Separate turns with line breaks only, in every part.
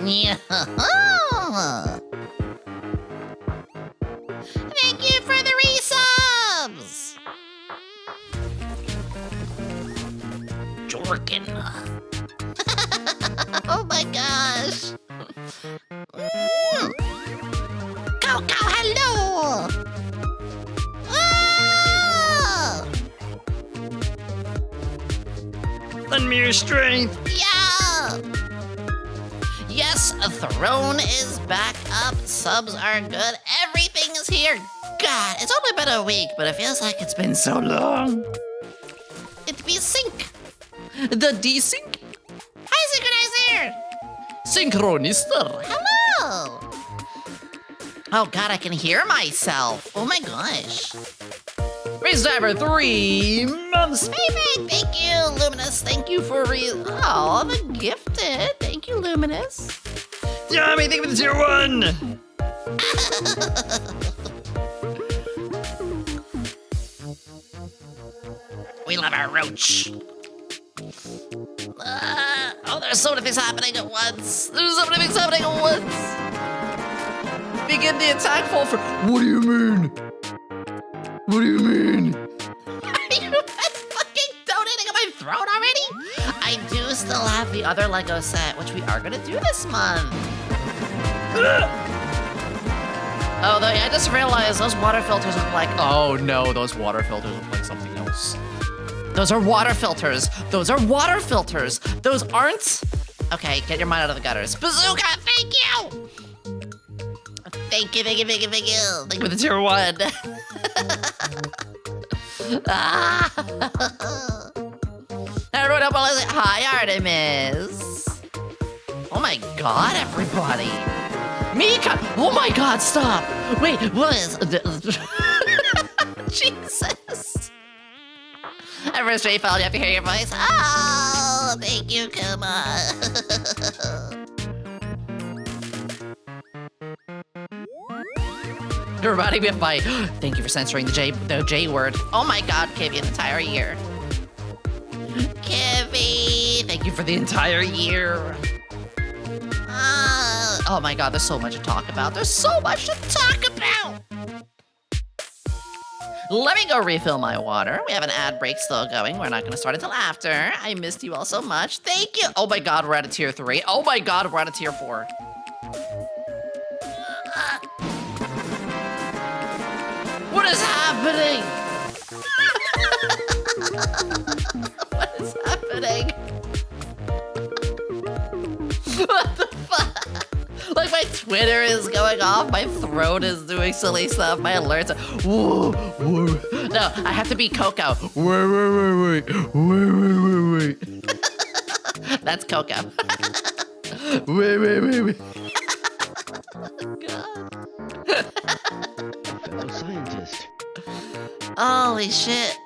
Yeah. Thank you for the resubs! Jorkin. Oh my gosh. Coco, hello! Ah!
Lend me your strength.
Yeah! Yes, a throne is back up. Subs are good. Everything is here. God, it's only been a week, but it feels like it's been so long. It be sync.
The desync
Hi, Synchronizer!
synchronister.
Hello! Oh god, I can hear myself. Oh my gosh.
Race driver 3 months.
Favorite, thank you, Luminous. Thank you for oh, the gifted. Thank you, Luminous.
Yomi, think of the tier 1.
We love our roach. Oh, there's so many things happening at once. There's so many things happening at once.
Begin the attack fall for. What do you mean? What do you mean?
Are you guys fucking donating on my throne already? I do still have the other Lego set, which we are gonna do this month. Oh, I just realized those water filters look like. Oh no, those water filters look like something else. Those are water filters. Those are water filters. Those aren't. Okay, get your mind out of the gutters. Bazooka, thank you. Thank you, thank you, thank you, thank you. Thank you for the tier 1. Everyone up, hi, Artemis. Oh my god, everybody. Mika, oh my god, stop. Wait, what is... Jesus. At first, Ray fell, you have to hear your voice. Oh, thank you, Kuma. You're reminding me of my, thank you for censoring the J word. Oh my god, Kivy, an entire year. Kivy, thank you for the entire year. Oh my god, there's so much to talk about. There's so much to talk about. Let me go refill my water. We have an ad break still going. We're not gonna start until after. I missed you all so much. Thank you. Oh my god, we're at a tier 3. Oh my god, we're at a tier 4. What is happening? What is happening? What the fuck? Like my Twitter is going off, my throat is doing silly stuff, my alerts are, whoa, whoa. No, I have to be Coco. Wait. That's Coco. Wait. God.
Fellow scientist.
Holy shit.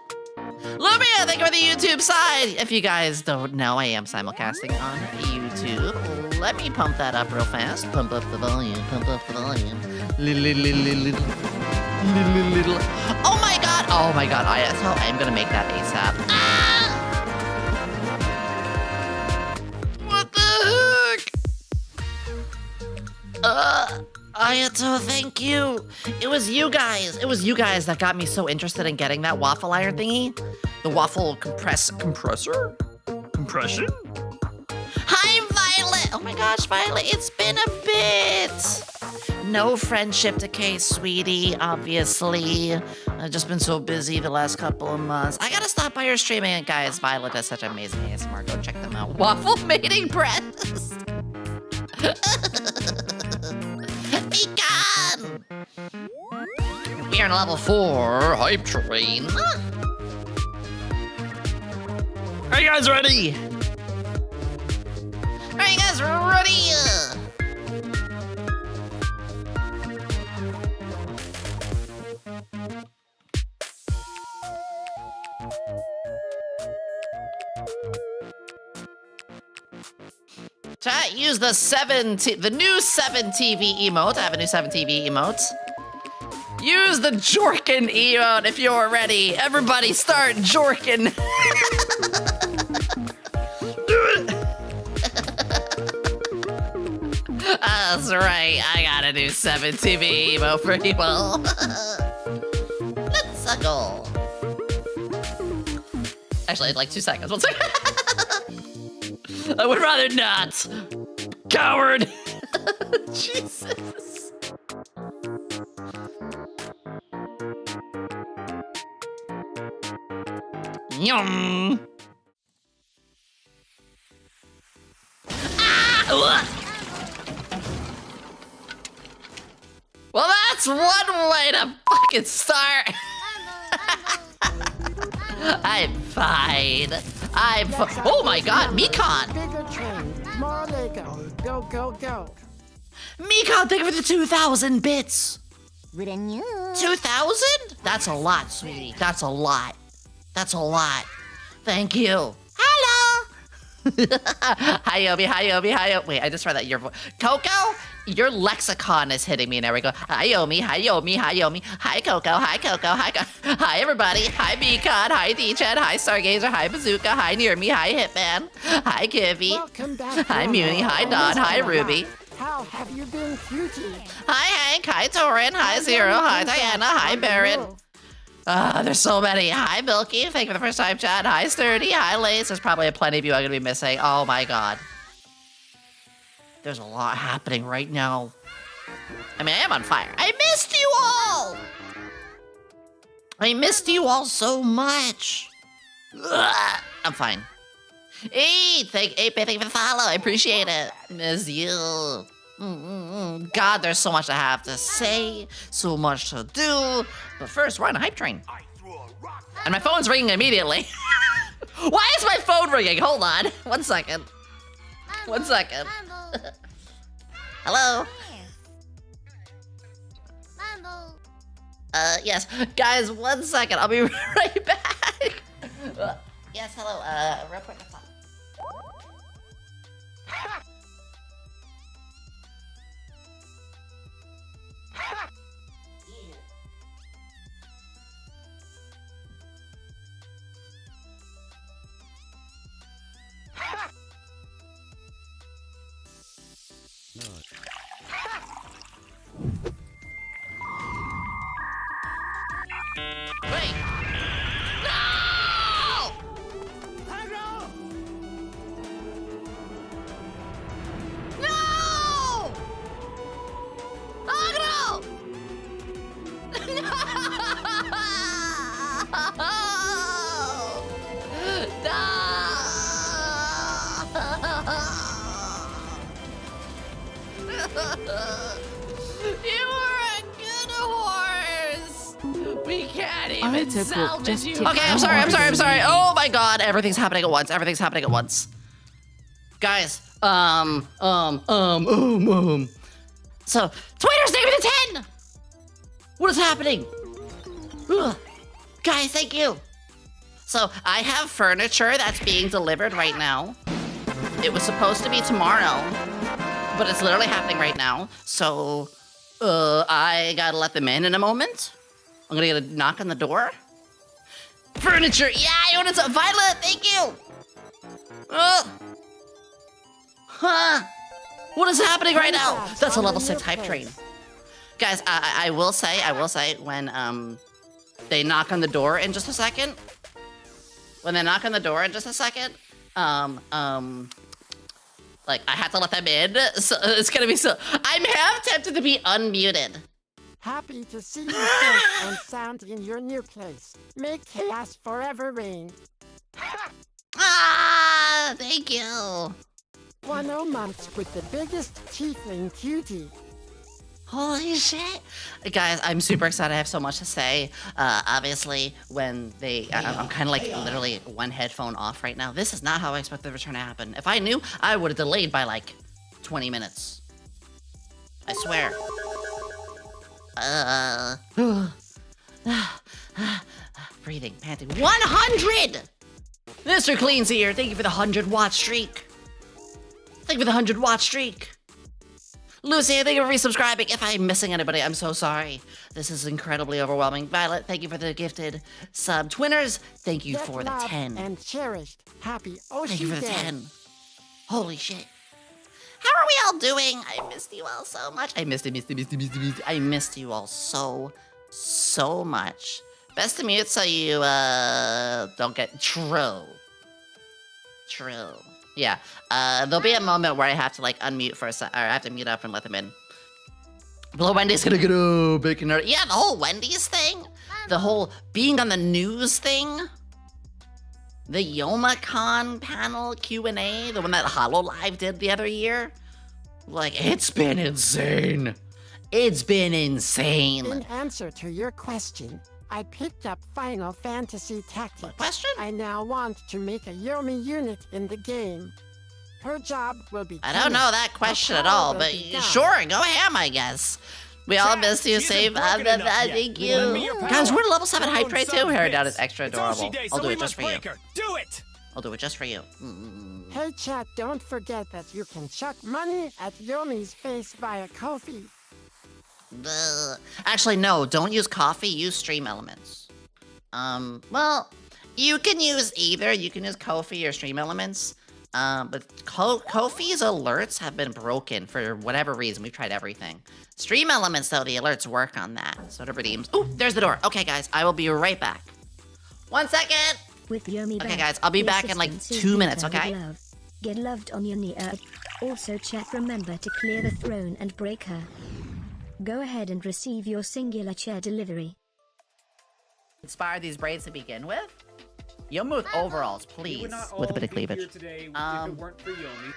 Lumia, thank you for the YouTube side. If you guys don't know, I am simulcasting on YouTube. Let me pump that up real fast. Pump up the volume, Little. Oh my god, ISO. I'm gonna make that ASAP. Ah! What the Ayato, thank you. It was you guys. It was you guys that got me so interested in getting that waffle iron thingy. The waffle compressor? Compression? Hi, Violet. Oh my gosh, Violet, it's been a bit. No friendship decay, sweetie, obviously. I've just been so busy the last couple of months. I gotta stop by your streaming, guys. Violet does such amazing ASMR. Go check them out. Waffle mating breath. Beacon! We are in level 4 hype train. Are you guys ready? Are you guys ready? Chat, use the new 7 TV emote. I have a new 7 TV emote. Use the Jorkin emote if you're ready. Everybody start Jorkin. Do it. That's right. I got a new 7 TV emote for you all. Let's go. Actually, like 2 seconds. 1 second. I would rather not. Coward. Jesus. Yum. Ah! Well, that's one way to fucking start. I'm fine. Oh my god, Mekon!
Bigger train, more Lego. Go, go, go.
Mekon, thank you for the 2,000 bits! 2,000? That's a lot, sweetie. That's a lot. That's a lot. Thank you. Hello! Hi, Yomi, hi, Yomi, hi, Yomi. Wait, I just read that your voice. Coco? Your lexicon is hitting me. There we go. Hi, Yomi, hi, Yomi, hi, Yomi. Hi, Coco, hi, Coco, hi, hi, everybody. Hi, Mekon, hi, D-Chat, hi, Stargazer, hi, Bazooka, hi, Near Me, hi, Hitman. Hi, Kivy.
Welcome back.
Hi, Muni, hi, Don, hi, Ruby.
How have you been, cutie?
Hi, Hank, hi, Torin, hi, Zero, hi, Diana, hi, Baron. There's so many. Hi, Milky. Thank you for the first time, chat. Hi, Sturdy. Hi, Lace. There's probably plenty of you I'm going to be missing. Oh, my God. There's a lot happening right now. I mean, I am on fire. I missed you all. I missed you all so much. Ugh, I'm fine. Hey, thank you for the follow. I appreciate it. Miss you. God, there's so much I have to say, so much to do. But first, we're on a hype train. And my phone's ringing immediately. Why is my phone ringing? Hold on. 1 second. 1 second. Hello? Yes. Guys, 1 second. I'll be right back. Yes, hello. Real quick. Wait! No! No! Agro! You were a good horse! We can't even salvage you. Okay, I'm sorry. Oh my god, everything's happening at once. Guys, So, Twitter's gave me the 10! What is happening? Ugh. Guys, thank you. So, I have furniture that's being delivered right now. It was supposed to be tomorrow, but it's literally happening right now. So, I gotta let them in a moment. I'm gonna get a knock on the door. Furniture, yeah, you want it? Violet, thank you. Huh. What is happening right now?
Congrats
That's a
on
level
the
6
new
hype train.
place.
Guys, I will say, when they knock on the door in just a second, like, I have to let them in, so it's gonna be so... I'm half tempted to be unmuted.
Happy to see you safe and sound in your new place. May chaos forever reign.
Ah, thank you.
10 months with the biggest tiefling cutie.
Holy shit. Guys, I'm super excited. I have so much to say. Obviously, when I'm kind of like literally one headphone off right now. This is not how I expected the return to happen. If I knew, I would have delayed by like 20 minutes. I swear. Breathing, panting. 100! Mr. Clean's here. Thank you for the 100-watt streak. Thank you for the 100-watt streak. Lucy, thank you for resubscribing. If I'm missing anybody, I'm so sorry. This is incredibly overwhelming. Violet, thank you for the gifted sub. Twinners, thank you
Get
for the
loved
10.
and cherished. Happy Ocean
Thank you for the
Day.
10. Holy shit. How are we all doing? I missed you all so much. I missed I missed you all so much. Best to mute so you don't get true. Yeah. There'll be a moment where I have to like unmute for a sec, or I have to mute up and let them in. But Wendy's gonna get a big nerd. Yeah, the whole Wendy's thing, the whole being on the news thing, the YomiCon panel Q&A, the one that HoloLive did the other year. Like, it's been insane. It's been insane.
In answer to your question, I picked up Final Fantasy Tactics.
What question?
I now want to make a Yomi unit in the game. Her job will be
I don't know that question at all, but sure, go ham, I guess. We all missed you, save. Thank you. Guys, we're level 7 hype train too. Her dad is extra adorable. I'll do it just for you.
Do it!
I'll do it just for you.
Hey chat, don't forget that you can chuck money at Yomi's face via Ko-fi.
Actually, no, don't use coffee, use stream elements. Well, you can use either. You can use Ko-fi or stream elements. But Ko-fi's alerts have been broken for whatever reason. We've tried everything. Stream elements, though, the alerts work on that. So it redeems. Ooh, there's the door. Okay, guys, I will be right back. 1 second.
With Yomi
Okay, guys, I'll be back in like 2 minutes, okay?
Get loved on your knee. Also, chat, remember to clear the throne and break her. Go ahead and receive your singular chair delivery.
Inspire these braids to begin with. Yomi with overalls, please. With a bit of cleavage.
Today if it weren't for Yomi.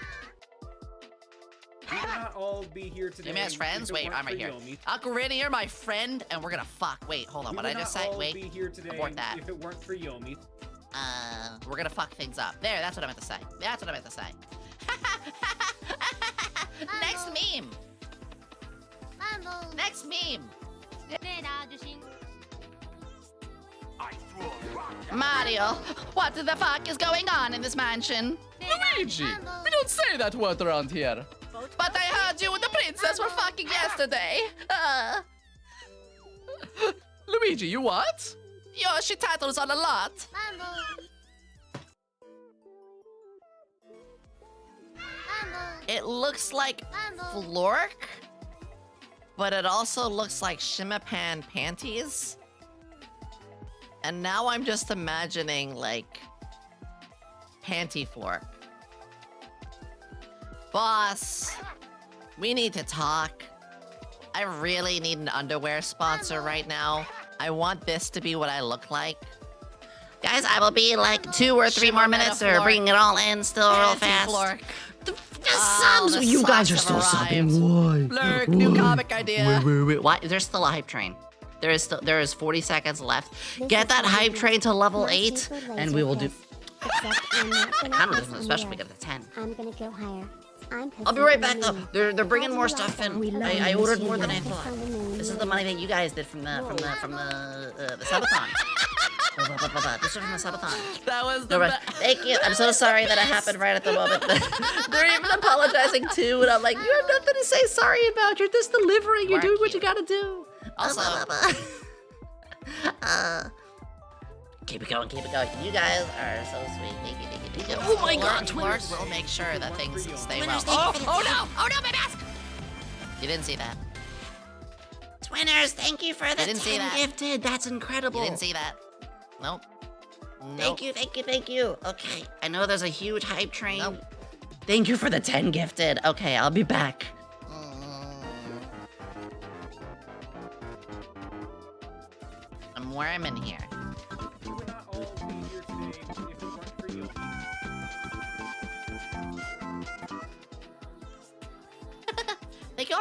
We would not all be here today.
Yomi has friends?
if it
Wait,
weren't
I'm right
for
here.
Yomi.
Uncle Rin here, my friend, and we're gonna fuck. Wait, hold on.
We
What
would
did I just
not
say?
all
Wait.
be here today
Abort that.
If it weren't for Yomi.
We're gonna fuck things up. There, that's what I meant to say. That's what I meant to say. Next meme. Next meme. Mario, what the fuck is going on in this mansion?
Luigi, we don't say that word around here.
But I heard you and the princess were fucking yesterday.
Luigi, you what?
Yoshi titles on a lot. It looks like Flork, but it also looks like Shimapan panties. And now I'm just imagining, like, panty Flork. Boss, we need to talk. I really need an underwear sponsor right now. I want this to be what I look like. Guys, I will be like 2 or 3 more minutes or bringing it all in still real fast. The subs! You guys are still subbing. Why? Lurk, new comic idea. Wait. Why? There's still a hype train. There is 40 seconds left. Get that hype train to level 8, and we will do. Especially if we get to 10.
I'm gonna go higher.
I'll be right back though. They're bringing more stuff in. I ordered more than I thought. This is the money that you guys did from the subathon. This is from the subathon.
That was the best.
Thank you. I'm so sorry that it happened right at the moment. They're even apologizing too, and I'm like, you have nothing to say sorry about. You're just delivering. You're doing what you gotta do. Also, Keep it going, keep it going. You guys are so sweet. Thank you, thank you, thank you. Oh my god, Lord will make sure that things stay well. Oh no! Oh no, my mask! You didn't see that.
Twinners, thank you for the
didn't see
10
that.
gifted. That's incredible.
You didn't see that. Nope.
Thank you, thank you, thank you. Okay, I know there's a huge hype train.
Nope.
Thank you for the 10 gifted. Okay, I'll be back.
I'm worming here.
You would not all be here today if it weren't for Yomi.
Thank you.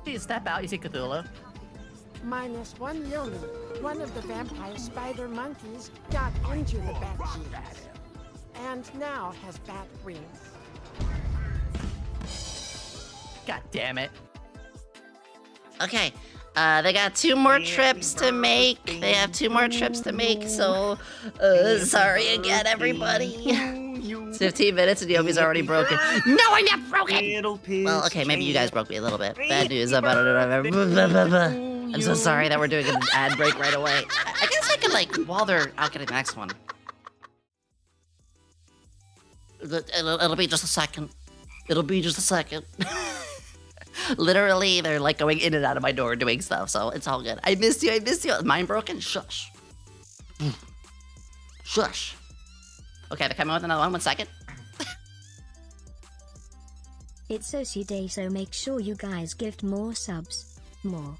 You step out, you see Cthulhu.
-1 Yomi. One of the vampire spider monkeys got into the bat cheese. And now has bat wings.
God damn it.
Okay, they got 2 more trips to make. They have 2 more trips to make, so sorry again, everybody. It's 15 minutes and Yomi's already broken. No, I'm not broken! Well, okay, maybe you guys broke me a little bit. Bad news about it.
I'm so sorry that we're doing an ad break right away. I guess I could, like, while they're out getting the next one. It'll be just a second. It'll be just a second. Literally, they're like going in and out of my door doing stuff, so it's all good. I missed you, I missed you. Mine broken? Shush. Shush. Okay, they're coming with another one. 1 second.
It's Soci Day, so make sure you guys gift more subs. More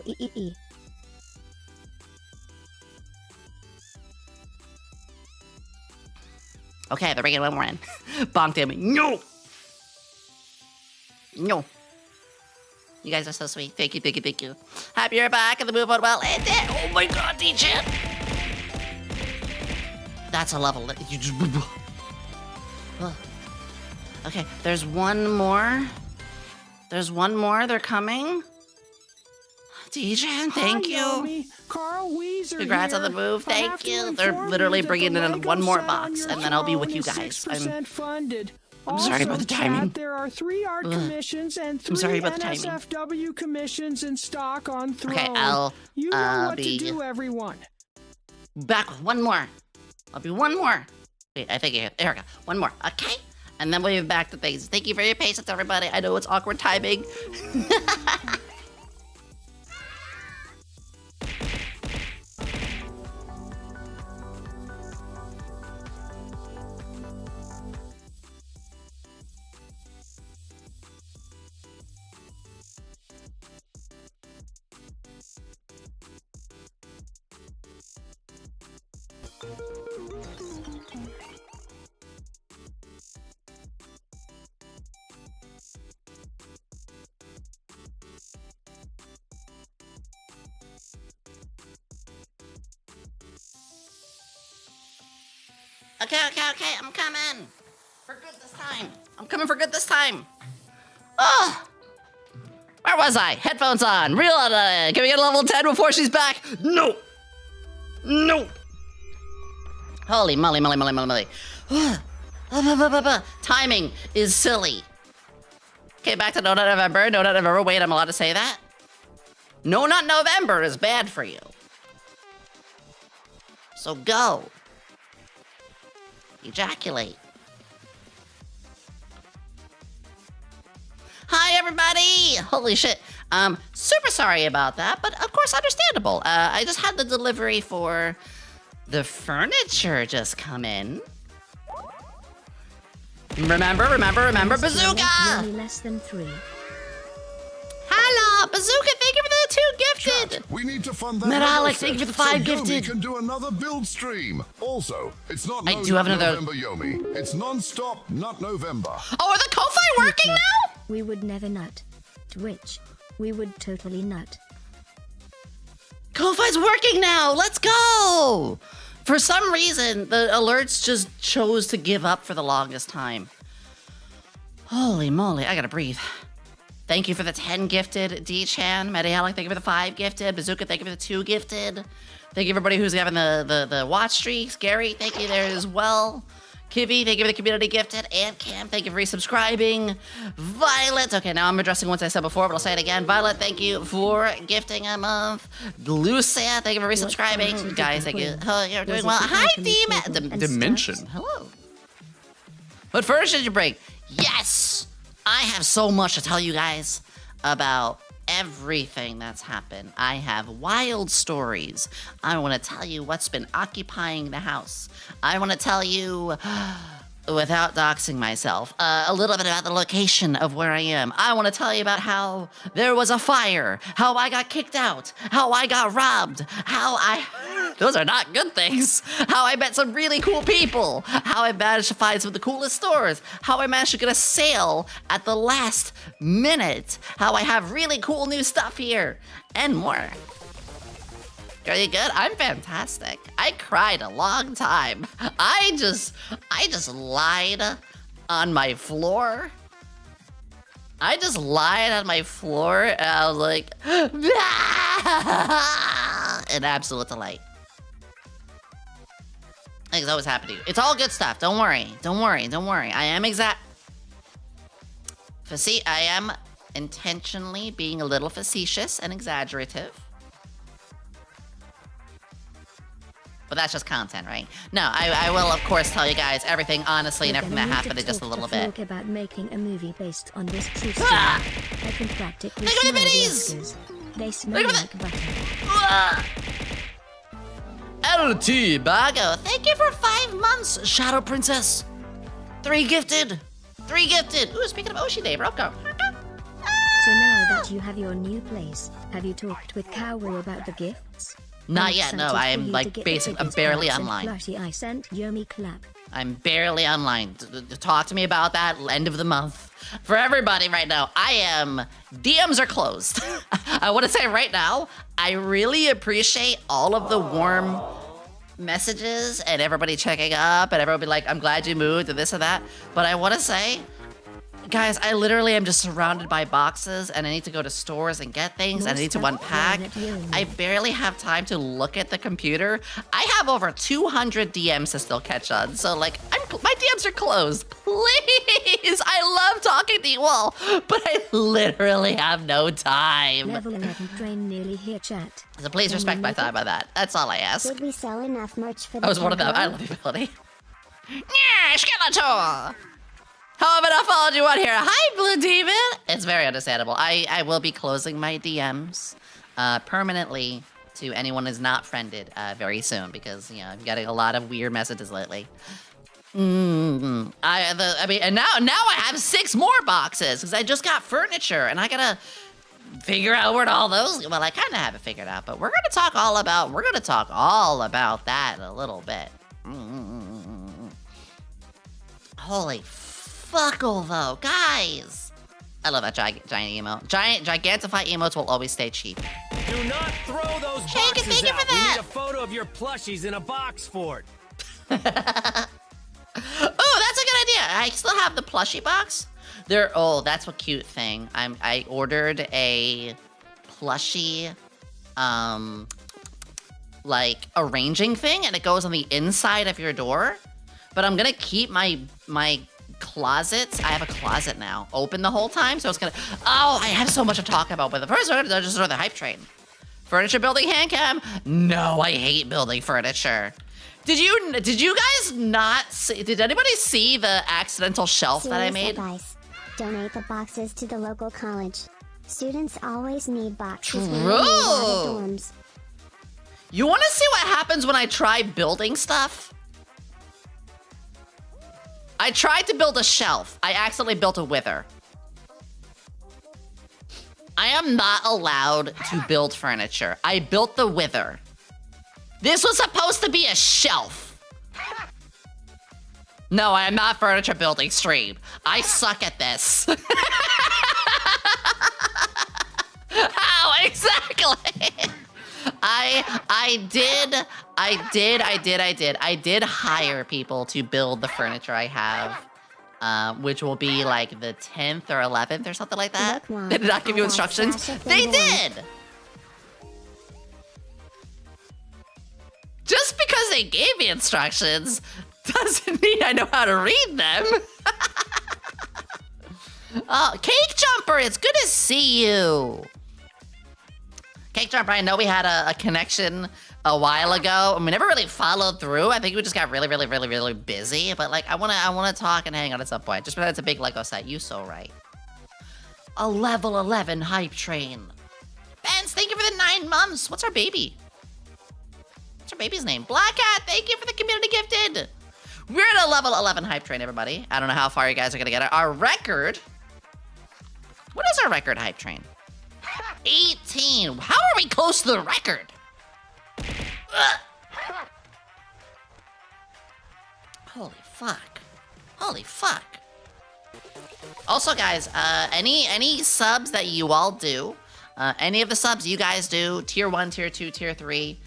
e.
Okay, they're bringing one more in. Bonked him. No! No. You guys are so sweet. Thank you, thank you, thank you. Happy you're back and the move on well ended. Oh my god, DJ! That's a level that you just... Okay, there's one more. There's one more. They're coming. DJ, thank you.
Yomi. Carl Weezer
Congrats
here.
on the move.
I have
Thank
to
you.
inform
They're literally
that
bringing
the
in
Lego
one more
set on
box,
your
and then I'll be with
phone
you
is
guys.
6% funded.
I'm sorry about the timing.
Chat, there are 3 art commissions and 3
sorry about the timing.
NSFW commissions in stock on Throne.
Okay, I'll
you know what
be
to do, everyone.
back with one more. I'll be one more. Wait, I think there we go. One more. Okay. And then we'll be back to things. Thank you for your patience, everybody. I know it's awkward timing. Okay, I'm coming. For good this time. I'm coming for good this time. Oh! Where was I? Headphones on. Real Can we get a level 10 before she's back? No! No! Holy moly, moly, moly, moly, moly. Timing is silly. Okay, back to No Nut November. No Nut November. Wait, I'm allowed to say that? No Nut November is bad for you. So go. Ejaculate. Hi, everybody! Holy shit. Super sorry about that, but of course understandable. I just had the delivery for the furniture just come in. Remember, Bazooka!
Only less than 3.
Hello, Bazooka, thank you for the 2 gifted!
Chat, we need to fund that.
Metalic, thank you for the 5
so
gifted.
Yomi can do another build stream. Also, it's not
I do have another-
November Yomi. It's non-stop, not November.
Oh, are the Ko-Fi working now?
We would never nut. Twitch. We would totally nut.
Ko-Fi's working now! Let's go! For some reason, the alerts just chose to give up for the longest time. Holy moly, I gotta breathe. Thank you for the 10 gifted, D-Chan. Medialic, thank you for the 5 gifted. Bazooka, thank you for the 2 gifted. Thank you everybody who's having the watch streaks. Gary, thank you there as well.
Kivy, thank you for the community gifted. And Cam, thank you for resubscribing. Violet, okay, now I'm addressing ones I said before, but I'll say it again. Violet, thank you for gifting a month. Lucia, thank you for resubscribing. Guys, thank you. Oh, you're doing well. Hi, Dimension. Hello. What furniture did you bring? Yes! I have so much to tell you guys about everything that's happened. I have wild stories. I want to tell you what's been occupying the house. I want to tell you, without doxing myself, a little bit about the location of where I am. I want to tell you about how there was a fire, how I got kicked out, how I got robbed, those are not good things. How I met some really cool people, how I managed to find some of the coolest stores, how I managed to get a sale at the last minute, how I have really cool new stuff here, and more. Are you good? I'm fantastic. I cried a long time. I just lied on my floor. I just lied on my floor and I was like, an absolute delight. It's always happening. It's all good stuff. Don't worry. Don't worry. Don't worry. I am I am intentionally being a little facetious and exaggerative. But that's just content, right? No, I will, of course, tell you guys everything honestly and everything that happened in just a little bit.
Talk about making a movie based on this true story. I can practically
Look at the
smell
minis!
They smell like butter.
LT Bago, thank you for 5 months, Shadow Princess. 3 gifted. 3 gifted. Ooh, speaking of Oshi Day, Rocco.
So now that you have your new place, have you talked with Kaoru about the gifts?
Not yet, no. I am like basically, I'm barely online.
I sent Yomi clap.
I'm barely online. Talk to me about that end of the month. For everybody right now, DMs are closed. I want to say right now, I really appreciate all of the warm messages and everybody checking up and everybody like, I'm glad you moved and this and that. But I want to say, guys, I literally am just surrounded by boxes and I need to go to stores and get things and I need to unpack. I barely have time to look at the computer. I have over 200 DMs to still catch on. So like, my DMs are closed. Please, I love talking to you all, but I literally have no time.
Level 11 train nearly here, chat.
So please respect my time by that. That's all I ask.
Did we sell enough merch for the
I was one of them. I love the ability. Yeah, Skeletor! How have I followed you on here? Hi, Blue Demon! It's very understandable. I will be closing my DMs permanently to anyone who's not friended very soon because, you know, I'm getting a lot of weird messages lately. And now I have 6 more boxes because I just got furniture and I gotta figure out where all those go. Well, I kind of have it figured out, but we're gonna talk all about that in a little bit. Holy fuckle though, guys! I love that giant emote. Gigantify emotes will always stay cheap.
Do not throw those
Thank
boxes
you
out.
for that.
We need a photo of your plushies in a box fort.
Oh, that's a good idea. I still have the plushie box. That's a cute thing. I ordered a plushie, like arranging thing, and it goes on the inside of your door. But I'm gonna keep my closets. I have a closet now open the whole time, so it's gonna. Oh, I have so much to talk about. But the first one, just the hype train. Furniture building hand cam. No, I hate building furniture. Did you guys not see? Did anybody see the accidental shelf that I made?
Advice. Donate the boxes to the local college. Students always need boxes when
True.
they move out of dorms.
You want to see what happens when I try building stuff? I tried to build a shelf. I accidentally built a wither. I am not allowed to build furniture. I built the wither. This was supposed to be a shelf. No, I am not furniture building stream. I suck at this. How exactly? I did hire people to build the furniture I have, which will be like the 10th or 11th or something like that. They did not give you instructions. They did. Just because they gave me instructions
Doesn't mean I know how to read them. Cake Jumper, it's good to see you. Cake Jumper, I know we had a connection a while ago, and we never really followed through. I think we just got really busy. But like, I wanna talk and hang out at some point. Just because it's a big Lego set. You so right. A level 11 hype train. Benz, thank you for the 9 months. What's our baby? What's our baby's name? Black Cat, thank you for the community gifted. We're at a level 11 hype train, everybody. I don't know how far you guys are gonna get. Our record. What is our record hype train? 18. How are we close to the record? Holy fuck. Holy fuck. Also, guys, any subs that you all do, any of the subs you guys do, tier 1, tier 2, tier 3,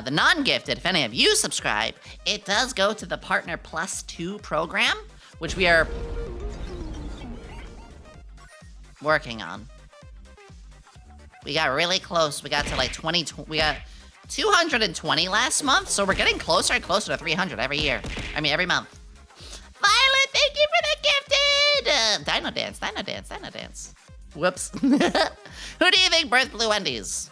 the non-gifted, if any of you subscribe, it does go to the Partner Plus 2 program, which we are working on. We got really close. We got to like 20, we got 220 last month, so we're getting closer and closer to 300 every year. I mean, every month. Violet, thank you for the gifted! Dino Dance, Dino Dance, Dino Dance. Whoops. Who do you think birthed Blue Wendy's?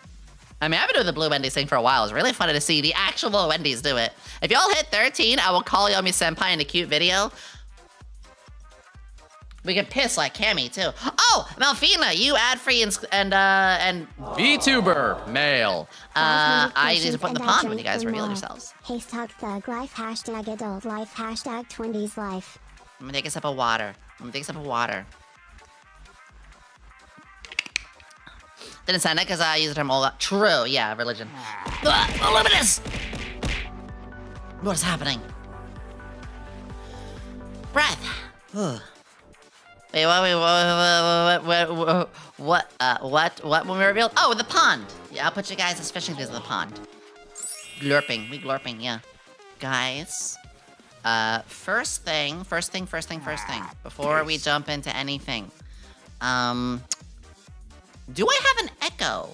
I mean, I've been doing the Blue Wendy's thing for a while. It's really funny to see the actual Wendy's do it. If y'all hit 13, I will call Yomi Senpai in a cute video. We can piss like Cammy, too. Oh, Malfina, you ad-free and
VTuber, male.
I
need to put in the pond when you guys reveal yourselves.
Hashtag thug life, hashtag adult life, hashtag 20s life.
I'm gonna take a sip of water. Didn't sound it because I use the term all true, yeah, religion. Luminous! What is happening? Breath. Wait, what when we revealed? Oh, the pond. Yeah, I'll put you guys as fishing things in the pond. Glorping, yeah. Guys, first thing, before we jump into anything, do I have an echo?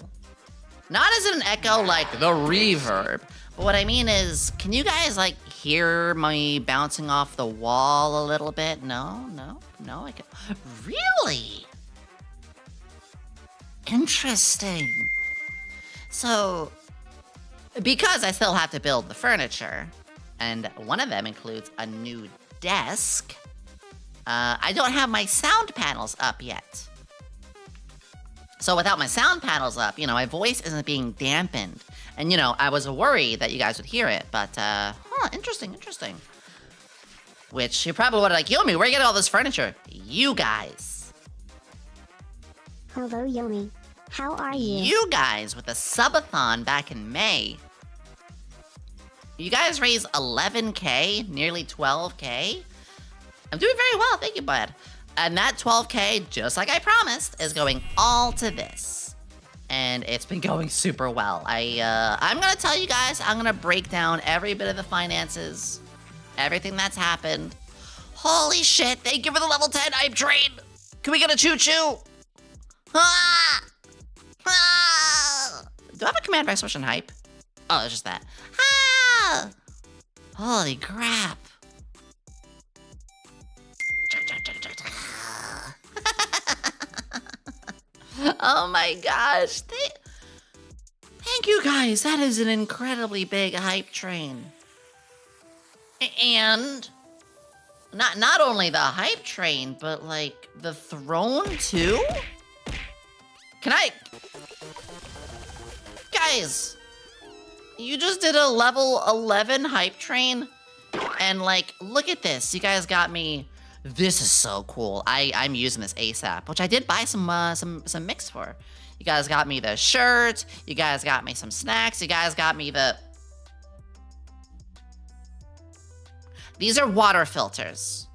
Not as an echo like the reverb, but what I mean is, can you guys like hear me bouncing off the wall a little bit? No, I can. Really? Interesting. So, because I still have to build the furniture, and one of them includes a new desk, I don't have my sound panels up yet. So without my sound panels up, you know, my voice isn't being dampened. And, you know, I was worried that you guys would hear it, but, interesting. Which you probably would have like, Yomi, where you get all this furniture? You guys.
Hello, Yomi. How are you?
You guys with a subathon back in May. You guys raised 11K, nearly 12K. I'm doing very well, thank you, bud. And that 12K, just like I promised, is going all to this. And it's been going super well. I'm gonna tell you guys, I'm gonna break down every bit of the finances, everything that's happened. Holy shit, thank you for the level 10 hype train. Can we get a choo-choo? Ah! Ah! Do I have a command by switch and hype? Oh, it's just that. Ah! Holy crap. Oh my gosh. Thank you guys. That is an incredibly big hype train. And not only the hype train, but like the throne too? Can I... Guys, you just did a level 11 hype train, and like, look at this. You guys got me. This is so cool. I'm using this ASAP, which I did buy some mix for. You guys got me the shirt. You guys got me some snacks. You guys got me the... These are water filters.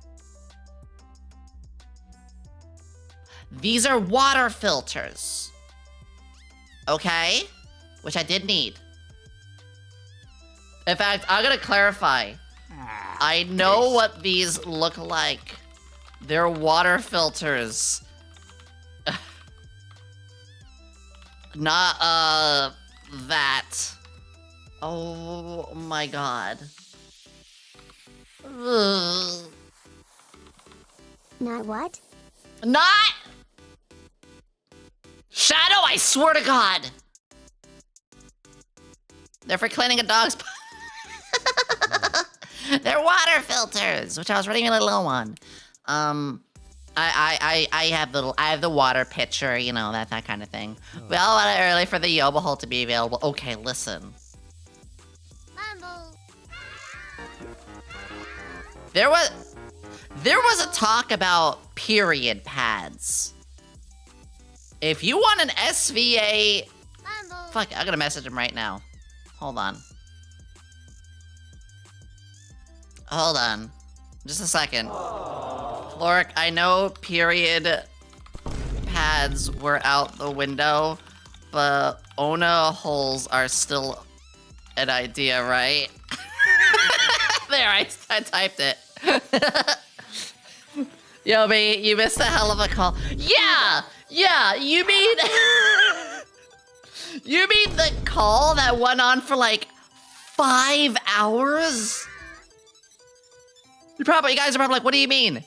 These are water filters. Okay? Which I did need. In fact, I'm gonna clarify. I know what these look like. They're water filters. Not, that. Oh my god.
Not what?
Not! Shadow, I swear to God! They're for cleaning a dog's... They're water filters, which I was running really low on. I have the water pitcher, you know, that kind of thing. We all want it early for the Yoba hole to be available. Okay, listen. There was a talk about period pads. If you want an SVA... Fuck, I'm gonna message him right now. Hold on. Hold on. Just a second. Floric, I know period pads were out the window, but Ona holes are still an idea, right? There, I typed it. Yomi, you missed a hell of a call. Yeah, you mean... You mean the call that went on for like 5 hours? You guys are probably like, what do you mean?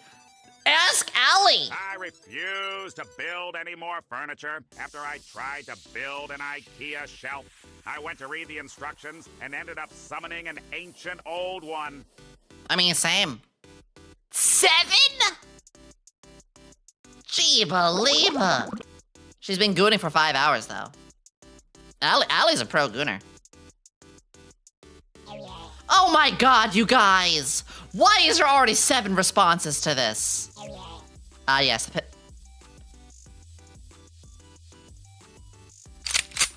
Ask Allie!
I refuse to build any more furniture after I tried to build an IKEA shelf. I went to read the instructions and ended up summoning an ancient old one.
I mean, same. 7? Gee, believe her. She's been gooning for 5 hours, though. Allie's a pro gooner. Oh my god, you guys! Why is there already 7 responses to this? Yes.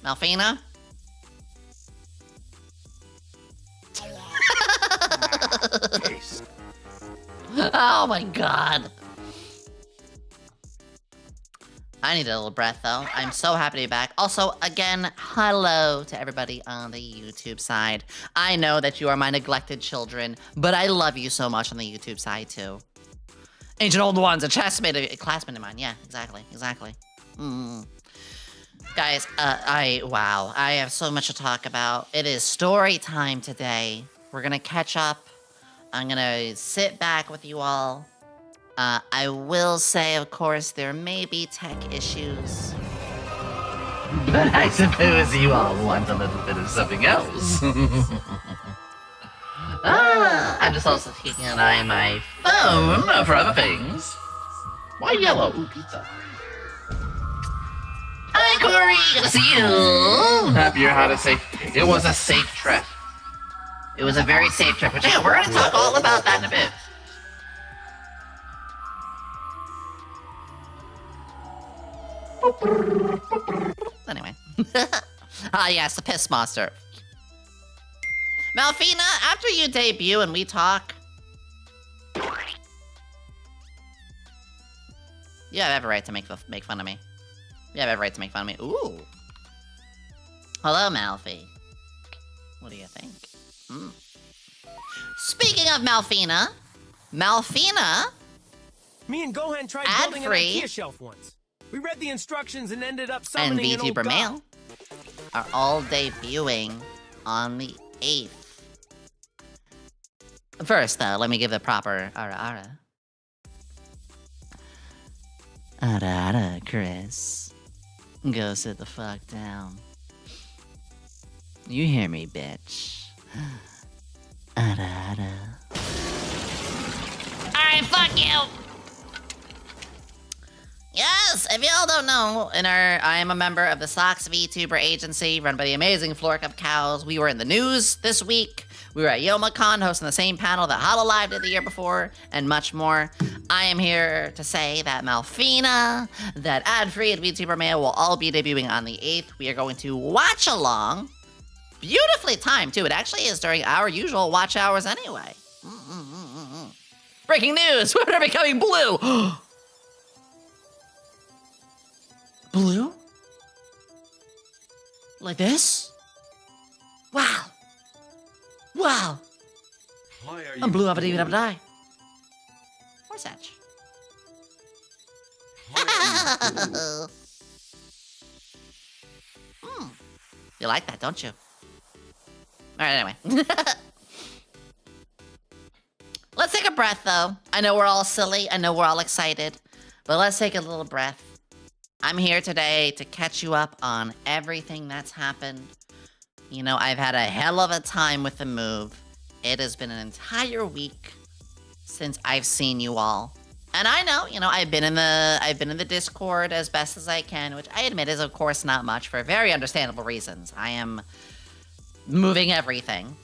Malfina? Oh my god. I need a little breath, though. I'm so happy to be back. Also, again, hello to everybody on the YouTube side. I know that you are my neglected children, but I love you so much on the YouTube side, too. Ancient Old Ones, a classmate of mine. Yeah, exactly. Guys, wow. I have so much to talk about. It is story time today. We're gonna catch up. I'm gonna sit back with you all. I will say, of course, there may be tech issues.
But I suppose you all want a little bit of something else. I'm just also keeping an eye on my phone for other things. Why yellow? Ooh, pizza. Hi, Corey! Good to see you! Happy you're how safe. It was a safe trip. It was a very safe trip, which, yeah, we're gonna talk all about that in a bit.
Anyway. Yes, the piss monster. Malfina, after you debut and we talk... You have every right to make fun of me. You have every right to make fun of me. Ooh. Hello, Malfi. What do you think? Speaking of Malfina...
Me and Gohan tried building an IKEA shelf once. We read the instructions and ended up summoning an old
Vtuber
god.
Mail are all debuting on the 8th. First, though, let me give the proper ara. Ara, Chris. Go sit the fuck down. You hear me, bitch. Ara. Alright, fuck you! Yes, if y'all don't know, I am a member of the Sox Vtuber agency run by the amazing Floric of Cows. We were in the news this week. We were at YomiCon hosting the same panel that Hololive did the year before, and much more. I am here to say that Malfina, that Adfree, and Vtuber Mail will all be debuting on the 8th. We are going to watch along. Beautifully timed, too. It actually is during our usual watch hours anyway. Breaking news! Women are becoming blue! Blue? Like this? Wow. I'm blue up and even up and die. Where's Satch? You like that, don't you? Alright, anyway.
let's take a breath, though. I know we're all silly. I know we're all excited. But let's take a little breath. I'm here today to catch you up on everything that's happened. You know, I've had a hell of a time with the move. It has been an entire week since I've seen you all. And I know, you know, I've been in the Discord as best as I can, which I admit is, of course, not much for very understandable reasons. I am moving everything,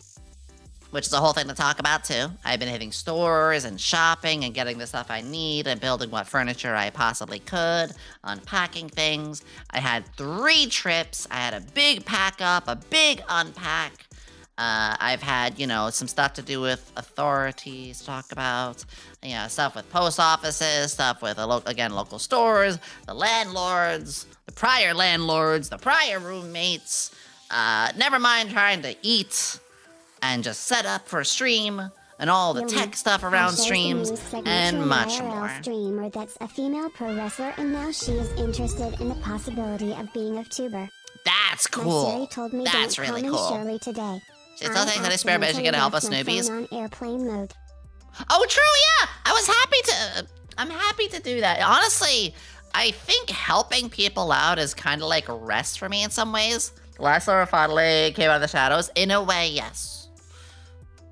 which is a whole thing to talk about, too. I've been hitting stores and shopping and getting the stuff I need and building what furniture I possibly could, unpacking things. I had 3 trips. I had a big pack up, a big unpack. I've had, you know, some stuff to do with authorities to talk about, you know, stuff with post offices, stuff with, local stores, the landlords, the prior landlords, the prior roommates. Never mind trying to eat and just set up for a stream and all the tech stuff around streams and much more.
Streamer that's a female pro wrestler, and now she is interested in the possibility of being a Vtuber.
That's cool.
Siri told me
That's
don't
really
call me
cool.
Shirley today.
She's still thinks that I spare, but she gonna help us newbies.
On airplane mode.
Oh, true, yeah. I'm happy to do that. Honestly, I think helping people out is kind of like a rest for me in some ways. The last Laura Fadley came out of the shadows. In a way, yes.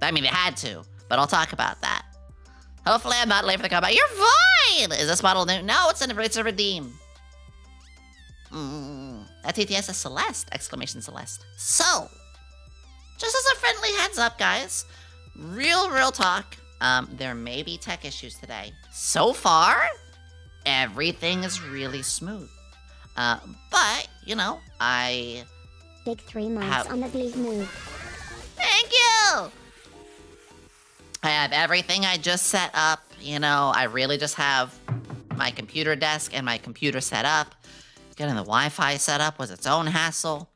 I mean, they had to, but I'll talk about that. Hopefully I'm not late for the combat. You're fine! Is this model new? No, it's a redeem. That TTS is Celeste! Exclamation Celeste. So, just as a friendly heads up, guys, real talk, there may be tech issues today. So far, everything is really smooth. But, you know,
Big 3 months on the big move.
Thank you! I have everything I just set up. You know, I really just have my computer desk and my computer set up. Getting the Wi-Fi set up was its own hassle.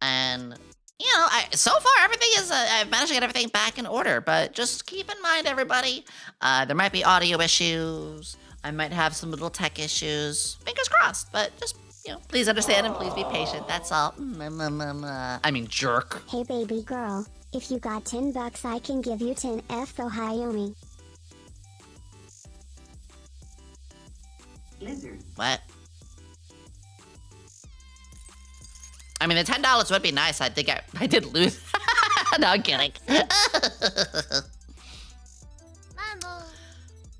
And, you know, so far everything is, I've managed to get everything back in order. But just keep in mind, everybody, there might be audio issues. I might have some little tech issues. Fingers crossed, but just, you know, please understand and please be patient. That's all. I mean, jerk.
Hey, baby girl. If you got $10, I can give you 10 F for Yomi.
What? I mean, the $10 would be nice. I think I did lose. No, I'm kidding.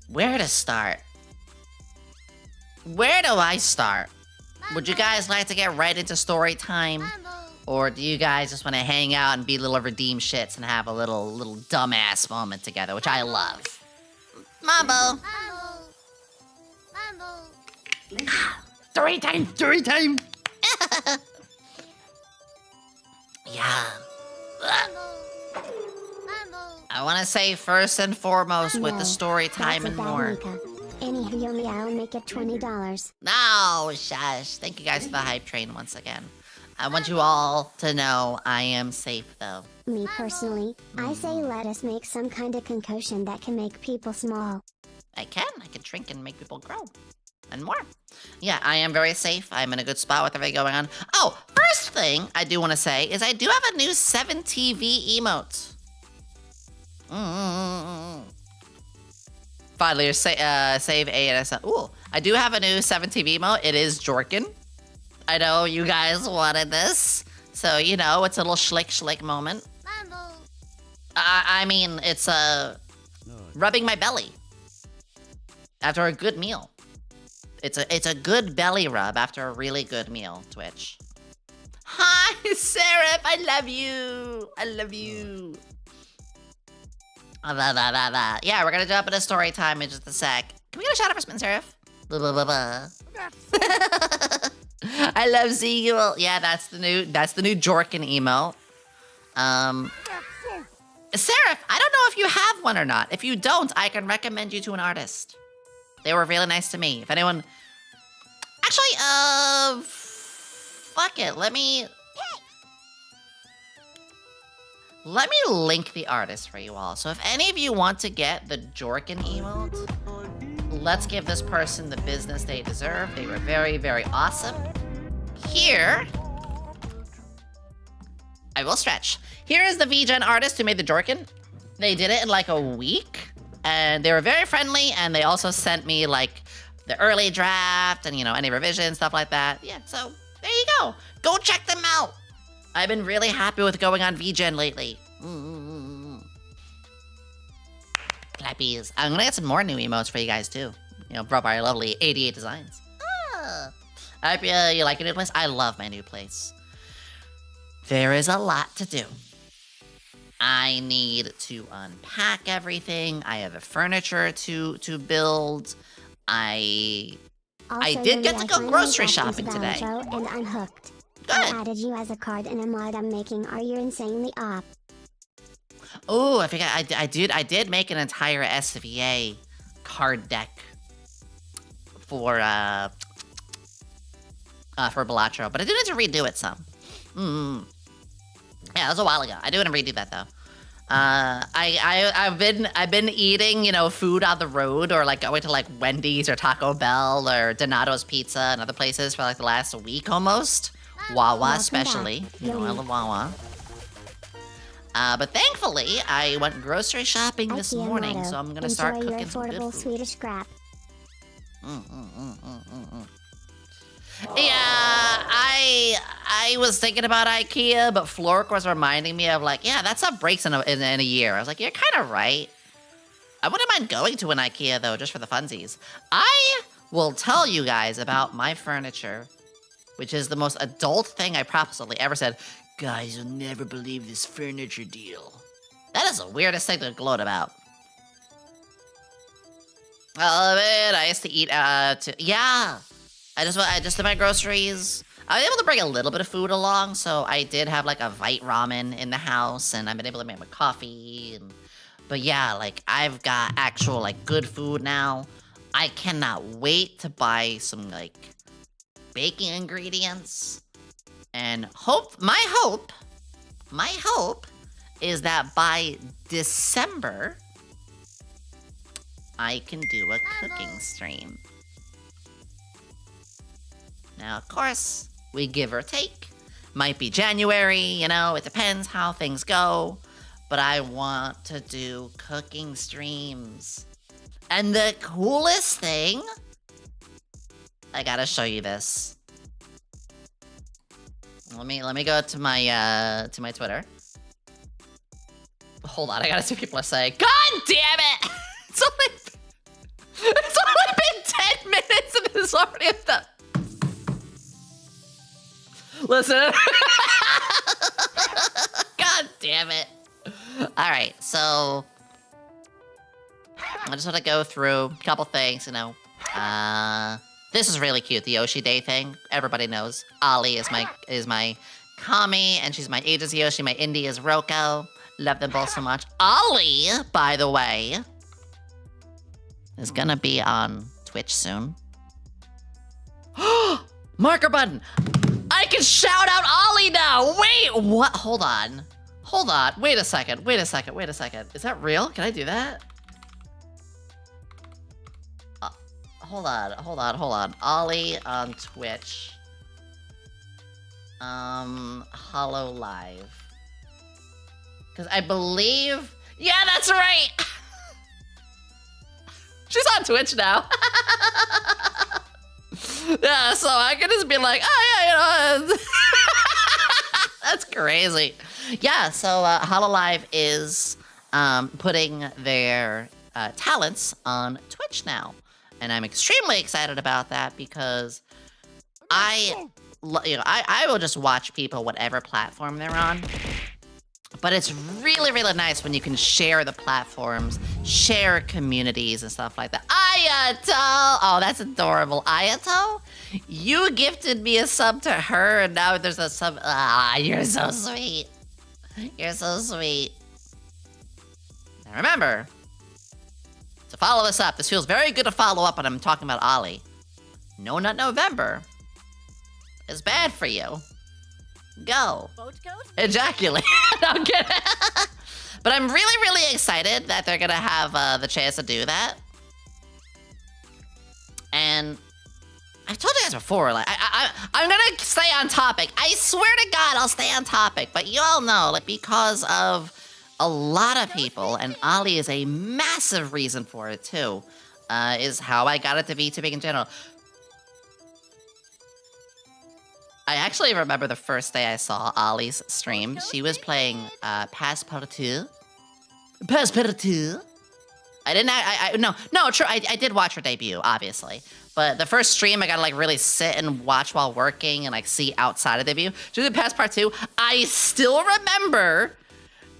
Where to start? Where do I start? Would you guys like to get right into story time? Or do you guys just want to hang out and be little redeem shits and have a little dumbass moment together, which I love? Mambo! Story time! Story time! Yeah. I want to say first and foremost with the story time and more.
Anywho, Yomi, I'll make it $20.
No, shush. Thank you guys for the hype train once again. I want you all to know I am safe, though.
Me personally, I say let us make some kind of concoction that can make people small.
I can shrink and make people grow. And more. Yeah, I am very safe. I'm in a good spot with everything going on. Oh, first thing I do want to say is I do have a new 7TV emote. Finally, save A and S. Ooh, I do have a new 7TV emote. It is Jorkin. I know you guys wanted this. So, you know, it's a little schlick moment. I mean, it's rubbing my belly after a good meal. It's a good belly rub after a really good meal, Twitch. Hi, Seraph, I love you. I love you. Yeah, we're gonna jump into story time in just a sec. Can we get a shout out for Spin Seraph? I love seeing you all. Yeah, that's the new Jorkin emote. Seraph, I don't know if you have one or not. If you don't, I can recommend you to an artist. They were really nice to me. If anyone... Actually, fuck it. Let me link the artist for you all. So if any of you want to get the Jorkin emote, let's give this person the business they deserve. They were very, very awesome. Here... I will stretch. Here is the VGen artist who made the Jorkin. They did it in like a week.
and they were very friendly, and they also sent me like the early draft and, you know, any revisions, stuff like that. Yeah, so there you go. Go check them out. I've been really happy with going on VGen lately. Clappies. I'm gonna get some more new emotes for you guys too. You know, brought by our lovely 88 Designs. I hope you like your new place. I love my new place. There is a lot to do. I need to unpack everything. I have a furniture to build. I did get to go grocery shopping today.
And I'm hooked.
Good.
I added you as a card in a mod I'm making. Are you insanely op?
Oh, I forgot. I did make an entire SVA card deck for Balatro, but I do need to redo it some. Yeah, that was a while ago. I do want to redo that though. I've been eating, you know, food on the road, or like going to like Wendy's or Taco Bell or Donato's Pizza and other places for like the last week almost. Wawa especially. You know, I love Wawa. But thankfully, I went grocery shopping this morning, so I'm gonna start cooking some good food.
Swedish scrap.
Yeah, I was thinking about IKEA, but Flork was reminding me of like, yeah, that stuff breaks in a year. I was like, you're kind of right. I wouldn't mind going to an IKEA though, just for the funsies. I will tell you guys about my furniture, which is the most adult thing I probably ever said. Guys, you'll never believe this furniture deal. That is the weirdest thing to gloat about. I love it. I used to eat, yeah. I just did my groceries. I was able to bring a little bit of food along, so I did have like a Vite ramen in the house, and I've been able to make my coffee. But yeah, like I've got actual like good food now. I cannot wait to buy some like baking ingredients. And my hope is that by December, I can do a cooking stream. Now, of course, we give or take. Might be January, you know, it depends how things go. But I want to do cooking streams. And the coolest thing, I gotta show you this. Let me go to my Twitter. Hold on, I gotta see what people are saying. God damn it! It's only been 10 minutes and it's already done. Listen. God damn it. Alright, so I just want to go through a couple things, you know. This is really cute, the Yoshi Day thing. Everybody knows. Ollie is my Kami, and she's my agency Yoshi. My indie is Roko. Love them both so much. Ollie, by the way, is gonna be on Twitch soon. Marker button! I can shout out Ollie now! Wait, what? Hold on. Wait a second. Is that real? Can I do that? Hold on. Ollie on Twitch. Hollow Live. Because I believe... Yeah, that's right! She's on Twitch now. Yeah, so I can just be like, oh yeah, you know... That's crazy. Yeah, so Hololive is putting their talents on Twitch now. And I'm extremely excited about that because I will just watch people whatever platform they're on. But it's really, really nice when you can share the platforms, share communities and stuff like that. Ayato! Oh, that's adorable. Ayato? You gifted me a sub to her, and now there's a sub. Ah, you're so sweet. You're so sweet. Now remember, to follow this up, this feels very good to follow up when I'm talking about Ollie. No Nut November is bad for you. Go. Ejaculate. No, I'm kidding. But I'm really, really excited that they're gonna have the chance to do that. And I've told you guys before, like I'm gonna stay on topic. I swear to God, I'll stay on topic. But you all know, like because of
a lot of people, and Ollie is a massive reason for it too, is how I got into VTubing in general. I actually remember the first day I saw Ollie's stream. She was playing Passepartout. Passepartout. I did watch her debut, obviously. But the first stream, I gotta like really sit and watch while working and like see outside of debut. She did Passepartout. I still remember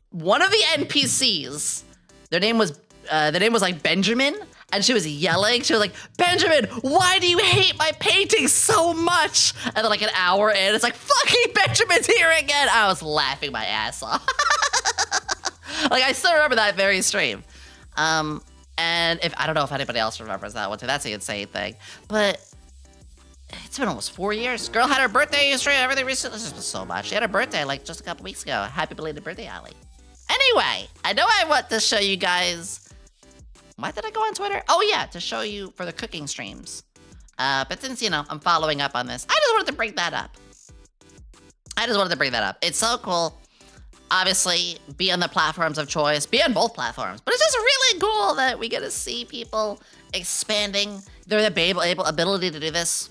one of the NPCs. Their name was like Benjamin. And she was yelling. She was like, Benjamin, why do you hate my painting so much? And then like an hour in, it's like, fucking Benjamin's here again. I was laughing my ass off. Like, I still remember that very stream. And I don't know if anybody else remembers that one too. That's the insane thing. But it's been almost 4 years. Girl had her birthday stream, everything recently. This is so much. She had her birthday like just a couple weeks ago. Happy belated birthday, Ollie. Anyway, I know I want to show you guys. Why did I go on Twitter? Oh yeah, to show you for the cooking streams. But since, you know, I'm following up on this, I just wanted to bring that up. It's so cool. Obviously, be on the platforms of choice, be on both platforms. But it's just really cool that we get to see people expanding their ability to do this.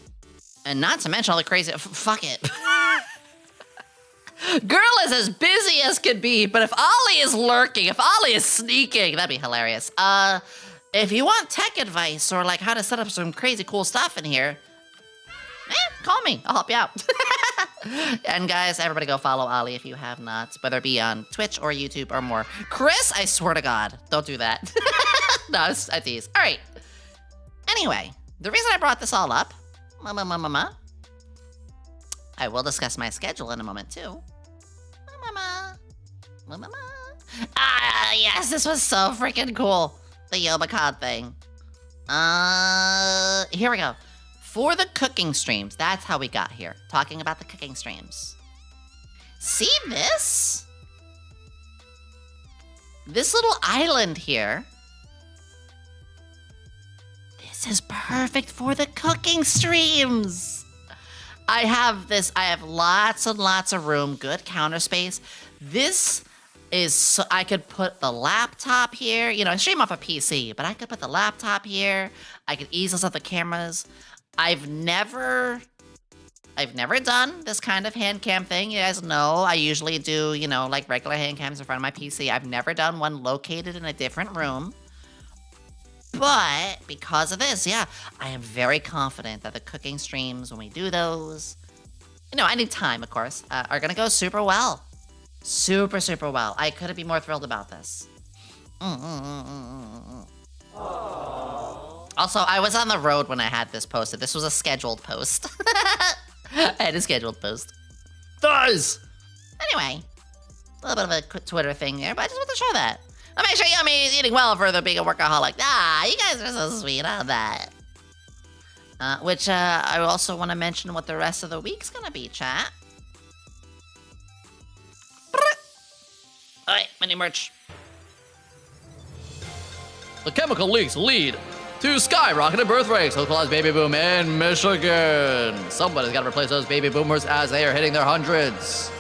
And not to mention all the crazy, fuck it. Girl is as busy as could be, but if Ollie is lurking, if Ollie is sneaking, that'd be hilarious. If you want tech advice or like how to set up some crazy cool stuff in here, call me. I'll help you out. And guys, everybody go follow Ollie if you have not, whether it be on Twitch or YouTube or more. Chris, I swear to God, don't do that. No, I tease. All right. Anyway, the reason I brought this all up, I will discuss my schedule in a moment too. Ah, yes, this was so freaking cool. The YomiCon thing. Here we go. For the cooking streams, that's how we got here. Talking about the cooking streams. See this? This little island here. This is perfect for the cooking streams. I have lots and lots of room, good counter space. This is, so I could put the laptop here, you know, I stream off a PC, but I could put the laptop here. I could easily set the cameras. I've never done this kind of hand cam thing. You guys know I usually do, you know, like regular hand cams in front of my PC. I've never done one located in a different room. But because of this, yeah, I am very confident that the cooking streams, when we do those, you know, anytime, of course, are gonna go super well. Super, super well. I couldn't be more thrilled about this. Also, I was on the road when I had this posted. This was a scheduled post. I had a scheduled post. THIS! Anyway, a little bit of a Twitter thing there, but I just want to show that. I'll make sure Yomi is eating well for the being a workaholic. Ah, you guys are so sweet on that. Which, I also want to mention what the rest of the week's gonna be, chat. Alright, mini merch.
The chemical leaks lead to skyrocketed birth rates, localized baby boom in Michigan. Somebody's got to replace those baby boomers as they are hitting their hundreds.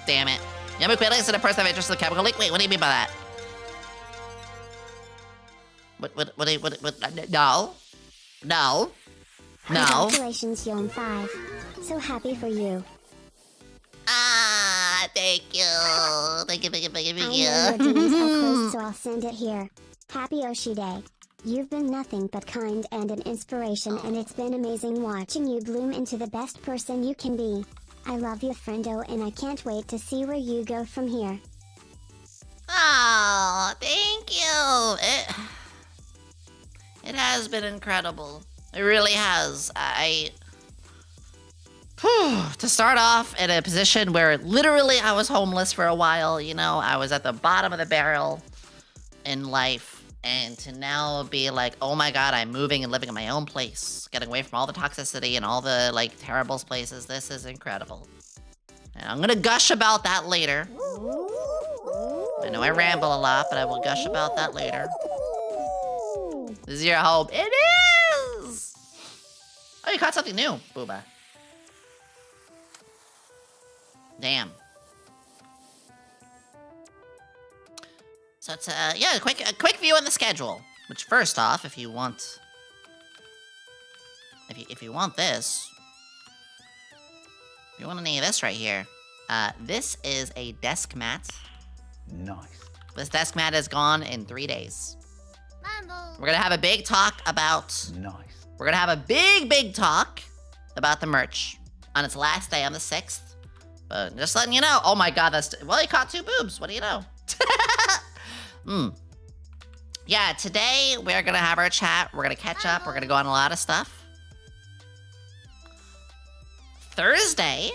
Damn it. YomiQuinnley is a person of interest in the chemical leak. Wait, what do you mean by that? What, no. No. No.
Congratulations, Yom 5. So happy for you.
Ah, thank you. Thank you.
I know your dreams are close, so I'll send it here. Happy Oshi Day. You've been nothing but kind and an inspiration, and it's been amazing watching you bloom into the best person you can be. I love you, friendo, and I can't wait to see where you go from here.
Oh, thank you. It has been incredible. It really has. To start off in a position where literally I was homeless for a while, you know, I was at the bottom of the barrel in life, and to now be like, oh my god, I'm moving and living in my own place, getting away from all the toxicity and all the, like, terrible places. This is incredible. And I'm gonna gush about that later. I know I ramble a lot, but I will gush about that later. This is your home. It is! Oh, you caught something new, Booba. So it's yeah, a quick view on the schedule. Which first off, if you want this, if you want any of this right here, this is a desk mat.
Nice.
This desk mat is gone in 3 days. We're gonna have a big talk about.
Nice.
We're gonna have a big talk about the merch on its last day on the 6th. But just letting you know. Oh my god, well, he caught 2 boobs. What do you know? Yeah, today we're gonna have our chat. We're gonna catch up. We're gonna go on a lot of stuff. Thursday,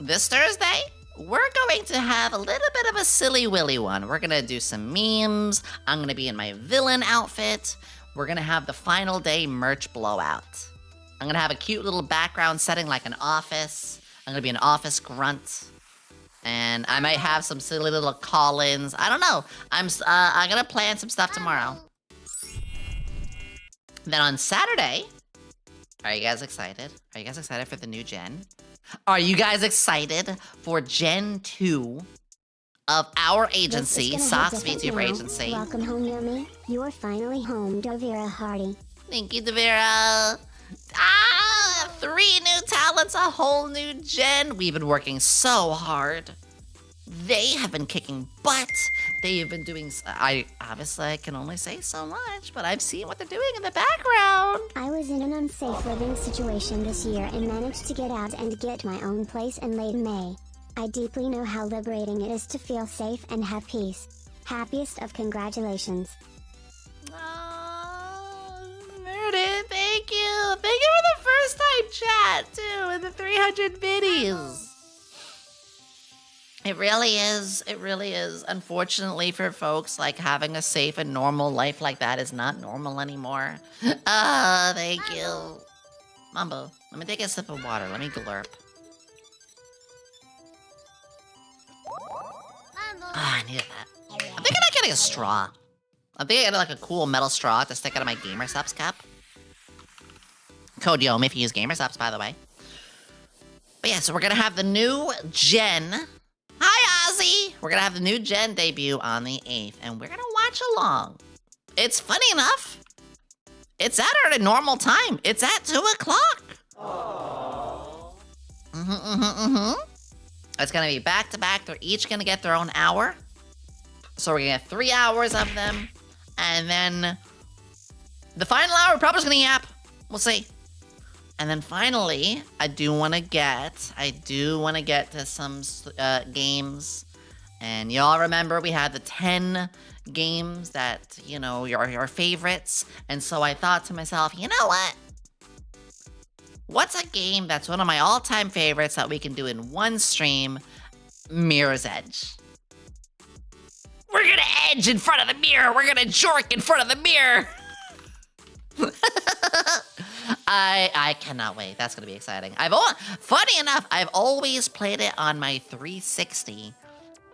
this Thursday, we're going to have a little bit of a silly willy one. We're gonna do some memes. I'm gonna be in my villain outfit. We're gonna have the final day merch blowout. I'm gonna have a cute little background setting like an office. I'm gonna be an office grunt. And I might have some silly little call-ins. I don't know. I'm gonna plan some stuff tomorrow. Then on Saturday, are you guys excited? Are you guys excited for the new gen? Are you guys excited for Gen 2 of our agency, Socks VTuber Agency?
Welcome home, Yomi. You're finally home, Dovira Hardy.
Thank you, Devira. 3 new talents, a whole new gen. We've been working so hard. They have been kicking butt. They have been doing... I can only say so much, but I've seen what they're doing in the background.
I was in an unsafe living situation this year and managed to get out and get my own place in late May. I deeply know how liberating it is to feel safe and have peace. Happiest of congratulations.
Meredith, thank you. Thank you for the first time chat, too, and the 300 biddies. It really is. Unfortunately for folks, like, having a safe and normal life like that is not normal anymore. Thank you. Mambo, let me take a sip of water. Let me glurp. I needed that. I'm thinking of getting a straw. I'm thinking of like a cool metal straw to stick out of my GamerSubs cup. Code Yomi if you use GamerSubs, by the way. But yeah, so we're gonna have the new gen. Hi, Ozzy! We're gonna have the new gen debut on the 8th, and we're gonna watch along. It's funny enough. It's at our normal time. It's at 2 o'clock. It's gonna be back to back. They're each gonna get their own hour. So we're gonna get 3 hours of them. And then the final hour, we're probably just gonna yap. We'll see. And then finally, I do want to get to some games. And y'all remember we had the 10 games that, you know, your favorites. And so I thought to myself, you know what? What's a game that's one of my all-time favorites that we can do in one stream? Mirror's Edge. We're gonna edge in front of the mirror. We're gonna jork in front of the mirror. I cannot wait. That's gonna be exciting. Funny enough, I've always played it on my 360.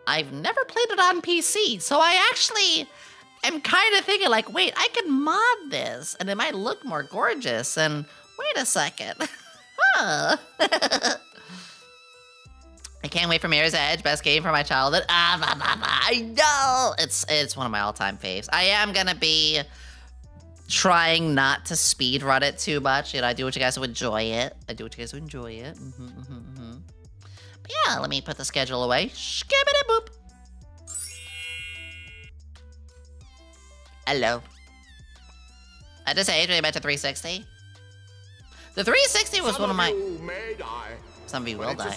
I've never played it on PC, so I actually am kind of thinking like, wait, I can mod this, and it might look more gorgeous. And wait a second, huh? I can't wait for Mirror's Edge, best game for my childhood. I know it's one of my all-time faves. I am gonna be trying not to speed run it too much. You know, I do what you guys would enjoy it. But yeah, let me put the schedule away. Skibbity boop. Hello. At this age, we went to 360. The 360 was one of my... Some of you will die.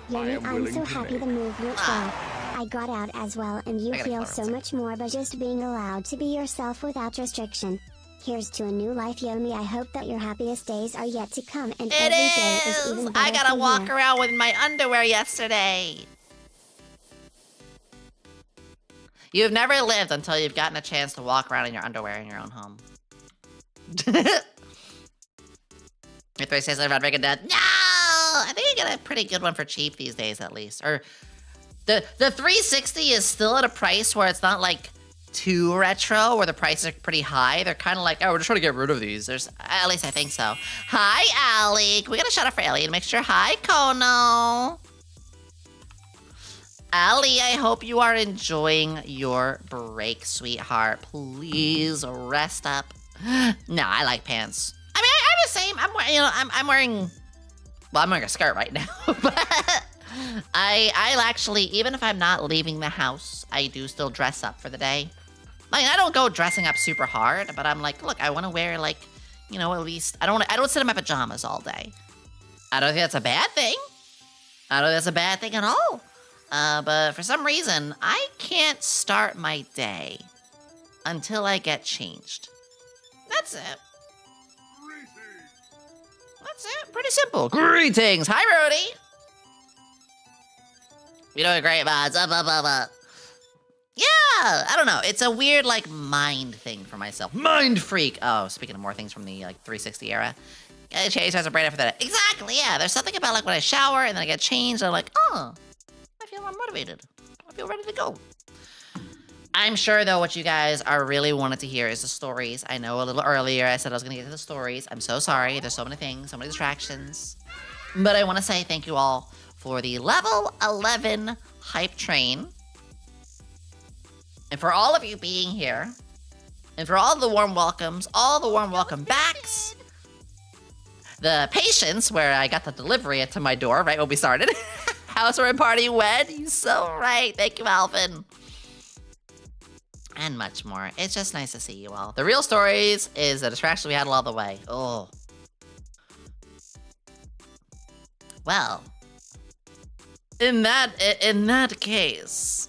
Yomi, I'm so happy the move went well. I got out as well, and you feel so much more by just being allowed to be yourself without restriction. Here's to a new life, Yomi. I hope that your happiest days are yet to come, and every day is even better.
I gotta
from
walk
here.
around with my underwear yesterday. You've never lived until you've gotten a chance to walk around in your underwear in your own home. Your 360 Red Ring Dead. No! I think you get a pretty good one for cheap these days, at least. Or the 360 is still at a price where it's not like too retro, where the prices are pretty high. They're kind of like, oh, we're just trying to get rid of these. At least I think so. Hi, Alec. We gotta shout out for Ellie and make sure. Hi, Kono. Allie, I hope you are enjoying your break, sweetheart. Please rest up. No, I like pants. I mean, I'm the same. I'm wearing. Well, I'm wearing a skirt right now, but I'll actually, even if I'm not leaving the house, I do still dress up for the day. Like, I don't go dressing up super hard, but I'm like, look, I want to wear like, at least I don't sit in my pajamas all day. I don't think that's a bad thing. I don't think that's a bad thing at all. But for some reason, I can't start my day until I get changed. That's it. That's it. Pretty simple. Greetings. Hi, Brody. You doing great, mods. Yeah, I don't know. It's a weird, like, mind thing for myself. Mind freak. Oh, speaking of more things from the, 360 era. Gotta change as a brain after that. Exactly, yeah. There's something about, like, when I shower and then I get changed, I'm like, oh, I feel more motivated. I feel ready to go. I'm sure, though, what you guys are really wanting to hear is the stories. I know a little earlier I said I was going to get to the stories. I'm so sorry. There's so many things, so many distractions. But I want to say thank you all for the level 11 hype train. And for all of you being here. And for all the warm welcomes, all the warm welcome backs. The patience where I got the delivery to my door right when we started. Housewarming party wed. You're so right. Thank you, Alvin. And much more. It's just nice to see you all. The real stories is the distraction we had along the way. Oh. Well. In that case.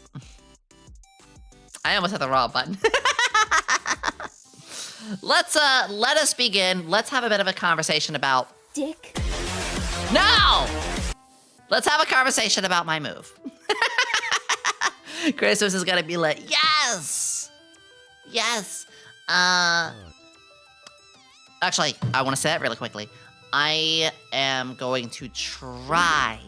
I almost hit the wrong button. Let us begin. Let's have a bit of a conversation about
Dick.
No! Let's have a conversation about my move. Christmas is gonna be lit. Yes! Yes. Actually, I want to say that really quickly. I am going to try.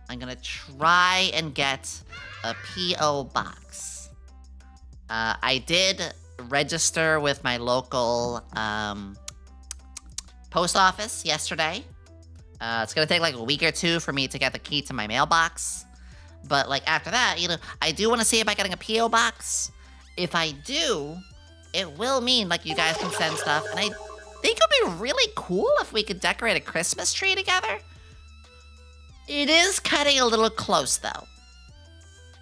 I'm gonna try and get a P.O. box. I did register with my local post office yesterday. It's gonna take like a week or two for me to get the key to my mailbox. But like after that, I do want to see about getting a P.O. box. If I do, it will mean like you guys can send stuff. And I think it would be really cool if we could decorate a Christmas tree together. It is cutting a little close though.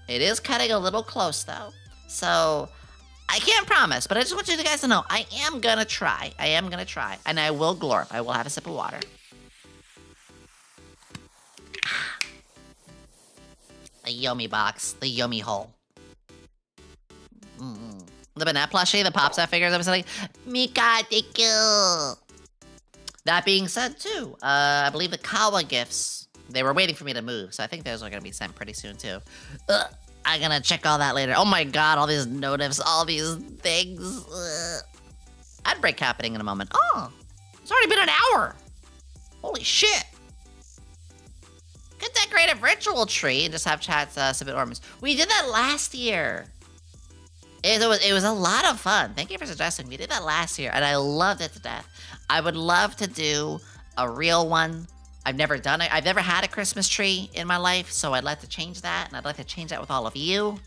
It is cutting a little close though. So I can't promise, but I just want you guys to know I am gonna try. I am gonna try. And I will glorp. I will have a sip of water. The Yomi box. The Yomi hole. The banana plushie, the pops that figures, I was like, Mika, thank you. That being said, too, I believe the Kawa gifts, they were waiting for me to move, so I think those are going to be sent pretty soon, too. I'm going to check all that later. Oh my god, all these notifs, all these things. Ad break happening in a moment. Oh, it's already been an hour. Holy shit. Could decorate a virtual tree and just have chats submit ornaments. We did that last year. It was a lot of fun. Thank you for suggesting. We did that last year, and I loved it to death. I would love to do a real one. I've never done it. I've never had a Christmas tree in my life, so I'd like to change that, and I'd like to change that with all of you.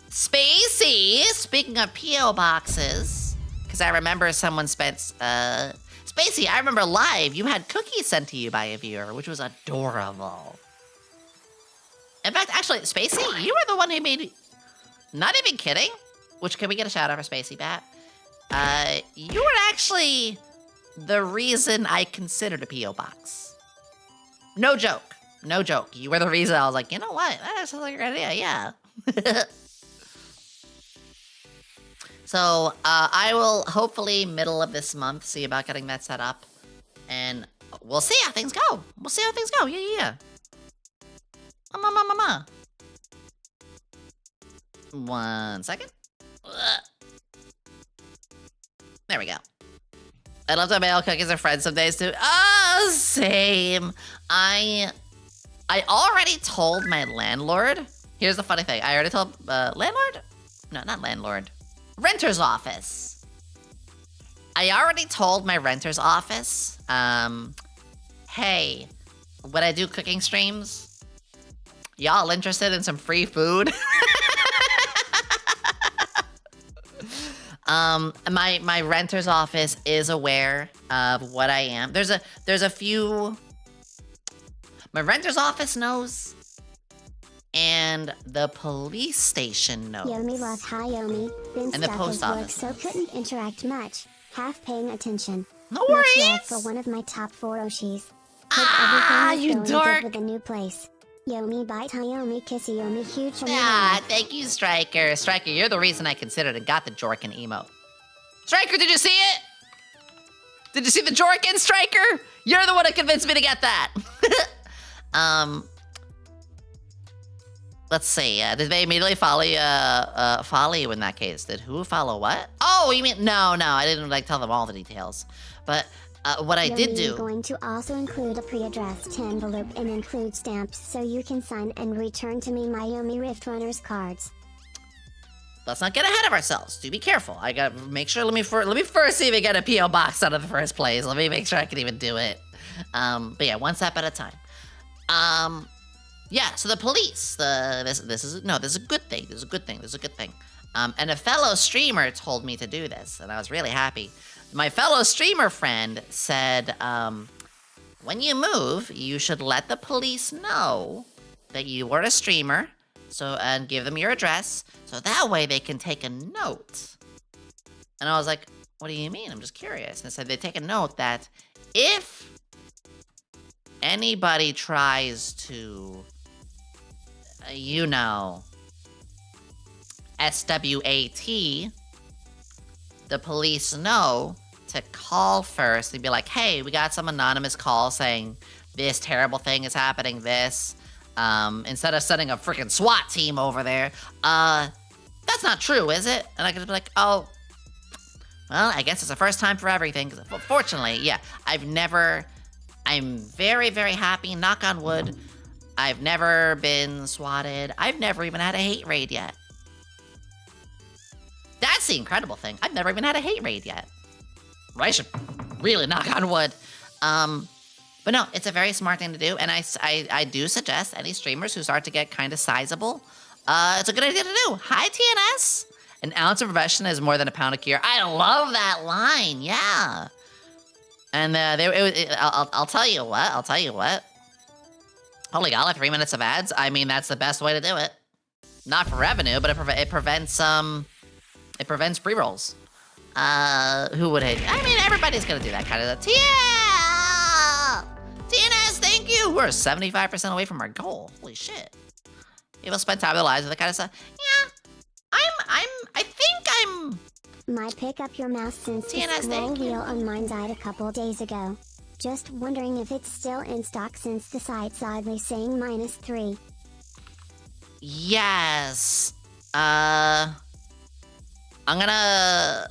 Spacey, speaking of P.O. boxes, because I remember someone spent... Spacey, I remember live, you had cookies sent to you by a viewer, which was adorable. In fact, actually, Spacey, you were the one who made... Not even kidding. Which, can we get a shout out for Spacey Bat? You were actually the reason I considered a P.O. box. No joke. No joke. You were the reason I was like, you know what? That sounds like a great idea, yeah. So, I will hopefully middle of this month see about getting that set up. And we'll see how things go. We'll see how things go. Yeah. Mama. 1 second. There we go. I love to mail cookies to friends some days too. Oh, same. I already told my landlord. Here's the funny thing. I already told landlord? No, not landlord. Renter's office. I already told my renter's office, hey, when I do cooking streams,
Y'all interested in some free food? My renter's office is aware of what I am. There's a few. My renter's office knows, and the police station knows.
Yomi love hi Yomi. Been
And the
stuck
post
at work,
office
so couldn't interact much. Half paying attention.
No
Much
worries.
love for one of my top 4 Oshis. Hope everything is
you
going
dork.
good with the new place. Yomi bite hi Yomi kissy Yomi huge from
Thank you, Striker. Striker, you're the reason I considered and got the Jorkin emote. Striker, did you see it? Did you see the Jorkin, Striker? You're the one that convinced me to get that. Let's see. Did they immediately follow you in that case? Did who follow what? Oh, you mean no? I didn't tell them all the details. But what I did do.
I'm going to also include a pre-addressed envelope and include stamps so you can sign and return to me my Yomi Rift Runners cards.
Let's not get ahead of ourselves. Do be careful. I gotta make sure. Let me first see if we get a PO box out of the first place. Let me make sure I can even do it. But yeah, one step at a time. Yeah. So the police. This is a good thing. This is a good thing. And a fellow streamer told me to do this, and I was really happy. My fellow streamer friend said, when you move, you should let the police know that you are a streamer. And give them your address, so that way they can take a note. And I was like, what do you mean? I'm just curious. And I said they take a note that if anybody tries to, SWAT, the police know to call first and be like, hey, we got some anonymous call saying this terrible thing is happening, instead of sending a freaking SWAT team over there. That's not true, is it? And I could be like, oh, well, I guess it's the first time for everything. Fortunately, yeah, I'm very, very happy, knock on wood. I've never been swatted. I've never even had a hate raid yet. That's the incredible thing. I've never even had a hate raid yet. I should really knock on wood. But no, it's a very smart thing to do, and I do suggest any streamers who start to get kind of sizable, it's a good idea to do. Hi, TNS! An ounce of profession is more than a pound of cure. I love that line, yeah. And I'll tell you what. Holy golly, 3 minutes of ads? I mean, that's the best way to do it. Not for revenue, but it prevents pre-rolls. Who would hate? I mean, everybody's gonna do that kind of stuff. TNS, thank you! We're 75% away from our goal. Holy shit. People spend time with their lives with that kind of stuff. Yeah, I think I'm...
My pick up your mouse since the
TNS,
scroll wheel on mine died a couple days ago. Just wondering if it's still in stock since the site's oddly saying -3.
Yes. I'm gonna...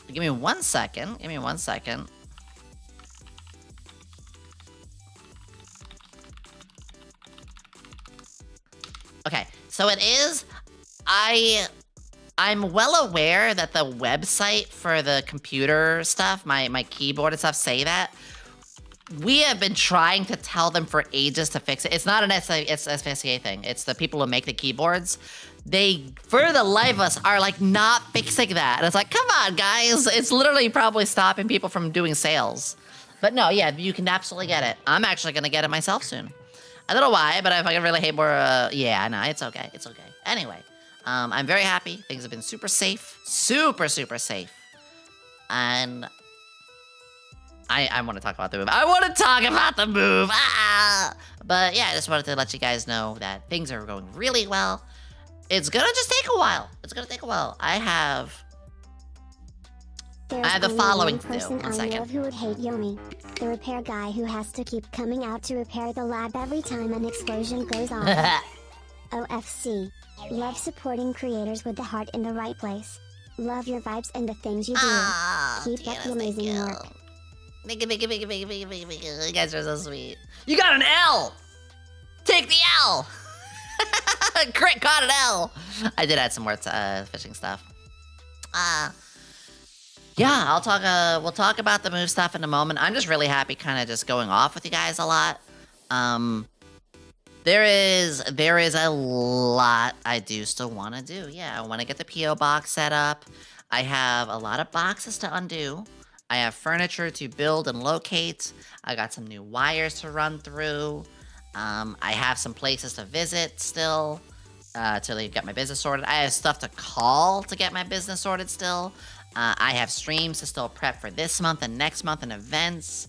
Give me 1 second. Okay, so it is... I'm well aware that the website for the computer stuff, my keyboard and stuff say that. We have been trying to tell them for ages to fix it. It's not an SFCA thing. It's the people who make the keyboards. They, for the life of us, are like not fixing that. And it's like, come on, guys. It's literally probably stopping people from doing sales. But no, yeah, you can absolutely get it. I'm actually going to get it myself soon. I don't know why, but if I can really hate more, yeah, no, it's okay. It's okay. Anyway, I'm very happy. Things have been super safe. Super, super safe. And I want to talk about the move. But yeah, I just wanted to let you guys know that things are going really well. It's gonna just take a while. I have the following to do. 1 second.
I know who would hate Yomi. The repair guy who has to keep coming out to repair the lab every time an explosion goes off. OFC. Love supporting creators with the heart in the right place. Love your vibes and the things you do. Keep up the amazing work.
You guys are so sweet. You got an L! Take the L! Crit got an L! I did add some more fishing stuff. Yeah, we'll talk about the move stuff in a moment. I'm just really happy kind of just going off with you guys a lot.
There is a lot I do still want to do. Yeah, I want to get the P.O. box set up. I have a lot of boxes to undo. I have furniture to build and locate. I got some new wires to run through. I have some places to visit still to get my business sorted. I have stuff to call to get my business sorted still. I have streams to still prep for this month and next month and events.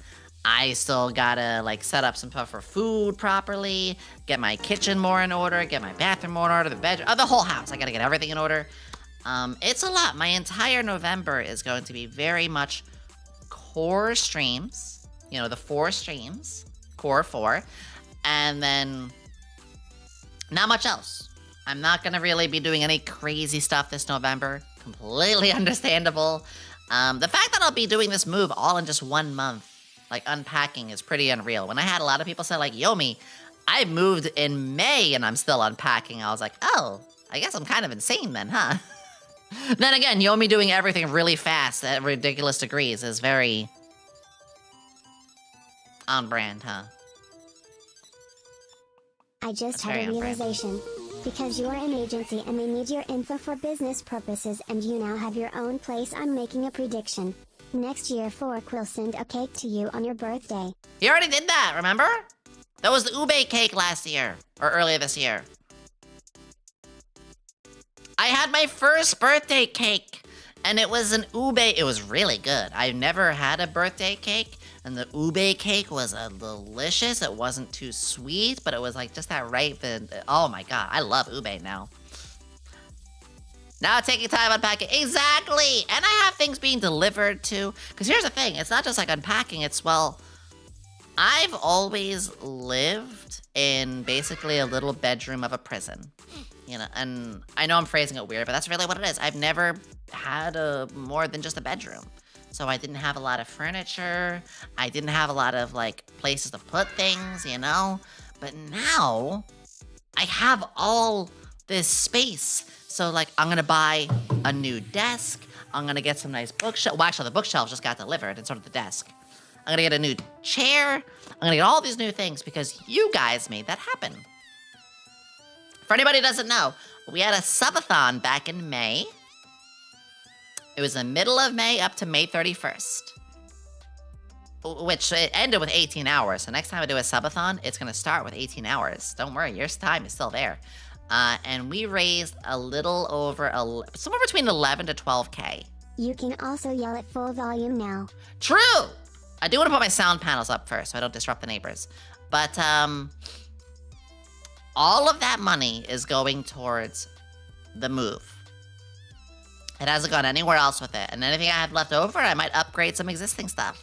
I still gotta like set up some stuff for food properly, get my kitchen more in order, get my bathroom more in order, the bedroom, the whole house. I gotta get everything in order. It's a lot. My entire November is going to be very much core streams. You know, the 4 streams, core 4, and then not much else. I'm not gonna really be doing any crazy stuff this November. Completely understandable. The fact that I'll be doing this move all in just 1 month, like unpacking, is pretty unreal. When I had a lot of people say like, Yomi, I moved in May and I'm still unpacking, I was like, oh, I guess I'm kind of insane then, huh? Then again, Yomi doing everything really fast at ridiculous degrees is very on brand, huh?
I just
That's
had
very
a
on brand.
realization. Because you're an agency and they need your info for business purposes and you now have your own place, I'm making a prediction. Next year Fork will send a cake to you on your birthday.
He already did that, remember? That was the ube cake last year, or earlier this year. I had my first birthday cake, and it was an ube. It was really good. I've never had a birthday cake, and the ube cake was delicious. It wasn't too sweet, but it was like just that right. Oh my god, I love ube now. Now taking time unpacking. Exactly! And I have things being delivered too. Because here's the thing, it's not just like unpacking, it's, well, I've always lived in basically a little bedroom of a prison. You know, and I know I'm phrasing it weird, but that's really what it is. I've never had more than just a bedroom. So I didn't have a lot of furniture. I didn't have a lot of, like, places to put things, you know? But now, I have all this space. So, like, I'm gonna buy a new desk. I'm gonna get some nice bookshelf. Well, actually, the bookshelves just got delivered, and so did the desk. I'm gonna get a new chair. I'm gonna get all these new things because you guys made that happen. For anybody who doesn't know, we had a subathon back in May. It was the middle of May up to May 31st. Which it ended with 18 hours. So next time I do a subathon, it's gonna start with 18 hours. Don't worry, your time is still there. And we raised a little over, somewhere between 11 to 12K.
You can also yell at full volume now.
True! I do want to put my sound panels up first so I don't disrupt the neighbors. But, all of that money is going towards the move. It hasn't gone anywhere else with it. And anything I have left over, I might upgrade some existing stuff.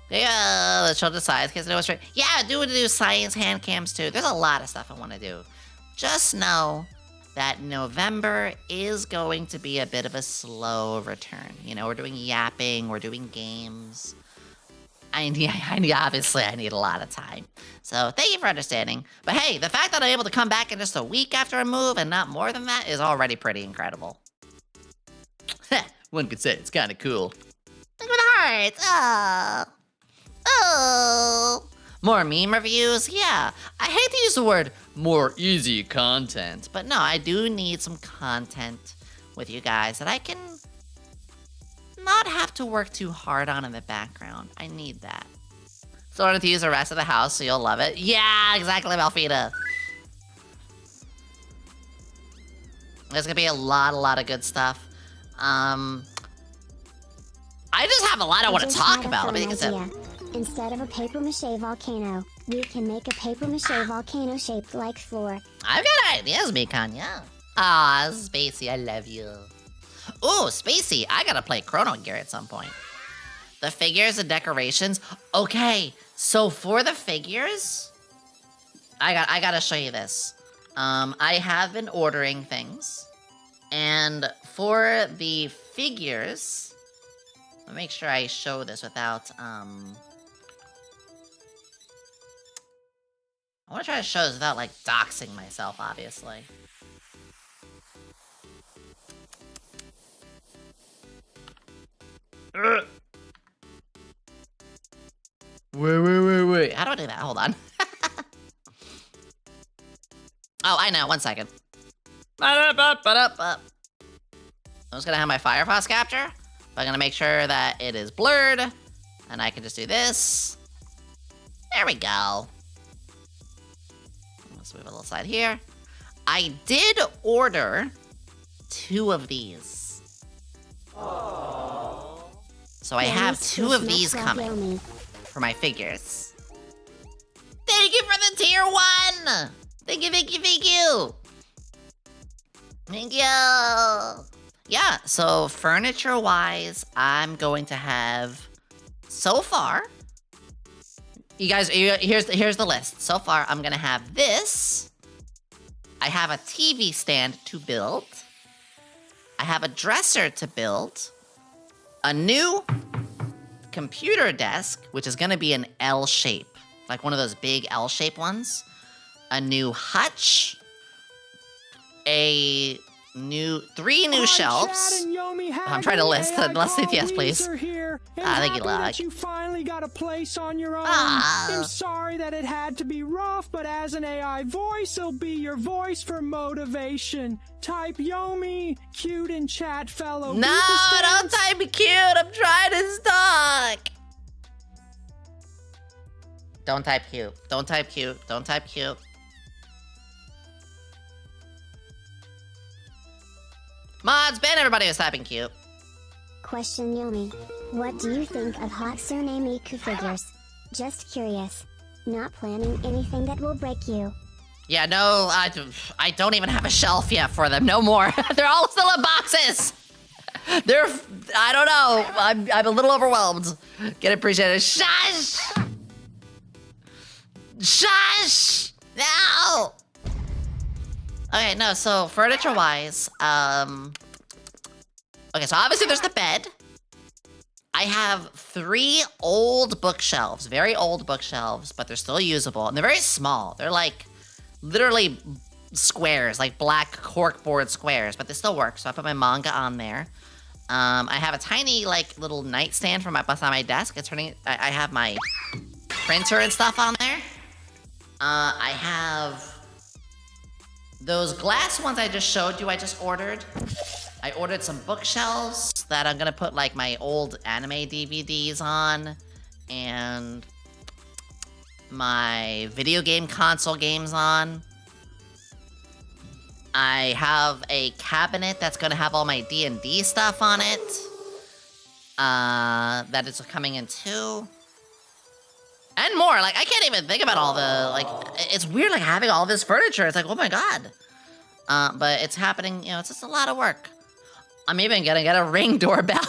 Yeah, let's show the size. Yeah, I do science hand cams too. There's a lot of stuff I want to do. Just know that November is going to be a bit of a slow return. You know, we're doing yapping, we're doing games. Obviously, I need a lot of time. So, thank you for understanding. But hey, the fact that I'm able to come back in just a week after a move and not more than that is already pretty incredible. One could say it's kind of cool. Look at the hearts. Oh. More meme reviews? Yeah. I hate to use the word more easy content, but no, I do need some content with you guys that I can not have to work too hard on in the background. I need that. So I wanted to use the rest of the house, so you'll love it. Yeah, exactly, Malfita. There's gonna be a lot of good stuff. I just have a lot I want to talk about.
Instead of a papier-mâché volcano, we can make a papier-mâché volcano shaped like Floor.
I've got ideas, Mikan, yeah. Ah, Spacey, I love you. Ooh, Spacey, I gotta play Chrono Gear at some point. The figures and decorations. Okay, so for the figures, I gotta show you this. I have been ordering things, and for the figures, let me make sure I show this without, I want to try to show this without, like, doxing myself, obviously. Wait. How do I do that? Hold on.
find out. 1 second. I'm just gonna have my Firefox capture. I'm gonna make sure that it is blurred. And I can just do this. There we go. Let's move a little side here. I did order 2 of these. So I have 2 of these coming for my figures. Thank you for the tier 1! Thank you, thank you, thank you! Thank you! Yeah, so furniture-wise, I'm going to have, so far, you guys, here's the list. So far, I'm gonna have this. I have a TV stand to build. I have a dresser to build. A new computer desk, which is gonna be an L shape. Like one of those big L-shaped ones. A new hutch. A new 3 new shelves. I'm trying to list yes, please. Thank you, Log.
You finally got a place on your own. I'm sorry that it had to be rough, but as an AI voice, it'll be your voice for motivation. Type Yomi, cute in chat, fellow.
No, don't type cute. I'm trying to talk. Don't type cute. Don't type cute. Don't type cute. Mods, ban everybody who's typing cute.
Question, Yomi. What do you think of Hatsune Miku figures? Just curious. Not planning anything that will break you.
Yeah, no, I don't even have a shelf yet for them. No more. They're all still in boxes. I don't know. I'm a little overwhelmed. Get appreciated. Shush! Shush! No! Okay, no, so furniture-wise, okay, so obviously there's the bed. I have 3 old bookshelves, very old bookshelves, but they're still usable, and they're very small. They're like, literally squares, like black corkboard squares, but they still work, so I put my manga on there. I have a tiny, like, little nightstand for beside my desk. I have my printer and stuff on there. I have those glass ones I just showed you, I just ordered. I ordered some bookshelves that I'm gonna put like my old anime DVDs on and my video game console games on. I have a cabinet that's gonna have all my D&D stuff on it. That is coming in too. And more, like, I can't even think about all the, like, it's weird, like, having all this furniture. It's like, oh my god. But it's happening, you know, it's just a lot of work. I'm even gonna get a Ring doorbell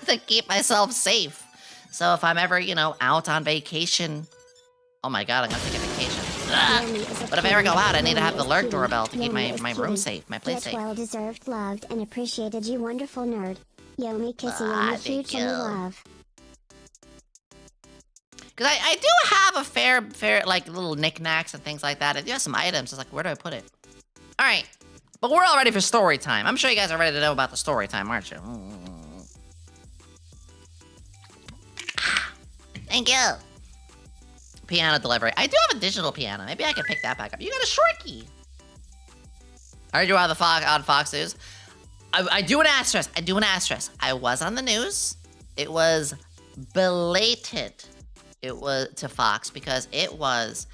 to keep myself safe. So if I'm ever, you know, out on vacation, oh my god, I'm gonna take a vacation. But if I ever go out, I need to have the Lurk doorbell to keep my room safe, my place safe.
Well deserved, loved, and appreciated, you wonderful nerd. Yomi, kissing on the huge and love.
Because I do have a fair, like, little knickknacks and things like that. I do have some items. It's like, where do I put it? All right. But we're all ready for story time. I'm sure you guys are ready to know about the story time, aren't you? Thank you. Piano delivery. I do have a digital piano. Maybe I can pick that back up. You got a short key. I heard you on Fox News. I do an asterisk. I was on the news. It was belated. It was to Fox because it was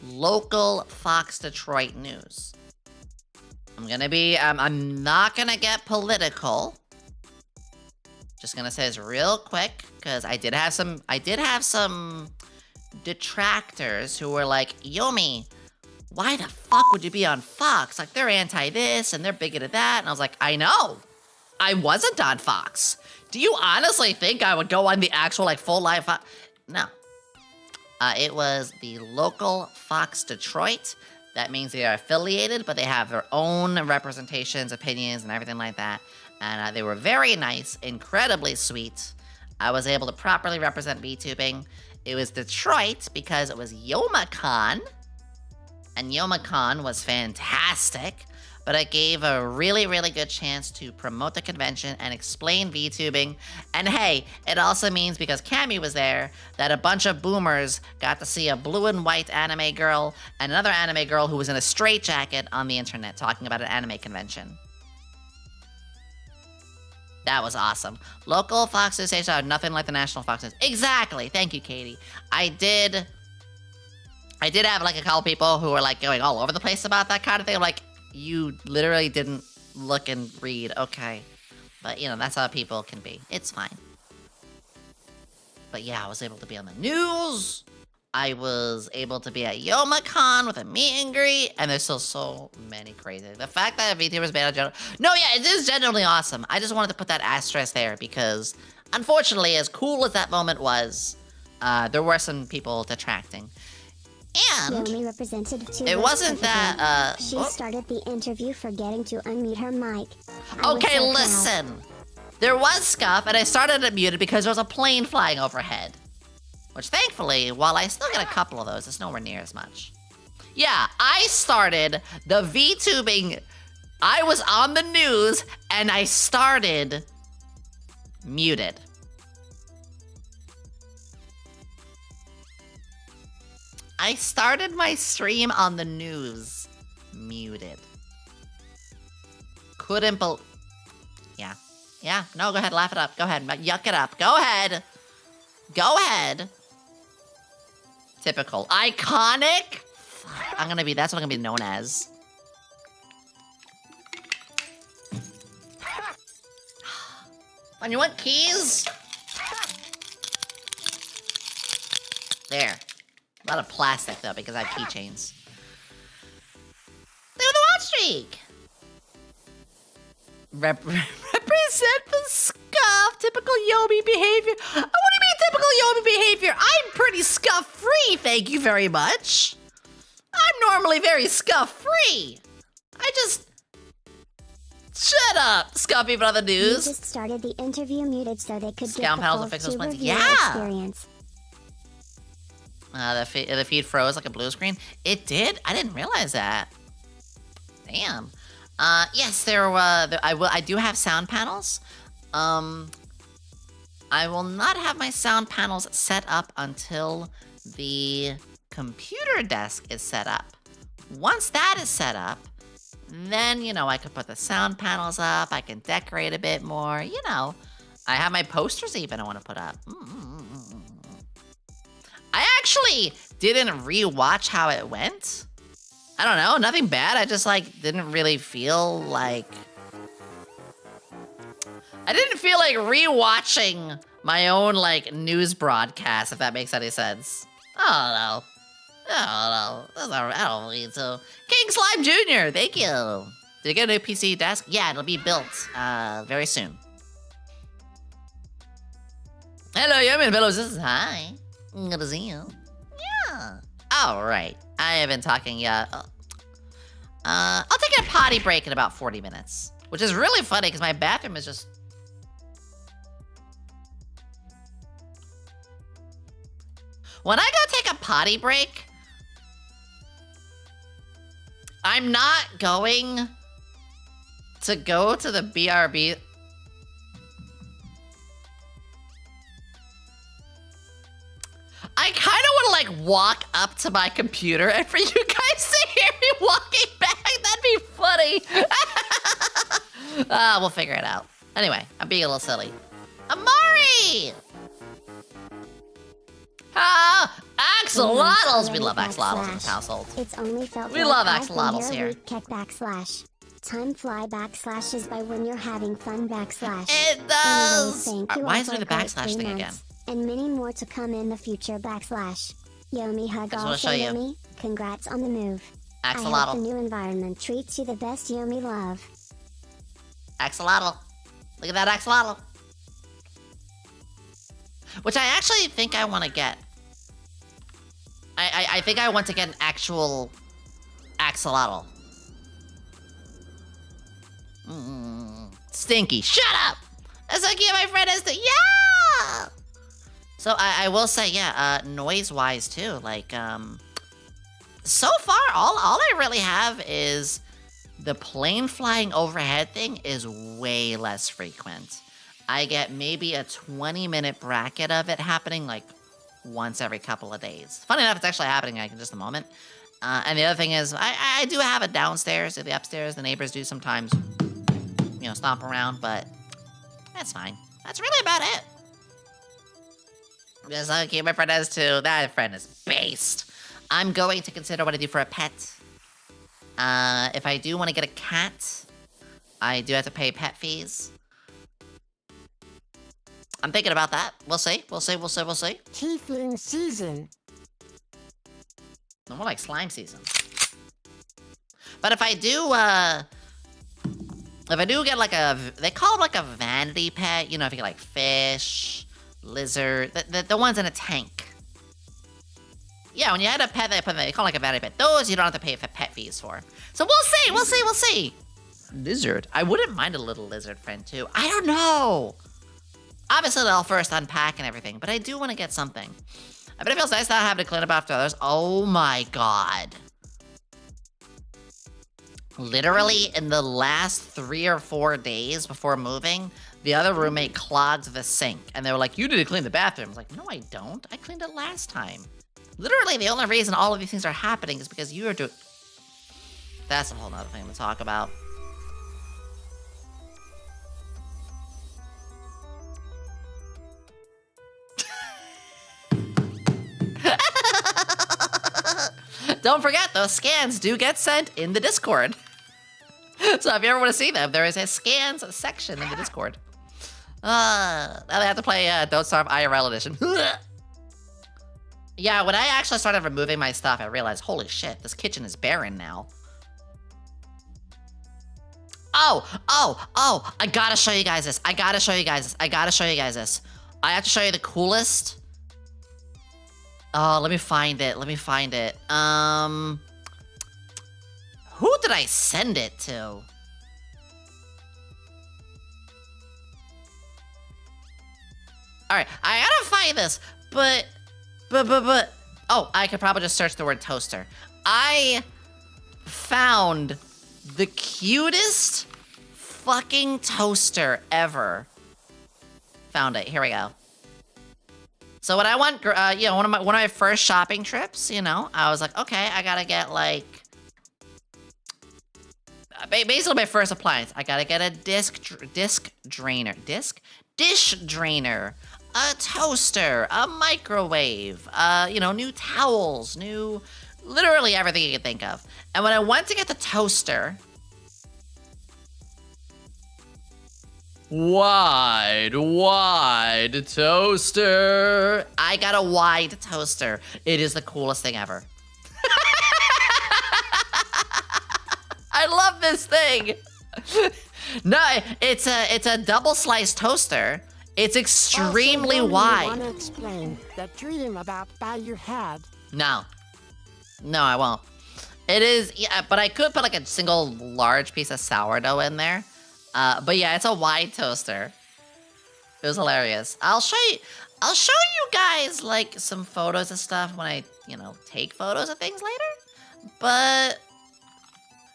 local Fox Detroit news. I'm not gonna get political. Just gonna say this real quick because I did have some detractors who were like, Yomi, why the fuck would you be on Fox? Like, they're anti this and they're bigoted that. And I was like, I know. I wasn't on Fox. Do you honestly think I would go on the actual, like, full live Fox? No. It was the local Fox Detroit. That means they are affiliated, but they have their own representations, opinions, and everything like that. And they were very nice, incredibly sweet. I was able to properly represent VTubing. It was Detroit because it was YomiCon. And YomiCon was fantastic.
but it gave a really, really good chance to promote the convention and explain VTubing. And hey, it also means, because Cammy was there, that a bunch of boomers got to see a blue and white anime girl and another anime girl who was in a straitjacket on the internet talking about an anime convention. That was awesome. Local foxes say so, nothing like the national foxes. Exactly. Thank you, Katie. I did have like a couple people who were like going all over the place about that kind of thing. I'm like, you literally didn't look and read. Okay. But you know, that's how people can be. It's fine. But yeah, I was able to be on the news. I was able to be at YomiCon with a meet and greet, and there's still so many crazy. The fact that VTubers banned on general. No, yeah, it is genuinely awesome. I just wanted to put that asterisk there because, unfortunately, as cool as that moment was, there were some people detracting. And
Yomi representative
it wasn't that.
She started the interview forgetting to unmute her mic.
Okay, listen. There was scuff, and I started it muted because there was a plane flying overhead. Which, thankfully, while I still get a couple of those, it's nowhere near as much. Yeah, I started the VTubing. I was on the news, and I started muted. I started my stream on the news muted. Couldn't believe. Yeah. Yeah, no, go ahead, laugh it up. Go ahead, yuck it up. Go ahead. Go ahead. Typical. Iconic? That's what I'm gonna be known as. And you want keys? There. A lot of plastic though, because I have keychains. Look at the watch streak! Represent the scuff. Typical Yomi behavior. What do you mean typical Yomi behavior? I'm pretty scuff-free, thank you very much. I'm normally very scuff-free. I just... Shut up, scuff people on the news.
You just started the interview muted so they could
Scout
get
panels
the
of
full
Fixos Plenty.
viewer
Yeah!
experience.
The feed froze like a blue screen. It did? I didn't realize that. Damn. Yes, I do have sound panels. I will not have my sound panels set up until the computer desk is set up. Once that is set up, then, you know, I could put the sound panels up, I can decorate a bit more, you know. I have my posters even I want to put up. I actually didn't re-watch how it went. I don't know, nothing bad. I just, like, didn't really feel like... I didn't feel like re-watching my own, like, news broadcast, if that makes any sense. I don't know. I don't need to. King Slime Jr., thank you. Did you get a new PC desk? Yeah, it'll be built, very soon. Hello, Yomi Fellows, this is hi. Good to see you. Yeah. Alright. I haven't talking yet. I'll take a potty break in about 40 minutes. Which is really funny because my bathroom is just... When I go take a potty break, I'm not going to go to the BRB. I kind of want to, like, walk up to my computer and for you guys to hear me walking back. That'd be funny. We'll figure it out. Anyway, I'm being a little silly. Amari! Axolotls! We love axolotls in this household.
It's only felt
we love axolotls here.
Time fly backslashes by when you're having fun backslash.
It does!
Anyways,
Why is there the backslash thing again?
And many more to come in the future backslash. Yomi hug
I just
also
wanna show you.
Yomi. Congrats on the move. I
Axolotl.
hope the new environment treats you the best Yomi love.
Axolotl. Look at that axolotl. Which I actually think I want to get. I think I want to get an actual axolotl. Stinky, shut up! That's so cute, my friend is the yeah! So I will say, yeah, noise-wise too, like, so far, all I really have is The plane flying overhead thing is way less frequent. I get maybe a 20-minute bracket of it happening like once every couple of days. Funny enough, it's actually happening like in just a moment. And the other thing is, I do have it downstairs. The upstairs, the neighbors do sometimes, you know, stomp around, but that's fine. That's really about it. Just okay, my friend has too. That friend is based. I'm going to consider what I do for a pet. If I do want to get a cat, I do have to pay pet fees. I'm thinking about that. We'll see. We'll see.
Tiefling season.
No, more like slime season. But if I do get like they call it like a vanity pet, you know, if you get like fish, lizard, the ones in a tank. Yeah, when you had a pet, they call it like a vanity pet. Those you don't have to pay pet fees for. So we'll see. Lizard. I wouldn't mind a little lizard friend too. I don't know. Obviously, they'll first unpack and everything, but I do want to get something. I bet it feels nice not having to clean up after others. Oh my god. Literally, in the last 3 or 4 days before moving, the other roommate clogged the sink. And they were like, you need to clean the bathroom. I was like, no, I don't. I cleaned it last time. Literally, the only reason all of these things are happening is because you are doing... That's a whole nother thing to talk about. Don't forget, those scans do get sent in the Discord. So if you ever want to see them, there is a scans section in the Discord. Now they have to play Don't Starve IRL edition. Yeah, when I actually started removing my stuff, I realized, holy shit, this kitchen is barren now. Oh, I gotta show you guys this. I have to show you the coolest. Oh, let me find it. Who did I send it to? Alright, I gotta find this, but... Oh, I could probably just search the word toaster. I found the cutest fucking toaster ever. Found it. Here we go. So when I went, you know, one of my first shopping trips, you know, I was like, okay, I gotta get like, basically my first appliance. I gotta get a dish drainer, a toaster, a microwave, you know, new towels, literally everything you can think of. And when I went to get the toaster, wide toaster. I got a wide toaster. It is the coolest thing ever. I love this thing. No, it's a double sliced toaster. It's extremely wide.
You want to explain that dream about buy you had?
No, I won't. It is, yeah, but I could put like a single large piece of sourdough in there. But yeah, it's a wide toaster. It was hilarious. I'll show you guys like some photos and stuff when I, you know, take photos of things later. But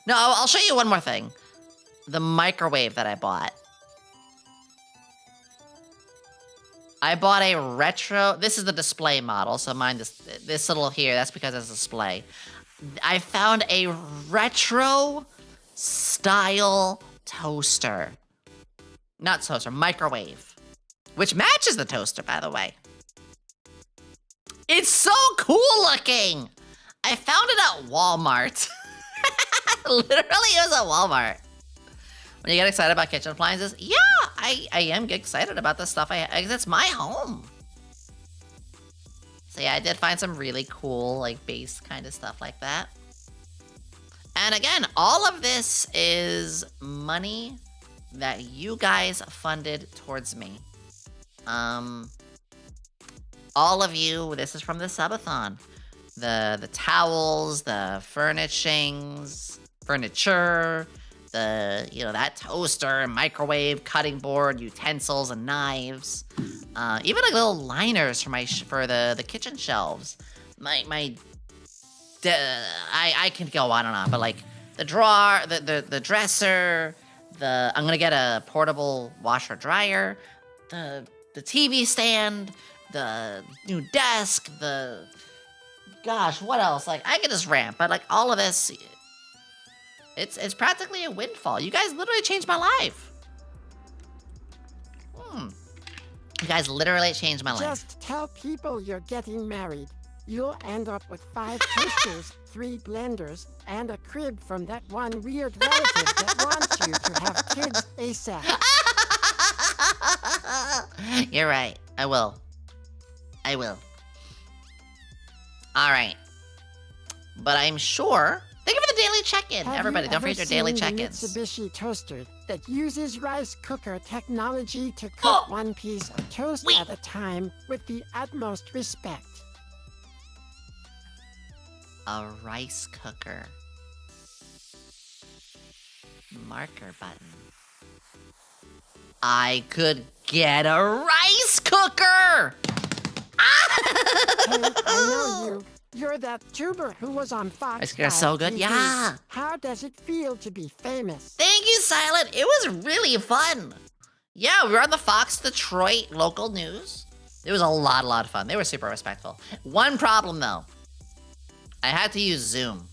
no, I'll show you one more thing. The microwave that I bought. I bought a retro, this is the display model, so mind this little here, that's because it's a display. I found a retro style toaster. Not toaster, microwave. Which matches the toaster, by the way. It's so cool looking! I found it at Walmart. Literally, it was at Walmart. When you get excited about kitchen appliances, yeah, I am excited about this stuff. It's my home. So yeah, I did find some really cool, like, base kind of stuff like that. And again, all of this is money that you guys funded towards me. All of you, this is from the subathon. The towels, the furniture, that toaster, microwave, cutting board, utensils, and knives. Even like little liners for the kitchen shelves. I can go on and on, but like the drawer, the dresser, I'm gonna get a portable washer dryer, the TV stand, the new desk, gosh, what else? Like, I could just rant, but like all of this, it's practically a windfall. You guys literally changed my life. You guys literally changed my life.
Just tell people you're getting married. You'll end up with 5 toasters, 3 blenders, and a crib from that one weird relative that wants you to have kids ASAP.
You're right. I will. Alright. But I'm sure... Thank you for the daily check-in. Everybody, don't forget your daily check-ins.
Mitsubishi toaster that uses rice cooker technology to cook one piece of toast at a time with the utmost respect.
A rice cooker. Marker button. I could get a rice cooker!
Hey, I know you. You're that tuber who was on Fox.
Rice cooker's so good,
TV.
yeah.
How does it feel to be famous?
Thank you, Silent. It was really fun. Yeah, we were on the Fox Detroit local news. It was a lot of fun. They were super respectful. One problem, though. I had to use Zoom.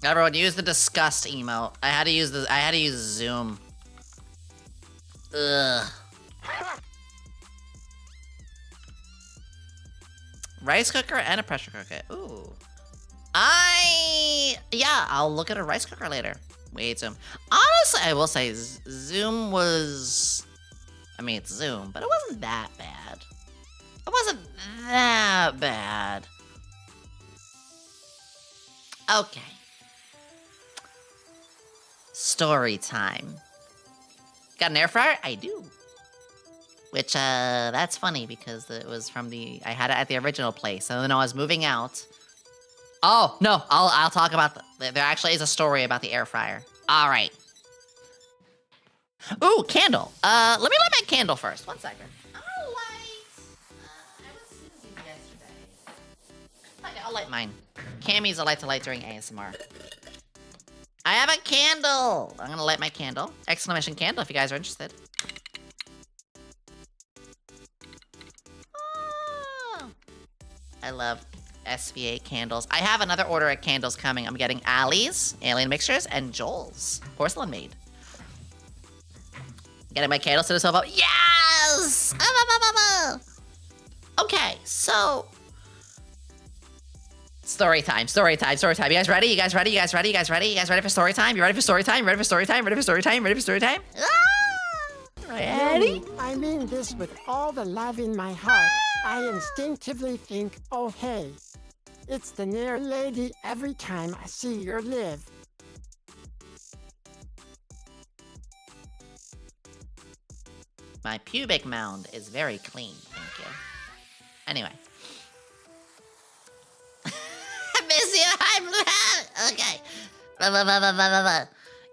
Everyone, use the disgust emote. I had to use Zoom. Ugh. Rice cooker and a pressure cooker. Ooh. Yeah, I'll look at a rice cooker later. Wait, Zoom. Honestly, I will say Zoom was... I mean, it's Zoom, but it wasn't that bad. It wasn't that bad. Okay. Story time. Got an air fryer? I do. Which, that's funny because it was from I had it at the original place. And then I was moving out. Oh, no, I'll talk about, there actually is a story about the air fryer. All right. Ooh, candle. Let me light my candle first. One second. I'm gonna light, I was using yesterday. Okay, I'll light mine. Cammy's a light to light during ASMR. I have a candle. I'm gonna light my candle. Exclamation candle if you guys are interested. I love SVA candles. I have another order of candles coming. I'm getting Allie's, Alien Mixtures, and Joel's, Porcelain Maid. Getting my candles to the sofa. Yes! Okay, so... Story time. You guys ready? You guys ready for story time? You ready for story time? Ready for story time? Ready?
I mean this with all the love in my heart. I instinctively think, oh hey, it's the near lady every time I see your live.
My pubic mound is very clean, thank you. Anyway. I miss you, I'm okay.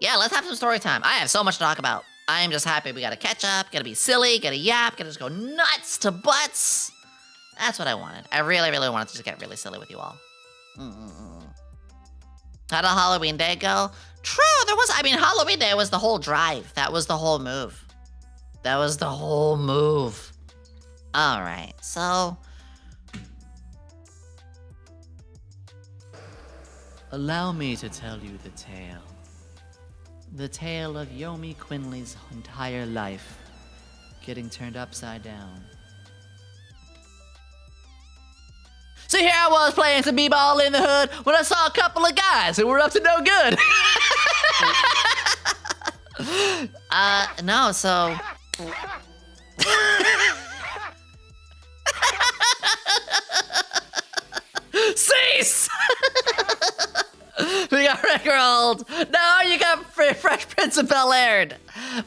Yeah, let's have some story time. I have so much to talk about. I am just happy we gotta catch up, gotta be silly, gotta yap, gotta just go nuts to butts. That's what I wanted. I really wanted to just get really silly with you all. How did Halloween Day go? True, Halloween Day was the whole drive. That was the whole move. Alright, so... Allow me to tell you the tale. The tale of YomiQuinnley's entire life getting turned upside down. So here I was playing some b-ball in the hood when I saw a couple of guys who were up to no good. No, so... Cease! We got Rickrolled. No, you got Fresh Prince of Bel-Air.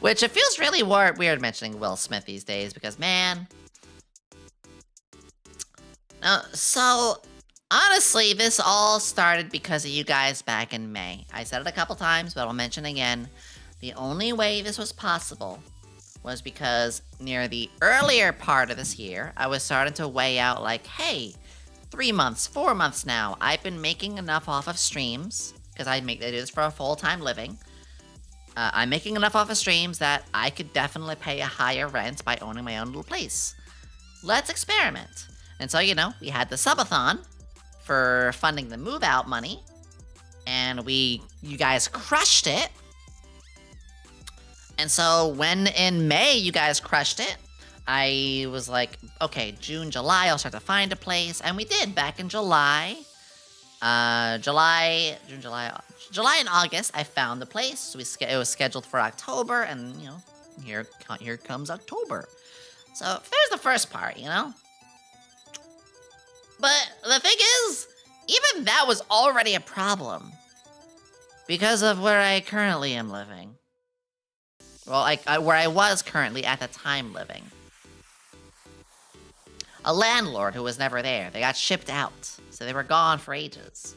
Which it feels really weird mentioning Will Smith these days because, man... So, honestly, this all started because of you guys back in May. I said it a couple times, but I'll mention again. The only way this was possible was because near the earlier part of this year, I was starting to weigh out like, hey, 3 months, 4 months now, I've been making enough off of streams, because I do this for a full-time living. I'm making enough off of streams that I could definitely pay a higher rent by owning my own little place. Let's experiment. And so, you know, we had the subathon for funding the move-out money, and you guys crushed it. And so when in May you guys crushed it, I was like, okay, June, July, I'll start to find a place. And we did back in July. July and August, I found the place. It was scheduled for October, and, you know, here comes October. So there's the first part, you know? But the thing is, even that was already a problem. Because of where I currently am living. Well, where I was currently at the time living. A landlord who was never there. They got shipped out. So they were gone for ages.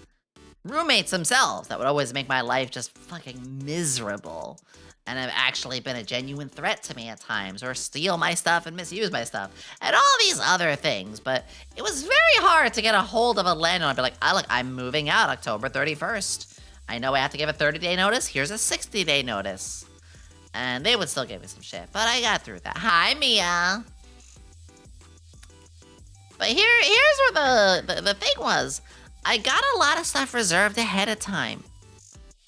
Roommates themselves that would always make my life just fucking miserable. And have actually been a genuine threat to me at times. Or steal my stuff and misuse my stuff. And all these other things. But it was very hard to get a hold of a landlord and be like, look, I'm moving out October 31st. I know I have to give a 30-day notice. Here's a 60-day notice. And they would still give me some shit. But I got through that. Hi, Mia. But here's where the thing was. I got a lot of stuff reserved ahead of time.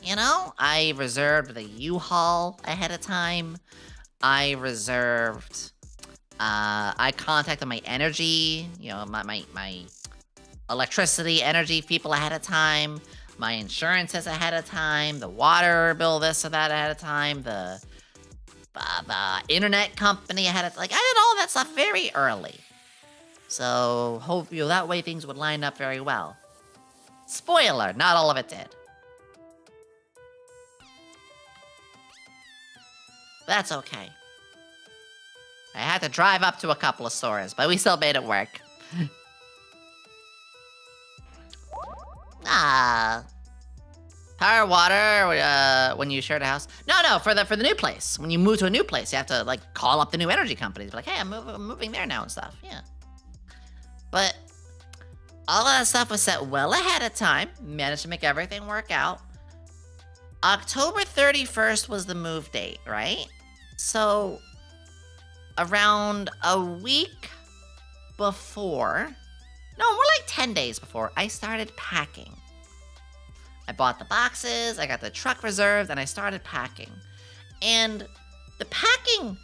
You know? I reserved the U-Haul ahead of time. I contacted my energy, you know, my electricity, energy people ahead of time. My insurances ahead of time. The water bill, this or that ahead of time. The internet company ahead of time. Like, I did all that stuff very early. So, hope you know, that way things would line up very well. Spoiler, not all of it did. That's okay. I had to drive up to a couple of stores, but we still made it work. Power, water, when you shared a house. No, for the new place. When you move to a new place, you have to, like, call up the new energy companies. Be like, hey, I'm moving there now and stuff. Yeah. But all of that stuff was set well ahead of time. Managed to make everything work out. October 31st was the move date, right? So, around a week before, no, more like 10 days before, I started packing. I bought the boxes, I got the truck reserved, and I started packing. And the packing,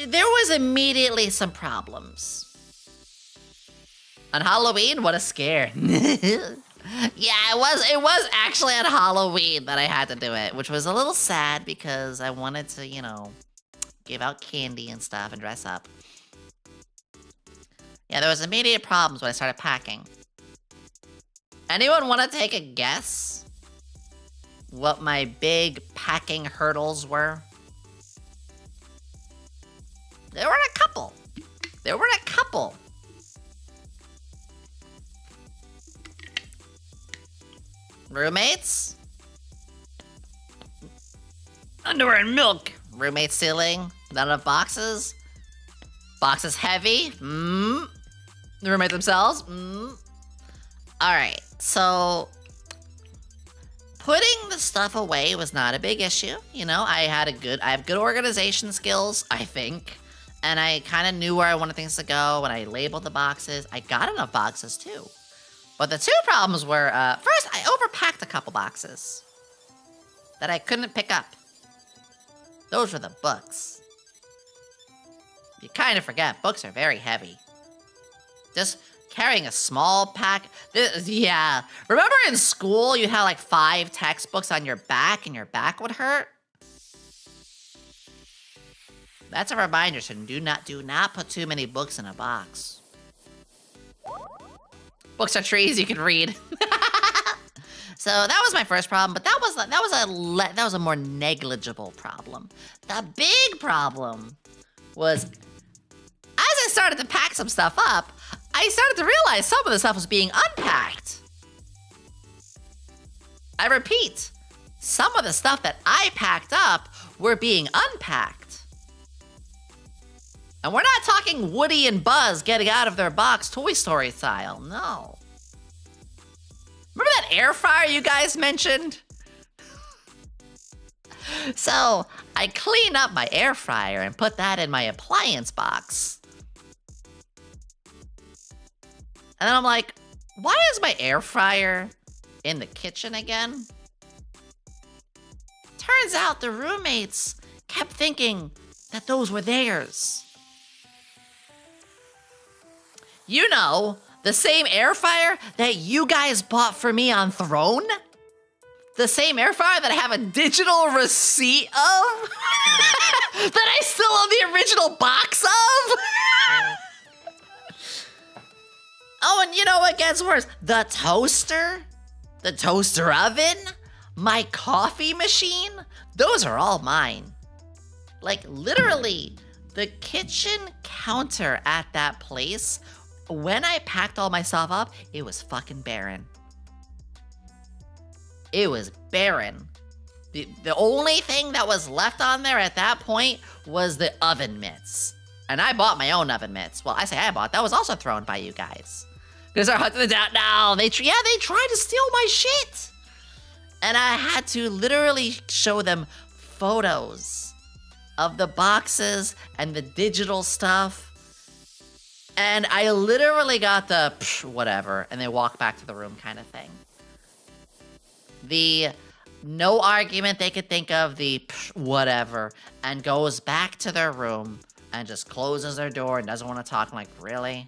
there was immediately some problems. On Halloween, what a scare. Yeah, it was actually on Halloween that I had to do it, which was a little sad because I wanted to, you know, give out candy and stuff and dress up. Yeah, there was immediate problems when I started packing. Anyone want to take a guess what my big packing hurdles were? There were a couple. Roommates? Underwear and milk. Roommate stealing. Not enough boxes. Boxes heavy. The roommates themselves. Alright, so putting the stuff away was not a big issue. You know, I have good organization skills, I think. And I kind of knew where I wanted things to go when I labeled the boxes. I got enough boxes too. But the two problems were, first, I overpacked a couple boxes that I couldn't pick up. Those were the books. You kind of forget, books are very heavy. Just carrying a small pack, yeah. Remember in school, you had like 5 textbooks on your back and your back would hurt? That's a reminder, so do not put too many books in a box. Books are trees you can read. So that was my first problem, but that was a more negligible problem. The big problem was, as I started to pack some stuff up, I started to realize some of the stuff was being unpacked. I repeat, some of the stuff that I packed up were being unpacked.
And we're not talking Woody and Buzz getting out of their box Toy Story style, no. Remember that air fryer you guys mentioned? So, I clean up my air fryer and put that in my appliance box. And then I'm like, why is my air fryer in the kitchen again? Turns out the roommates kept thinking that those were theirs. You know, the same air fryer that you guys bought for me on Throne? The same air fryer that I have a digital receipt of? That I still own the original box of? Oh, and you know what gets worse? The toaster oven, my coffee machine, those are all mine. Like, literally, the kitchen counter at that place, when I packed all my stuff up, it was fucking barren. It was barren. The only thing that was left on there at that point was the oven mitts. And I bought my own oven mitts. Well, I say I bought. That was also thrown by you guys. Because they're hunting it down. No, they tried to steal my shit. And I had to literally show them photos of the boxes and the digital stuff. And I literally got the whatever, and they walk back to the room kind of thing. The no argument they could think of, the whatever, and goes back to their room and just closes their door and doesn't want to talk. I'm like, really?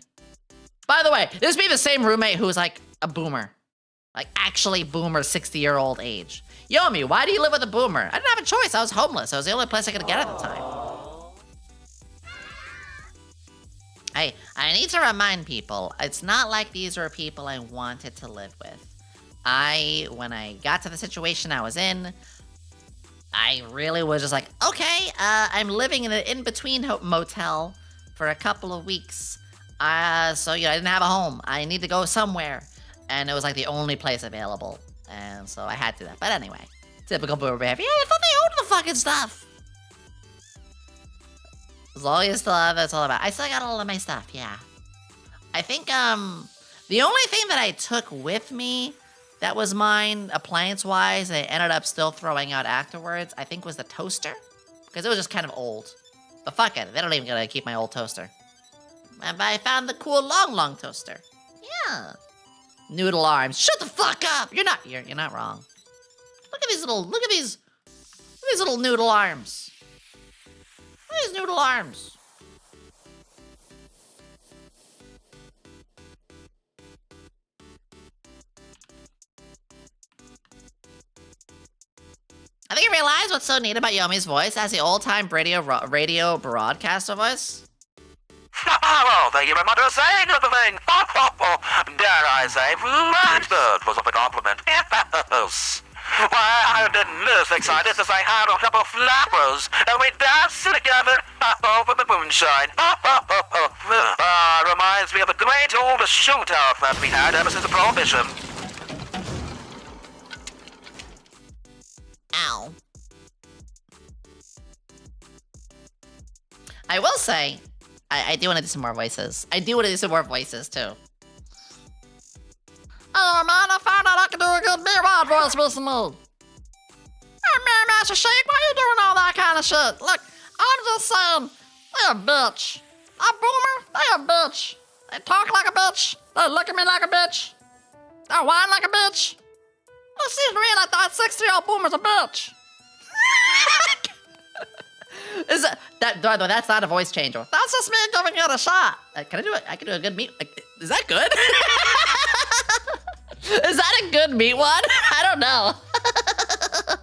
By the way, this be the same roommate who's like a boomer. Like, actually boomer, 60-year-old age. Yomi, why do you live with a boomer? I didn't have a choice. I was homeless. That was the only place I could get at the time. I need to remind people, it's not like these were people I wanted to live with. When I got to the situation I was in, I really was just like, okay, I'm living in an in-between motel for a couple of weeks. So, you know, I didn't have a home. I need to go somewhere. And it was like the only place available. And so I had to do that. But anyway, typical boomer behavior. Yeah, I thought they owned the fucking stuff. As long as you still have, that's all about. I still got all of my stuff, yeah. I think, the only thing that I took with me that was mine, appliance-wise, and I ended up still throwing out afterwards, I think was the toaster. Because it was just kind of old. But fuck it, they don't even gonna keep my old toaster. And I found the cool long toaster. Yeah. Noodle arms. Shut the fuck up! You're not wrong. Look at these little noodle arms. Look at these noodle arms. I think you realize what's so neat about Yomi's voice as the old-time radio broadcaster voice?
Well, thank you very much for saying everything. Dare I say, Blackbird was of a compliment. Yes. Why, I didn't this excited as I had a couple of flappers, and we danced together over the moonshine. Reminds me of the great old shootout that we had ever since the Prohibition.
Ow. I will say, I do want to do some more voices. I do want to do some more voices, too. Oh, man, I found out I can do a good Meerwad voice recently. Hey, man, Master Shake, why you doing all that kind of shit? Look, I'm just saying, they're a bitch. A boomer, they're a bitch. They talk like a bitch. They look at me like a bitch. They whine like a bitch. It seems to me like that 60-year-old boomer's a bitch. Is that's not a voice changer. That's just me giving it a shot. Can I do it? I can do a good meat. Is that good? Is that a good meat one? I don't know. What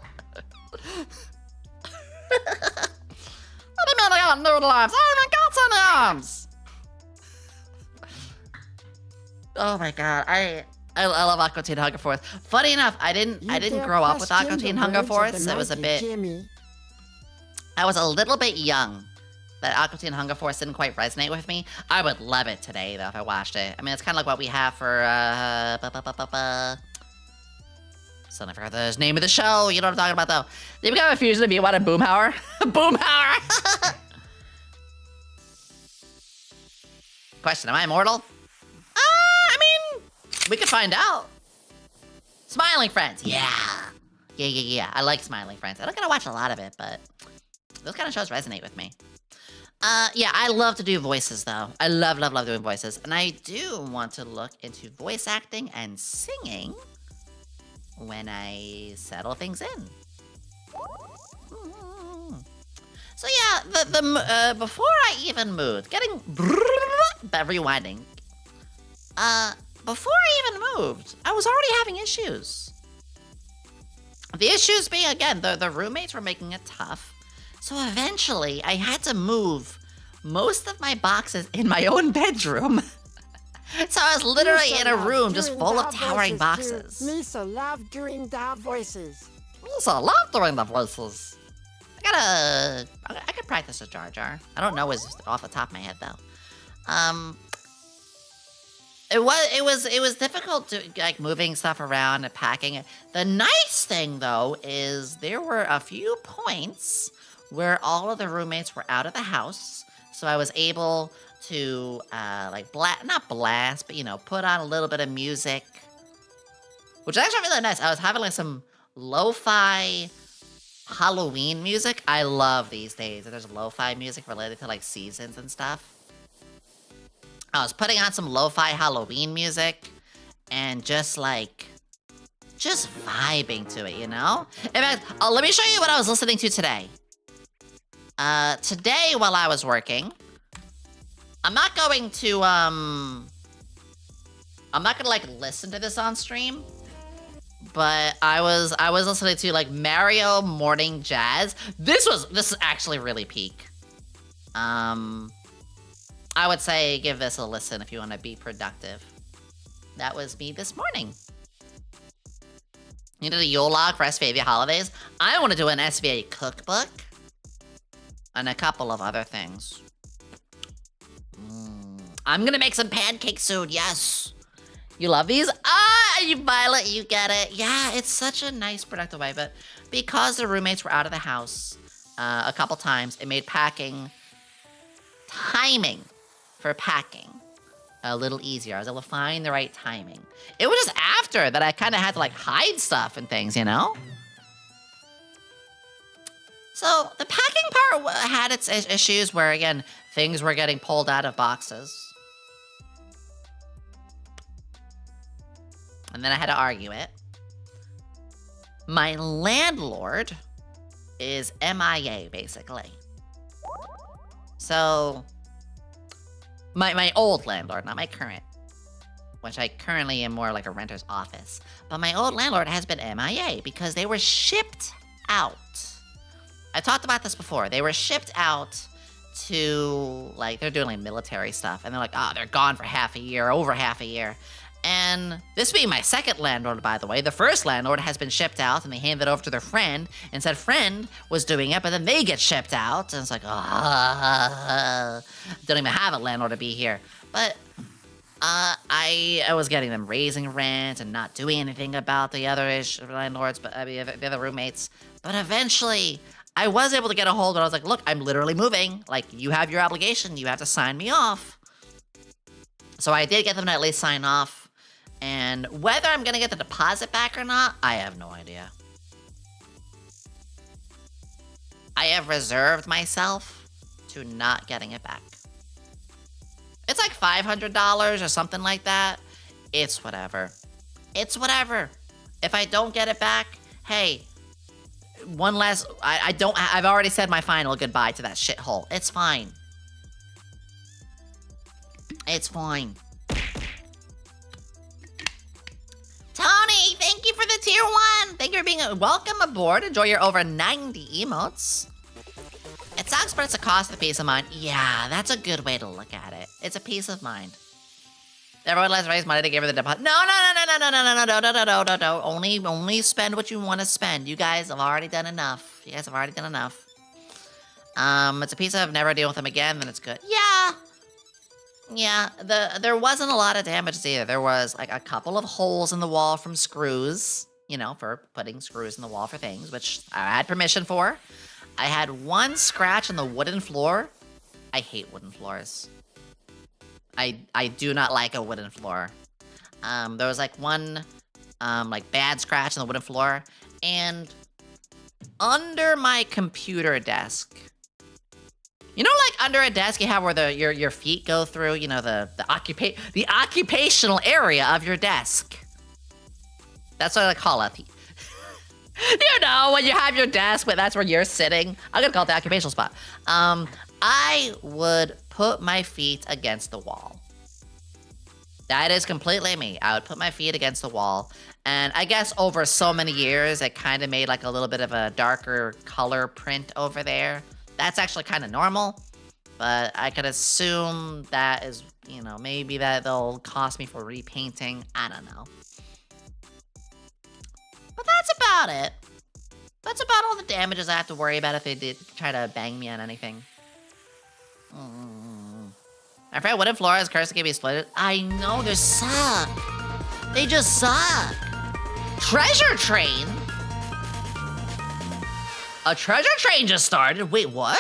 do you mean I got noodle arms? I don't even got any arms. Oh my god, I love Aqua Teen Hunger Force. Funny enough, I didn't grow up with Aqua Teen Hunger Force. It was a bit. I was a little bit young. That Aqua Teen Hunger Force didn't quite resonate with me. I would love it today, though, if I watched it. I mean, it's kind of like what we have for, Son of the name of the show. You know what I'm talking about, though. They become a fusion of Meatwad and Boomhauer. Boomhauer! Question, am I immortal? I mean, we could find out. Smiling Friends, yeah. Yeah. I like Smiling Friends. I don't get to watch a lot of it, but those kind of shows resonate with me. Yeah, I love to do voices, though. I love doing voices. And I do want to look into voice acting and singing when I settle things in. So yeah, the before I even moved, rewinding. Before I even moved, I was already having issues. The issues being, again, the roommates were making it tough. So eventually, I had to move most of my boxes in my own bedroom. So I was literally in a room just full of towering boxes.
Misa loved doing the voices.
Misa loved doing the voices. I could practice a Jar Jar. I don't know his off the top of my head though. It was difficult to like moving stuff around and packing it. The nice thing though is there were a few points where all of the roommates were out of the house, so I was able to not blast, but you know, put on a little bit of music, which is actually really nice. I was having like some lo-fi Halloween music. I love these days. There's lo-fi music related to like seasons and stuff. I was putting on some lo-fi Halloween music and just vibing to it, you know? In fact, let me show you what I was listening to today. Today while I was working, I'm not gonna like listen to this on stream, but I was listening to like Mario Morning Jazz. This is actually really peak. I would say give this a listen if you want to be productive. That was me this morning. You did a Yule log for SVA holidays. I want to do an SVA cookbook and a couple of other things. I'm gonna make some pancakes soon. Yes. You love these? You Violet, you get it. Yeah, it's such a nice productive way, but because the roommates were out of the house a couple times, it made timing for packing a little easier. I was able to find the right timing. It was just after that I kind of had to like hide stuff and things, you know? So the packing part had its issues where, again, things were getting pulled out of boxes. And then I had to argue it. My landlord is MIA, basically. So, my old landlord, not my current, which I currently am more like a renter's office. But my old landlord has been MIA because they were shipped out. I talked about this before. They were shipped out to, like, they're doing like military stuff. And they're like, oh, they're gone for half a year, over half a year. And this being my second landlord, by the way, the first landlord has been shipped out and they handed it over to their friend and said friend was doing it, but then they get shipped out. And it's like, don't even have a landlord to be here. But I was getting them raising rent and not doing anything about the other landlords, but the other roommates. But eventually I was able to get a hold of it. I was like, look, I'm literally moving. Like, you have your obligation. You have to sign me off. So I did get them to at least sign off. And whether I'm gonna get the deposit back or not, I have no idea. I have reserved myself to not getting it back. It's like $500 or something like that. It's whatever. It's whatever. If I don't get it back, hey, one last, I've already said my final goodbye to that shithole. It's fine. It's fine. Tony, thank you for the tier 1. Thank you for being welcome aboard. Enjoy your over 90 emotes. It sucks, but it's a cost of peace of mind. Yeah, that's a good way to look at it. It's a peace of mind. Everyone let's raise money to give her the deposit. No. Only spend what you want to spend. You guys have already done enough. It's a piece of never deal with them again, then it's good. Yeah, there wasn't a lot of damage either. There was like a couple of holes in the wall from screws, you know, for putting screws in the wall for things, which I had permission for. I had one scratch on the wooden floor. I hate wooden floors.
I do not like a wooden floor. There was like one like bad scratch on the wooden floor, and under my computer desk. You know, like under a desk you have where your feet go through, you know, the occupational area of your desk. That's what I call it. You know, when you have your desk, but that's where you're sitting. I'm gonna call it the occupational spot. I would put my feet against the wall. That is completely me. I would put my feet against the wall. And I guess over so many years, it kind of made like a little bit of a darker color print over there. That's actually kind of normal. But I could assume that is, you know, maybe that they'll cost me for repainting. I don't know. But that's about it. That's about all the damages I have to worry about if they did try to bang me on anything. My friend wooden floor is cursed to be split. I know, they suck. They just suck. Treasure train? A treasure train just started? Wait, what?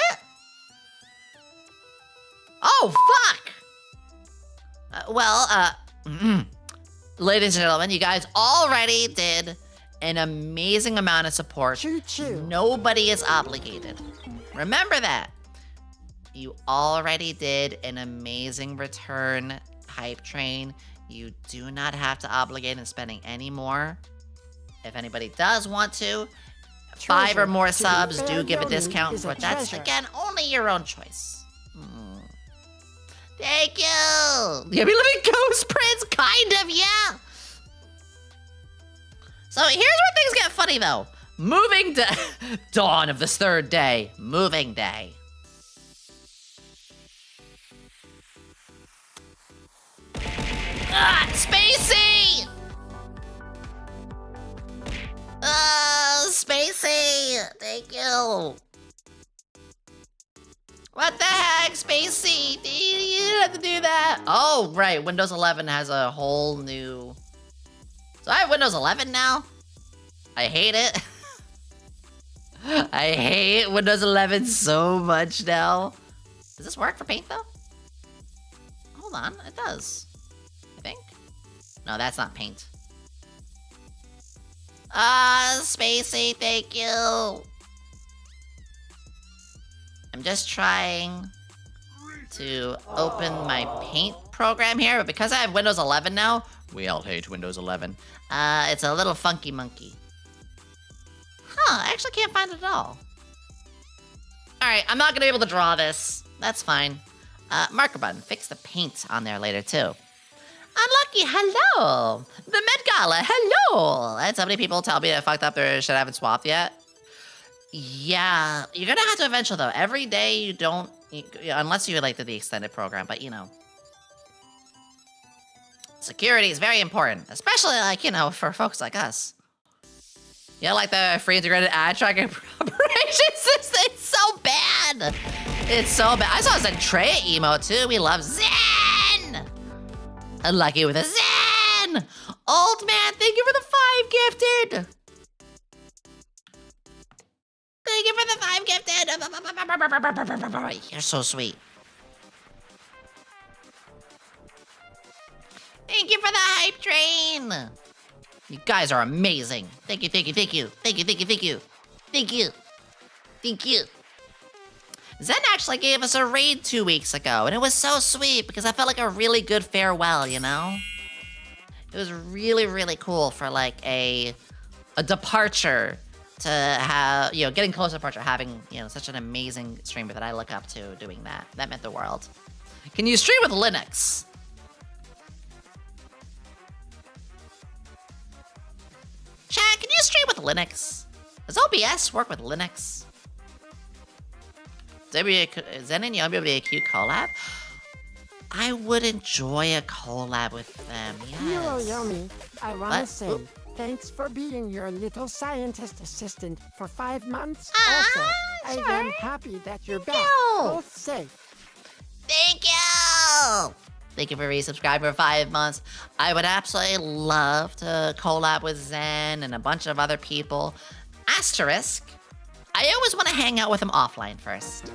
Oh, fuck! Ladies and gentlemen, you guys already did an amazing amount of support.
Choo-choo.
Nobody is obligated. Remember that. You already did an amazing return, Hype Train. You do not have to obligate in spending any more. If anybody does want to, 5 or more subs do give a discount, but that's, again, only your own choice. Thank you! Yeah, we live in Ghost Prince, kind of, yeah! So here's where things get funny, though. Moving day. Dawn of this third day. Moving day. Ah, Spacey! Spacey! Thank you! What the heck, Spacey? You didn't have to do that. Oh, right. Windows 11 has a whole new... So I have Windows 11 now? I hate it. I hate Windows 11 so much now. Does this work for paint, though? Hold on. It does. I think. No, that's not paint. Spacey, thank you. I'm just trying to open my paint program here, but because I have Windows 11 now, we all hate Windows 11. It's a little funky monkey. Huh, I actually can't find it at all. Alright, I'm not gonna be able to draw this. That's fine. Marker button, fix the paint on there later too. Unlucky, hello! The Met Gala, hello! I had so many people tell me I fucked up their shit I haven't swapped yet. Yeah, you're gonna have to eventually though. Every day you don't, unless you like the extended program, but you know. Security is very important, especially like, you know, for folks like us. You know, like the free integrated ad tracking operation system, it's so bad. It's so bad. I saw a Zentrea emote too, we love Zen! Unlucky with a Zen! Old man, thank you for the 5 gifted! Thank you for the 5 gifted! You're so sweet. Thank you for the hype train! You guys are amazing. Thank you, thank you, thank you. Thank you, thank you, thank you. Thank you. Thank you. Zen actually gave us a raid 2 weeks ago, and it was so sweet because I felt like a really good farewell, you know? It was really, really cool for like a departure to have, you know, getting close to departure, having, you know, such an amazing streamer that I look up to doing that. That meant the world. Can you stream with Linux? Chat, can you stream with Linux? Does OBS work with Linux? Zen and Yomi would be a cute collab? I would enjoy a collab with them, yes.
Hero Yomi, I wanna say, thanks for being your little scientist assistant for 5 months. Also, I am happy that you're back. Both safe.
Thank you! Thank you for resubscribing for 5 months. I would absolutely love to collab with Zen and a bunch of other people. Asterisk, I always want to hang out with him offline first.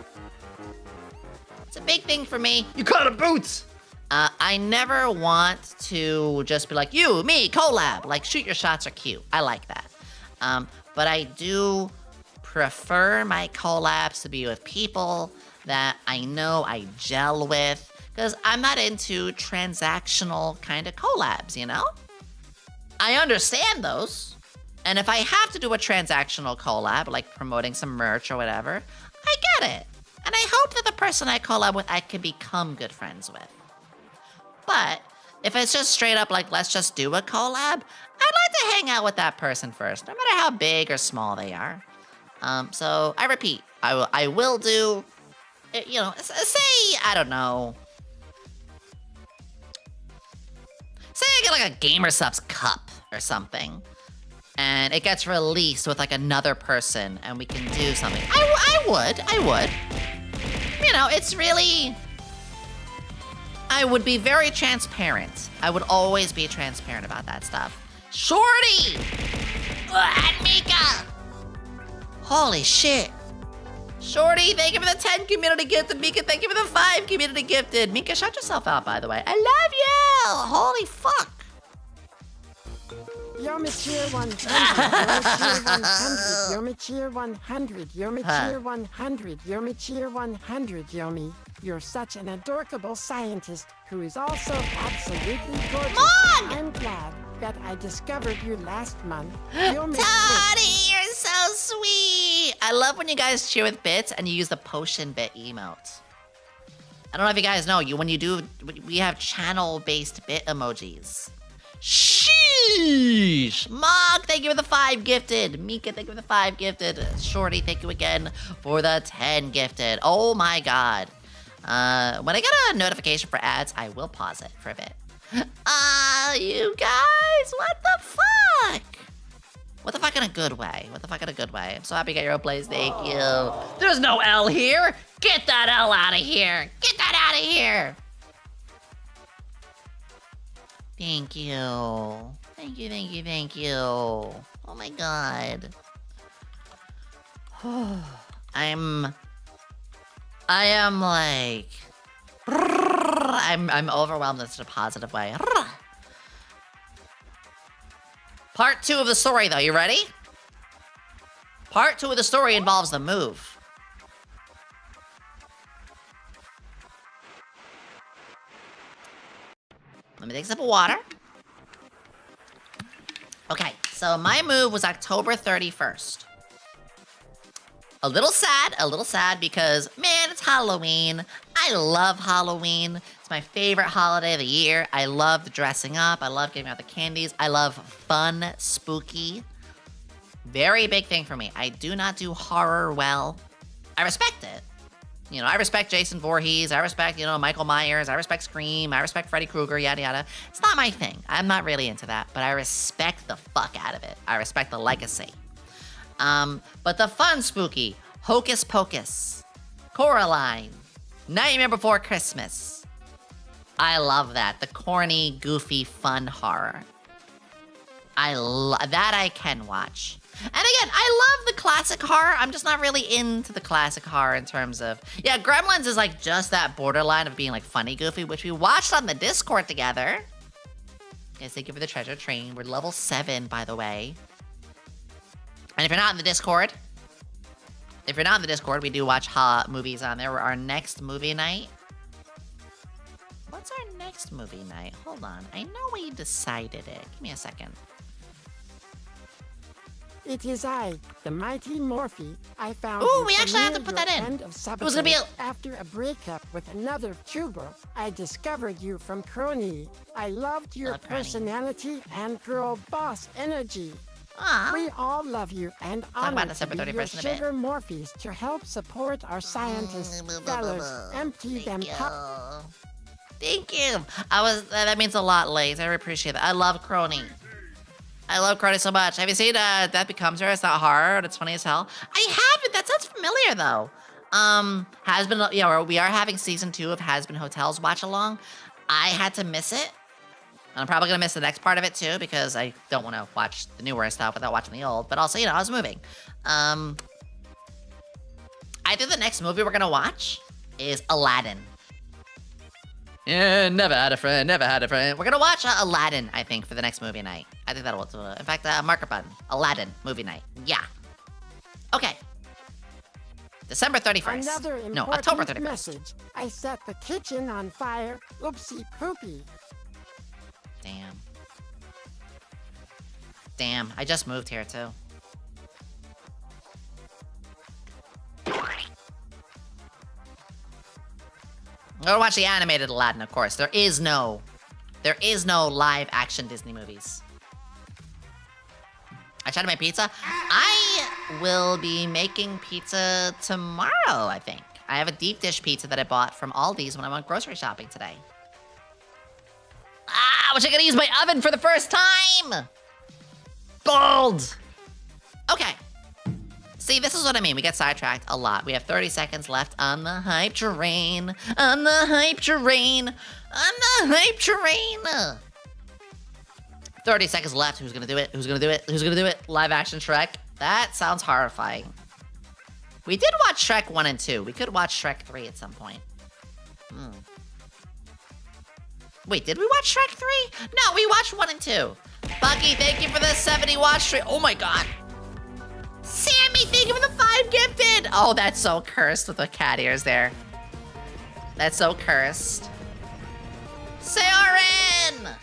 It's a big thing for me. You call it a boot! I never want to just be like, you, me, collab. Like, shoot your shots are cute. I like that. But I do prefer my collabs to be with people that I know I gel with, because I'm not into transactional kind of collabs, you know? I understand those. And if I have to do a transactional collab, like promoting some merch or whatever, I get it. And I hope that the person I collab with, I can become good friends with. But if it's just straight up like, let's just do a collab, I'd like to hang out with that person first, no matter how big or small they are. So I repeat, I will do, you know, say, I don't know. Say I get like a Gamer Subs cup or something, and it gets released with like another person, and we can do something. I would. You know, it's really, I would be very transparent. I would always be transparent about that stuff. Shorty! And Mika! Holy shit. Shorty, thank you for the 10 community gifted. Mika, thank you for the 5 community gifted. Mika, shout yourself out, by the way. I love you! Holy fuck.
Yomi Cheer 100, Yomi Cheer 100, Yomi Cheer 100, Yomi Cheer 100, Yomi. You're such an adorable scientist who is also absolutely gorgeous.
Mom!
I'm glad that I discovered you last month. Yomi
Toddy, you're so sweet! I love when you guys cheer with bits and you use the potion bit emote. I don't know if you guys know, we have channel-based bit emojis. Sheesh! Mog, thank you for the 5 gifted. Mika, thank you for the 5 gifted. Shorty, thank you again for the 10 gifted. Oh my god. When I get a notification for ads, I will pause it for a bit. You guys, what the fuck? What the fuck in a good way? What the fuck in a good way? I'm so happy you got your own place, thank you. There's no L here! Get that L out of here! Get that out of here! Thank you. Thank you, thank you, thank you. Oh my god. I am like... I'm overwhelmed in such a positive way. Part 2 of the story, though. You ready? Part 2 of the story involves the move. Let me take a sip of water. Okay, so my move was October 31st. A little sad because, man, it's Halloween. I love Halloween. It's my favorite holiday of the year. I love dressing up. I love giving out the candies. I love fun, spooky. Very big thing for me. I do not do horror well. I respect it. You know, I respect Jason Voorhees. I respect, you know, Michael Myers. I respect Scream. I respect Freddy Krueger, yada, yada. It's not my thing. I'm not really into that, but I respect the fuck out of it. I respect the legacy. But the fun spooky, Hocus Pocus, Coraline, Nightmare Before Christmas. I love that. The corny, goofy, fun horror. That I can watch. And again, I love the classic horror. I'm just not really into the classic horror in terms of... Yeah, Gremlins is like just that borderline of being like funny, goofy, which we watched on the Discord together. Yes, thank you for the treasure train. We're level 7, by the way. And if you're not in the Discord, we do watch movies on there. Our next movie night. What's our next movie night? Hold on. I know we decided it. Give me a second.
It is I, the mighty Morphe. I found.
Ooh, we actually have to put that in.
It
was gonna be
after a breakup with another tuber. I discovered you from Crony. I loved your personality and girl boss energy.
Aww.
We all love you and honor to be your sugar Morphes to help support our scientists. Fellas, empty them up.
Thank you. That means a lot, Lace. I appreciate that. I love Crony. I love Crony so much. Have you seen Death Becomes Her? It's not horror, and it's funny as hell. I haven't. That sounds familiar, though. Has Been, you know, we are having season 2 of Has Been Hotel's watch along. I had to miss it. I'm probably gonna miss the next part of it too because I don't want to watch the newer stuff without watching the old. But also, you know, I was moving. I think the next movie we're gonna watch is Aladdin.
Yeah, never had a friend, never had a friend. We're gonna watch Aladdin, I think, for the next movie night. I think that'll do it. In fact, marker button. Aladdin, movie night. Yeah. Okay. December 31st.
Another
No, October
important
31st.
message. I set the kitchen on fire. Oopsie poopy.
Damn. Damn, I just moved here too. I'm gonna watch the animated Aladdin, of course. There is no live action Disney movies. I tried to make pizza. I will be making pizza tomorrow, I think. I have a deep dish pizza that I bought from Aldi's when I went grocery shopping today. Ah, I wish I could use my oven for the first time! Bold! Okay. See, this is what I mean. We get sidetracked a lot. We have 30 seconds left on the hype train. On the hype train. On the hype train. 30 seconds left. Who's gonna do it? Who's gonna do it? Who's gonna do it? Live action Shrek. That sounds horrifying. We did watch Shrek 1 and 2. We could watch Shrek 3 at some point. Wait, did we watch Shrek 3? No, we watched 1 and 2. Bucky, thank you for the 70 watch stream. Oh my god. Sammy, thank you for the 5 gifted. Oh, that's so cursed with the cat ears there. That's so cursed. Saren!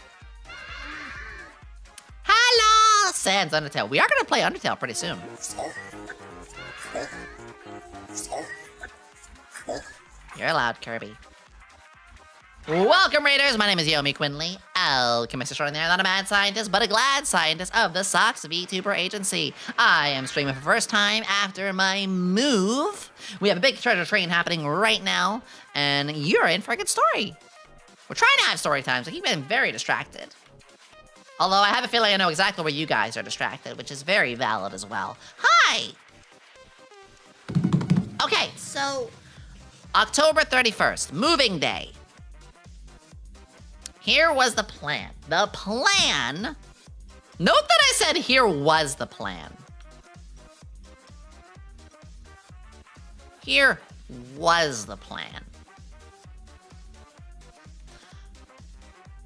Hello! Sans Undertale. We are going to play Undertale pretty soon. You're allowed, Kirby. Welcome, Raiders! My name is YomiQuinnley, alchemist extraordinaire, not a mad scientist, but a glad scientist of the Socks Vtuber agency. I am streaming for the first time after my move. We have a big treasure train happening right now, and you're in for a good story. We're trying to have story time, so keep getting very distracted. Although I have a feeling I know exactly where you guys are distracted, which is very valid as well. Hi! Okay, so October 31st, moving day. Here was the plan. The plan... Note that I said here was the plan. Here was the plan.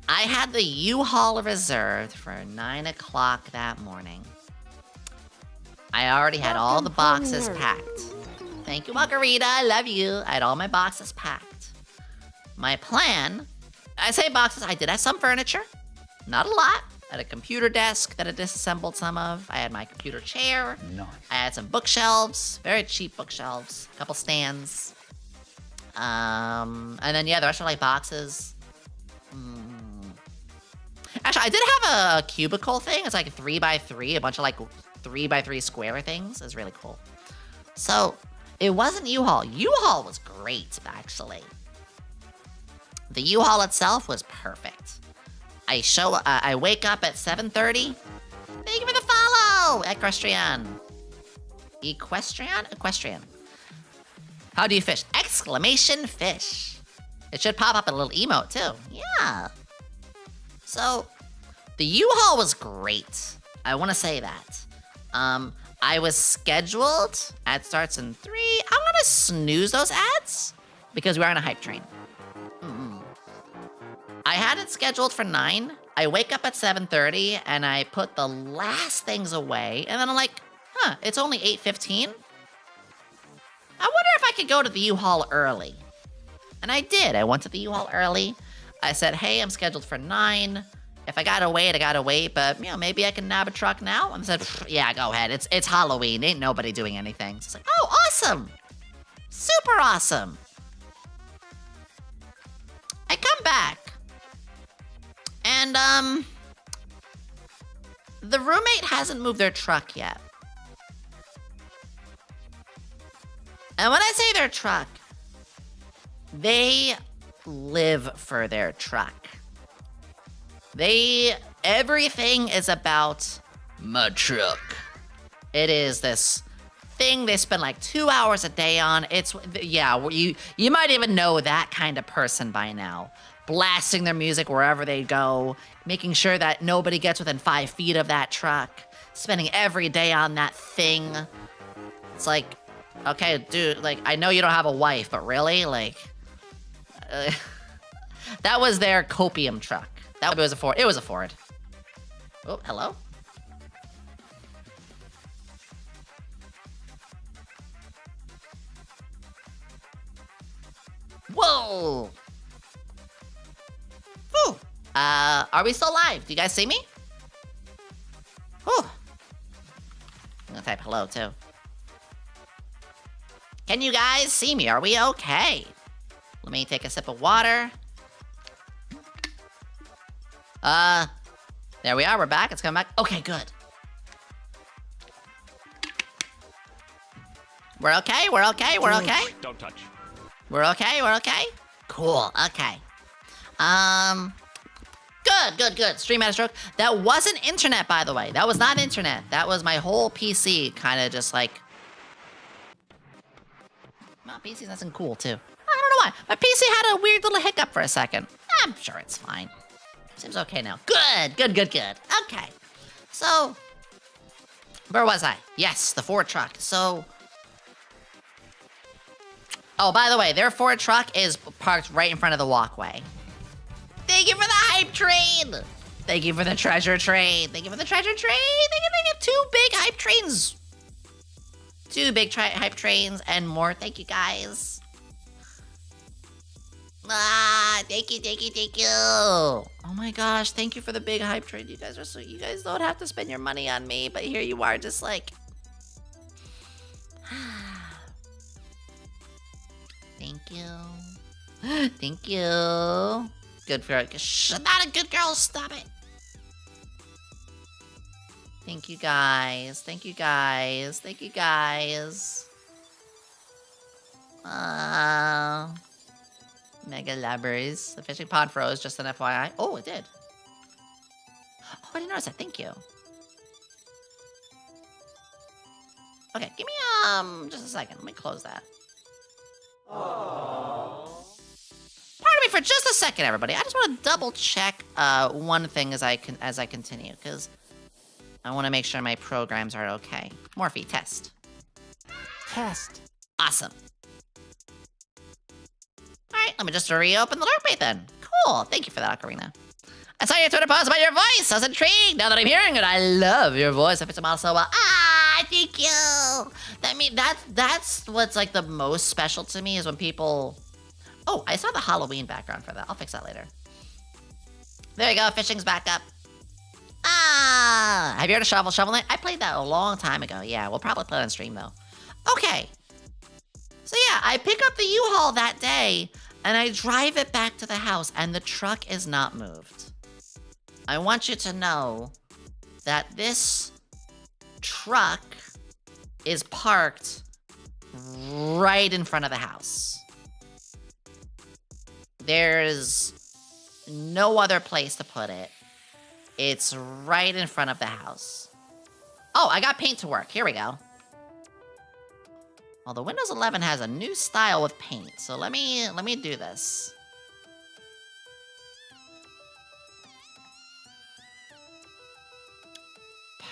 I had the U-Haul reserved for 9 o'clock that morning. I already had all the boxes packed. Thank you, Margarita. I love you. I had all my boxes packed. My plan... I say boxes, I did have some furniture. Not a lot. I had a computer desk that I disassembled some of. I had my computer chair. Nice. I had some bookshelves. Very cheap bookshelves. A couple stands. And then, yeah, the rest were like boxes. Actually, I did have a cubicle thing. It's like 3x3, a bunch of like 3x3 square things. It's really cool. So, it wasn't U-Haul. U-Haul was great, actually. The U-Haul itself was perfect. I wake up at 7:30. Thank you for the follow, Equestrian. Equestrian. How do you fish? Exclamation fish. It should pop up a little emote too. Yeah. So, the U-Haul was great. I want to say that. I was scheduled. Ad starts in 3. I'm gonna snooze those ads because we are on a hype train. I had it scheduled for 9. I wake up at 7:30 and I put the last things away. And then I'm like, it's only 8:15. I wonder if I could go to the U-Haul early. And I did. I went to the U-Haul early. I said, hey, I'm scheduled for 9. If I gotta wait, I gotta wait. But, maybe I can nab a truck now. And I said, yeah, go ahead. It's Halloween. Ain't nobody doing anything. So it's like, oh, awesome. Super awesome. I come back. And, the roommate hasn't moved their truck yet. And when I say their truck, they live for their truck. Everything is about my truck. It is this thing they spend like 2 hours a day on. You might even know that kind of person by now. Blasting their music wherever they go, making sure that nobody gets within 5 feet of that truck, spending every day on that thing. It's like, okay, dude, like, I know you don't have a wife, but really? Like, That was their copium truck. That was a Ford. It was a Ford. Oh, hello? Whoa! Whew. Are we still live? Do you guys see me? Whew. I'm gonna type hello, too. Can you guys see me? Are we okay? Let me take a sip of water. There we are. We're back. It's coming back. Okay, good. We're okay. We're okay. We're okay.
Don't touch.
We're okay. We're okay. Cool. Okay. Good. Stream had a stroke. That wasn't internet, by the way. That was not internet. That was my whole PC kind of just like... My PC's nice and cool, too. I don't know why. My PC had a weird little hiccup for a second. I'm sure it's fine. Seems okay now. Good. Okay. So, where was I? Yes, the Ford truck. So... Oh, by the way, their Ford truck is parked right in front of the walkway. Thank you for the hype train! Thank you for the treasure train! Thank you for the treasure train! They get 2 big hype trains! 2 big hype trains and more. Thank you, guys. Thank you. Oh my gosh, thank you for the big hype train. You guys are so... You guys don't have to spend your money on me, but here you are just like... Thank you. Thank you. Good for... Not a good girl, stop it. Thank you guys. Thank you guys. Thank you guys. Mega labbers. The fishing pond froze, just an FYI. Oh, it did. Oh, I didn't notice that. Thank you. Okay, give me, just a second. Let me close that. Pardon me for just a second, everybody. I just want to double check one thing as I continue, because I want to make sure my programs are okay. Morphe, test.
Test.
Awesome. All right, let me just reopen the lurk bait then. Cool. Thank you for that, Ocarina. I saw your Twitter post about your voice. I was intrigued. Now that I'm hearing it, I love your voice. It fits them all so well. Thank you. That's what's like the most special to me is when people... Oh, I saw the Halloween background for that. I'll fix that later. There you go. Fishing's back up. Have you heard of Shovel Knight? I played that a long time ago. Yeah, we'll probably play it on stream though. Okay. So yeah, I pick up the U-Haul that day and I drive it back to the house and the truck is not moved. I want you to know that this truck is parked right in front of the house. There's no other place to put it. It's right in front of the house. Oh, I got paint to work. Here we go. Well, the Windows 11 has a new style with paint, so let me do this.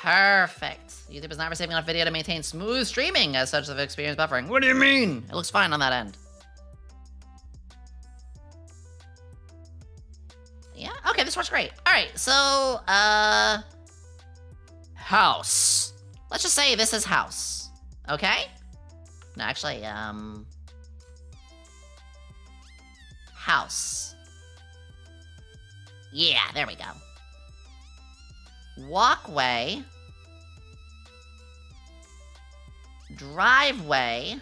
Perfect. YouTube is not receiving enough video to maintain smooth streaming as such of experience buffering. What do you mean? It looks fine on that end. Yeah, okay, this works great. All right, so, house. Let's just say this is house, okay? No, actually, house. Yeah, there we go. Walkway. Driveway.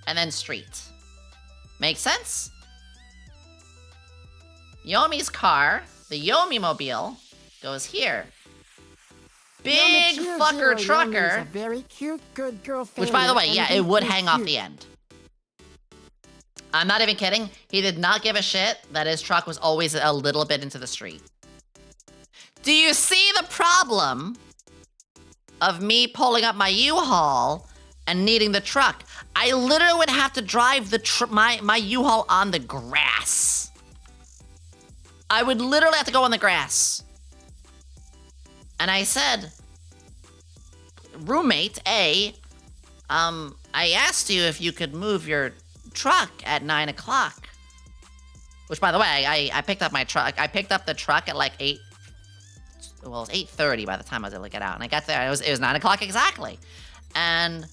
And then street. Make sense? Yomi's car, the Yomi Mobile, goes here. Big fucker trucker.
A very cute, good girl
which, by the way, yeah, it would hang off the end. I'm not even kidding. He did not give a shit that his truck was always a little bit into the street. Do you see the problem of me pulling up my U-Haul and needing the truck? I literally would have to drive my U-Haul on the grass. I would literally have to go on the grass. And I said, roommate A, I asked you if you could move your truck at 9 o'clock.
Which, by the way, I picked up my truck. I picked up the truck at like 8. Well, it was 8:30 by the time I was able to get out, and I got there. It was 9 o'clock exactly, and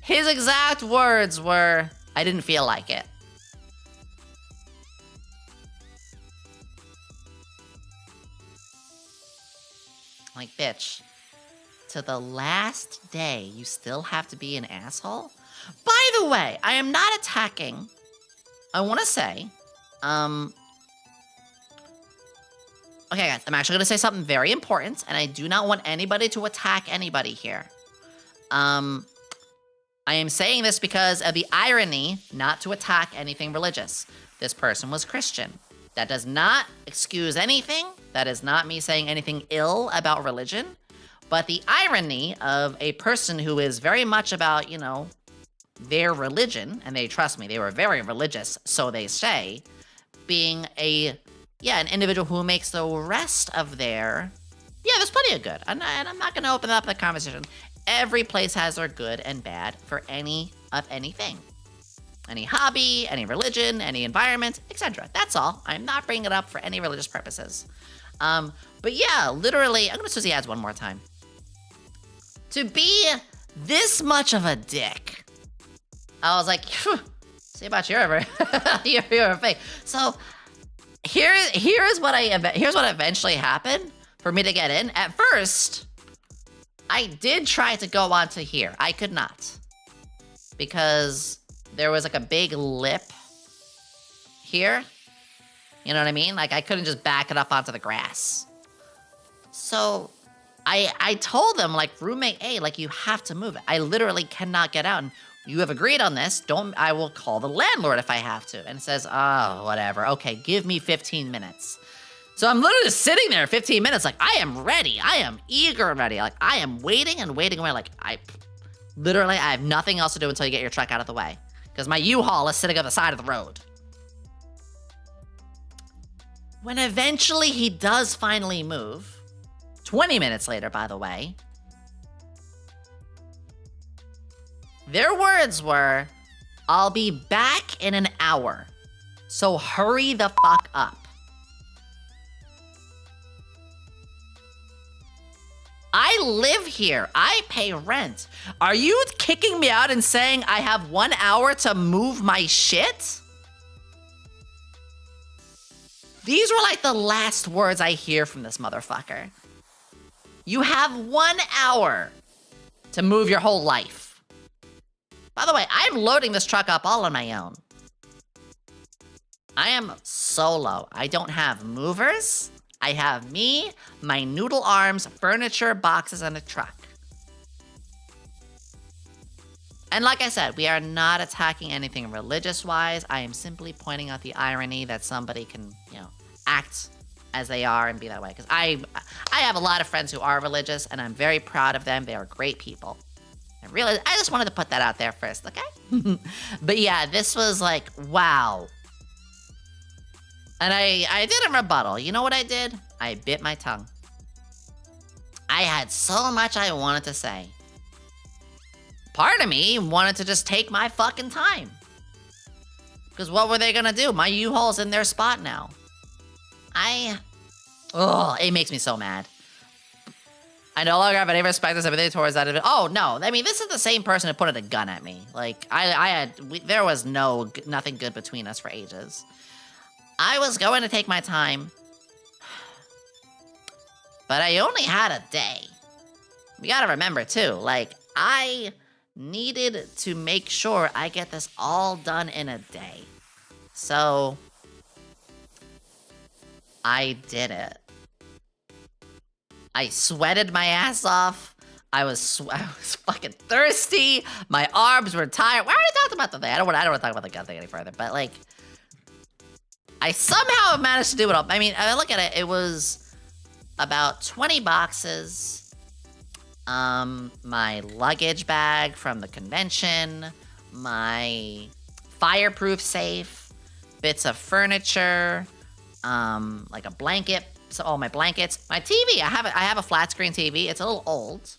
his exact words were, "I didn't feel like it." Like, bitch, to the last day, you still have to be an asshole? By the way, I am not attacking. I want to say, okay, guys, I'm actually going to say something very important, and I do not want anybody to attack anybody here. I am saying this because of the irony not to attack anything religious. This person was Christian. That does not excuse anything. That is not me saying anything ill about religion. But the irony of a person who is very much about, you know, their religion, and they, trust me, they were very religious, so they say, being an individual who makes the rest of their, there's plenty of good. And I'm not going to open up the conversation. Every place has their good and bad for anything. Any hobby, any religion, any environment, etc. That's all. I'm not bringing it up for any religious purposes. But yeah, literally, I'm going to Susie ads one more time. To be this much of a dick, I was like, see about your fake. So here's what eventually happened for me to get in. At first, I did try to go onto here. I could not, because there was like a big lip here. You know what I mean? Like, I couldn't just back it up onto the grass. So I told them, like, roommate A, like, you have to move it. I literally cannot get out. And you have agreed on this. I will call the landlord if I have to. And it says, oh, whatever. Okay, give me 15 minutes. So I'm literally just sitting there 15 minutes, like, I am ready. I am eager and ready. Like, I am waiting and waiting away. Like, I have nothing else to do until you get your truck out of the way. Because my U-Haul is sitting on the side of the road. When eventually he does finally move, 20 minutes later, by the way, their words were, I'll be back in an hour, so hurry the fuck up. I live here. I pay rent. Are you kicking me out and saying I have 1 hour to move my shit? These were like the last words I hear from this motherfucker. You have 1 hour to move your whole life. By the way, I'm loading this truck up all on my own. I am solo. I don't have movers. I have me, my noodle arms, furniture, boxes, and a truck. And like I said, we are not attacking anything religious-wise. I am simply pointing out the irony that somebody can, act as they are and be that way. Because I have a lot of friends who are religious, and I'm very proud of them. They are great people. I just wanted to put that out there first, okay? But yeah, this was like, wow. And I did a rebuttal. You know what I did? I bit my tongue. I had so much I wanted to say. Part of me wanted to just take my fucking time. Because what were they gonna do? My U-Haul's in their spot now. It makes me so mad. I no longer have any respect or sympathy towards that. Oh, no. I mean, this is the same person who pointed a gun at me. Like, there was nothing good between us for ages. I was going to take my time, but I only had a day. We gotta remember, too, like, I needed to make sure I get this all done in a day. So I did it. I sweated my ass off. I was fucking thirsty. My arms were tired. We already talked about the thing. I don't want to talk about the gun thing any further, but like, I somehow managed to do it all. I mean, I look at it, it was about 20 boxes, my luggage bag from the convention, my fireproof safe, bits of furniture, like a blanket, so all my blankets, my TV. I have a flat screen TV. It's a little old.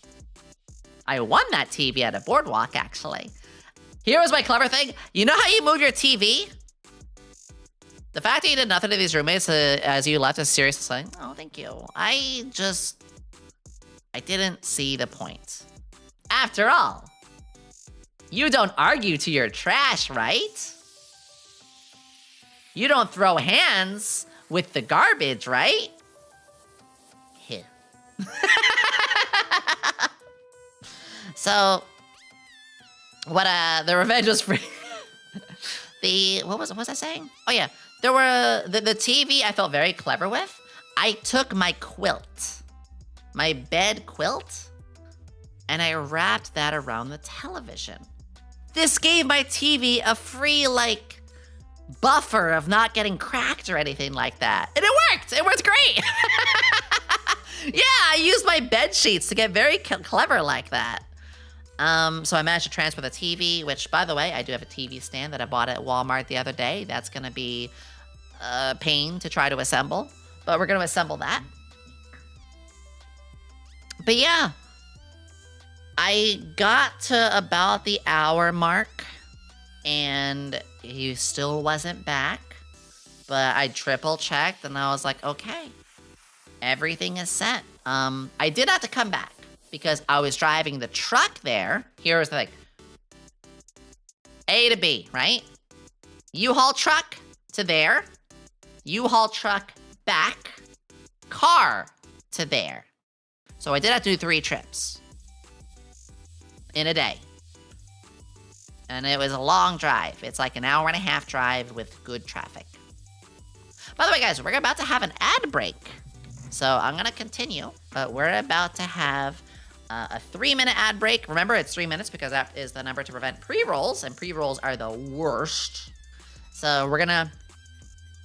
I won that TV at a boardwalk, actually. Here was my clever thing. You know how you move your TV?
The fact that you did nothing to these roommates as you left is seriously saying, oh, thank you. I didn't see the point. After all, you don't argue to your trash, right? You don't throw hands with the garbage, right? Here. So, what the revenge was free. What was I saying? Oh yeah, there were the TV I felt very clever with. I took my quilt, my bed quilt, and I wrapped that around the television. This gave my TV a free, like, buffer of not getting cracked or anything like that. And it worked! It worked great! Yeah, I used my bed sheets to get very clever like that. So I managed to transfer the TV, which, by the way, I do have a TV stand that I bought at Walmart the other day. That's gonna be a pain to try to assemble, but we're gonna assemble that. But yeah, I got to about the hour mark and he still wasn't back, but I triple checked and I was like, okay, everything is set. I did have to come back because I was driving the truck there. Here's the thing. A to B, right? U-Haul truck to there. U-Haul truck back. Car to there. So I did have to do 3 trips in a day. And it was a long drive. It's like an hour and a half drive with good traffic. By the way, guys, we're about to have an ad break. So I'm gonna continue, but we're about to have a 3-minute ad break. Remember, it's 3 minutes because that is the number to prevent pre-rolls, and pre-rolls are the worst. So we're gonna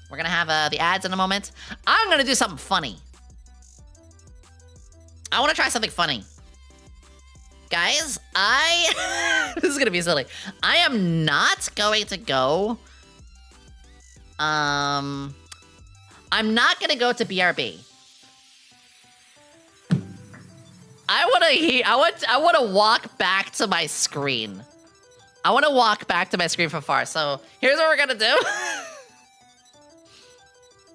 have the ads in a moment. I'm gonna do something funny. I wanna try something funny. Guys, this is gonna be silly. I am not going to go, I'm not gonna go to BRB. I want to walk back to my screen. I want to walk back to my screen from far. So here's what we're gonna do.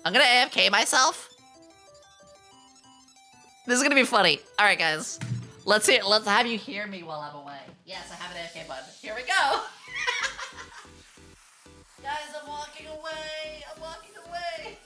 I'm gonna AFK myself. This is gonna be funny. All right, guys. Let's have you hear me while I'm away. Yes, I have an AFK button. Here we go. Guys, I'm walking away. I'm walking away.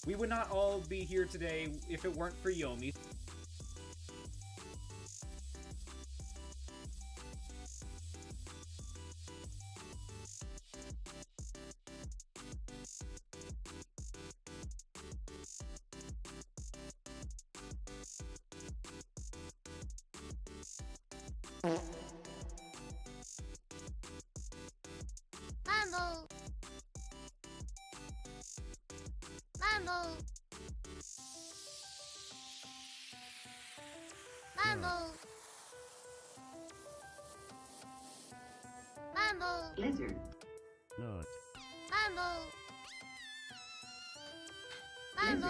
We would not all be here today if it weren't for Yomi.
Mambo. Mambo. Mambo. Mambo.
Lizard.
Mambo. Mambo.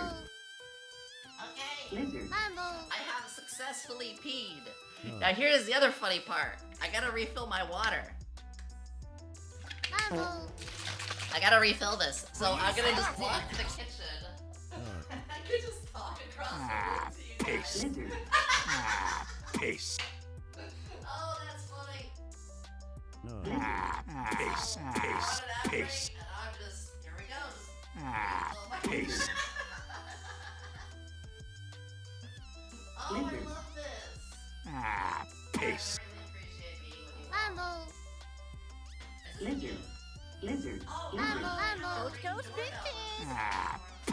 Okay.
Lizard.
Mambo.
I have successfully peed. Now here's the other funny part. I gotta refill my water.
Mambo.
I gotta refill this. So I'm gonna just walk to the kitchen. I could just talk across the room to you guys.
Lizard.
Peace.
Oh, that's funny.
Peace. Peace. Peace.
And I'm just, here we go.
Peace.
Oh, I love this.
Peace.
Mambo.
Lizard. Lizard.
Oh,
Mambo. Mambo. Ghost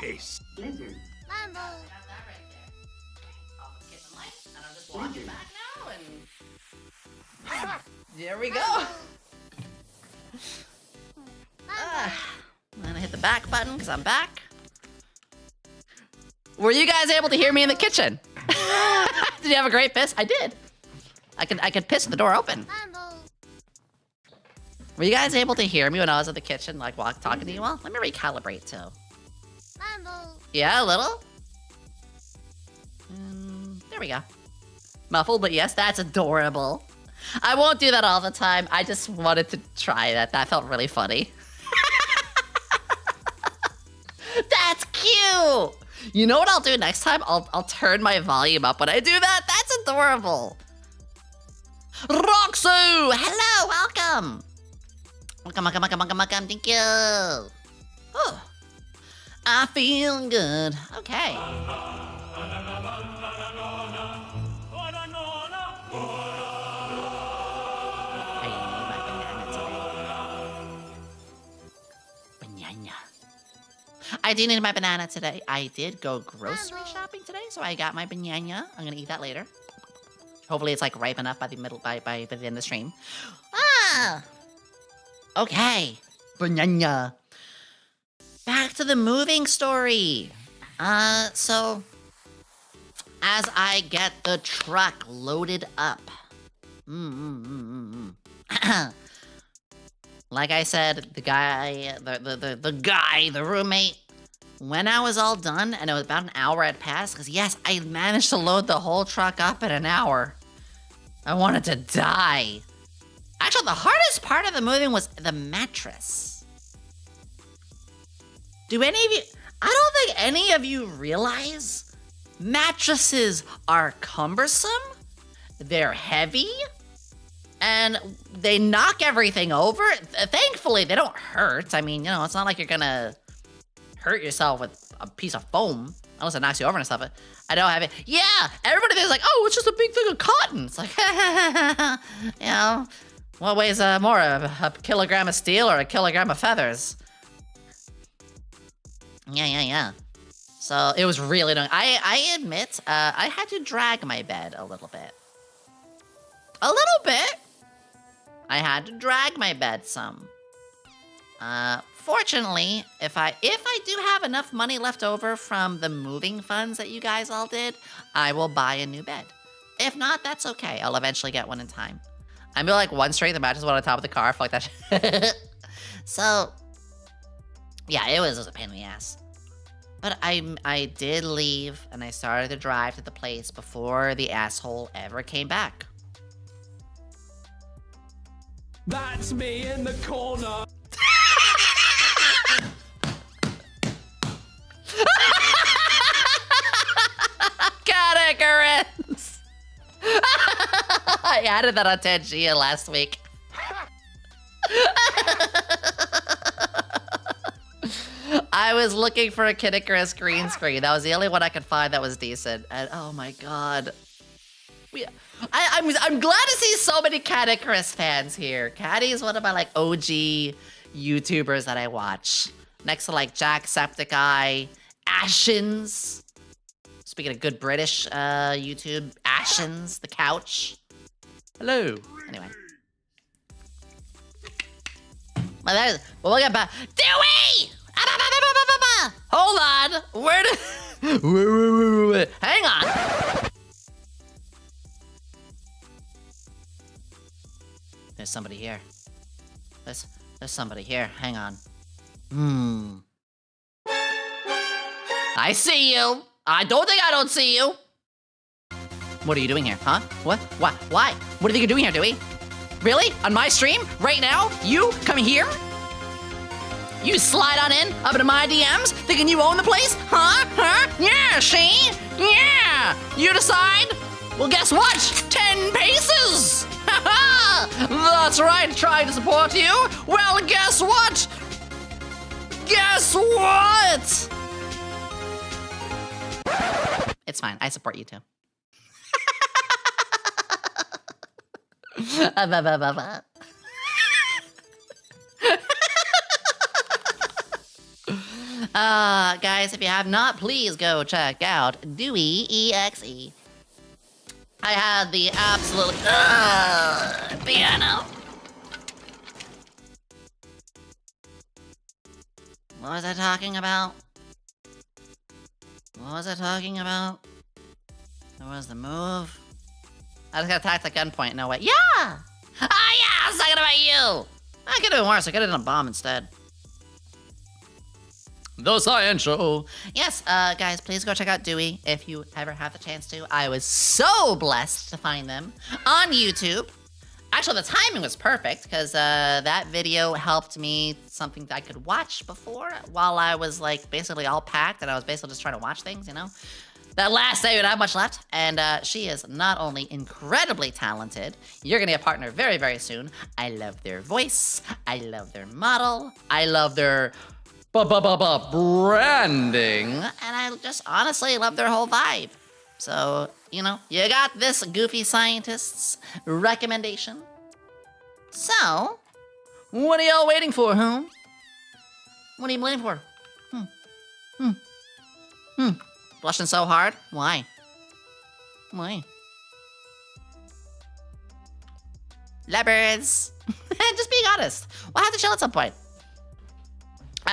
Peace.
Lizard.
Mambo.
I got that right there. Off the kitchen light, and I'm just walking back now, and there we go. I'm gonna hit the back button because I'm back. Were you guys able to hear me in the kitchen? Did you have a great piss? I did. I could piss with the door open. Were you guys able to hear me when I was at the kitchen, like talking to you all? Let me recalibrate too. Yeah, a little. There we go. Muffled, but yes, that's adorable. I won't do that all the time. I just wanted to try that. That felt really funny. That's cute. You know what I'll do next time? I'll turn my volume up when I do that. That's adorable. Roxu, hello, welcome. Welcome. Thank you. Oh, I feel good. Okay. I do need my banana today. I did go grocery shopping today, so I got my banana. I'm gonna eat that later. Hopefully it's like ripe enough by the end of the stream. Ah! Okay. Banana. Back to the moving story. So as I get the truck loaded up. Like I said, the roommate, when I was all done and it was about an hour had passed, because yes, I managed to load the whole truck up in an hour. I wanted to die. Actually, the hardest part of the moving was the mattress. Do any of you, I don't think any of you realize mattresses are cumbersome, they're heavy, and they knock everything over. Thankfully, they don't hurt. I mean, you know, it's not like you're gonna hurt yourself with a piece of foam, unless it knocks you over and stuff. I don't have it. Yeah, everybody thinks like, oh, it's just a big thing of cotton. It's like, you know, what weighs more, a kilogram of steel or a kilogram of feathers? Yeah. So it was really annoying. I admit, I had to drag my bed a little bit. A little bit. I had to drag my bed some. Fortunately, if I do have enough money left over from the moving funds that you guys all did, I will buy a new bed. If not, that's okay. I'll eventually get one in time. I'm like one straight, the mattress one on top of the car. Fuck that shit. So, yeah, it was a pain in the ass. But I did leave, and I started to drive to the place before the asshole ever came back.
That's me in the corner.
Categories. I added that on Tangia last week. I was looking for a Kid Icarus green screen. That was the only one I could find that was decent. And oh my god. I'm glad to see so many Cat Icarus fans here. Catty is one of my like OG YouTubers that I watch. Next to like Jacksepticeye, Ashens. Speaking of good British YouTube, Ashens, The Couch. Hello. Anyway. Well, we'll get back. Dewey! Hold on. Where did... Hang on. There's somebody here. There's somebody here. Hang on. I see you. I don't think I don't see you. What are you doing here, huh? What? Why? What do you think you're doing here, Dewey? Really? On my stream? Right now? You come here? You slide on in, up into my DMs, thinking you own the place? Huh? Yeah, she? Yeah! You decide? Well, guess what? 10 paces! That's right, trying to support you? Well, guess what? Guess what? It's fine, I support you too. Guys, if you have not, please go check out Dewey EXE. I had the absolute piano. What was I talking about?
There was the move. I just got attacked at gunpoint. No way. Yeah! Ah, yeah! I was talking about you! I could have been worse. I could have done a bomb instead. The Science Show. Yes, guys, please go check out Dewey if you ever have the chance to. I was so blessed to find them on YouTube. Actually, the timing was perfect because that video helped me something that I could watch before while I was like basically all packed and I was basically just trying to watch things, you know? That last day we didn't have much left, and she is not only incredibly talented, you're gonna be a partner very, very soon. I love their voice, I love their model, I love their branding, and I just honestly love their whole vibe. So, you know, you got this Goofy Scientist's recommendation. So, what are y'all waiting for, huh? What are you waiting for? Blushing so hard? Why? Why? Leopards! Just being honest. We'll have to chill at some point.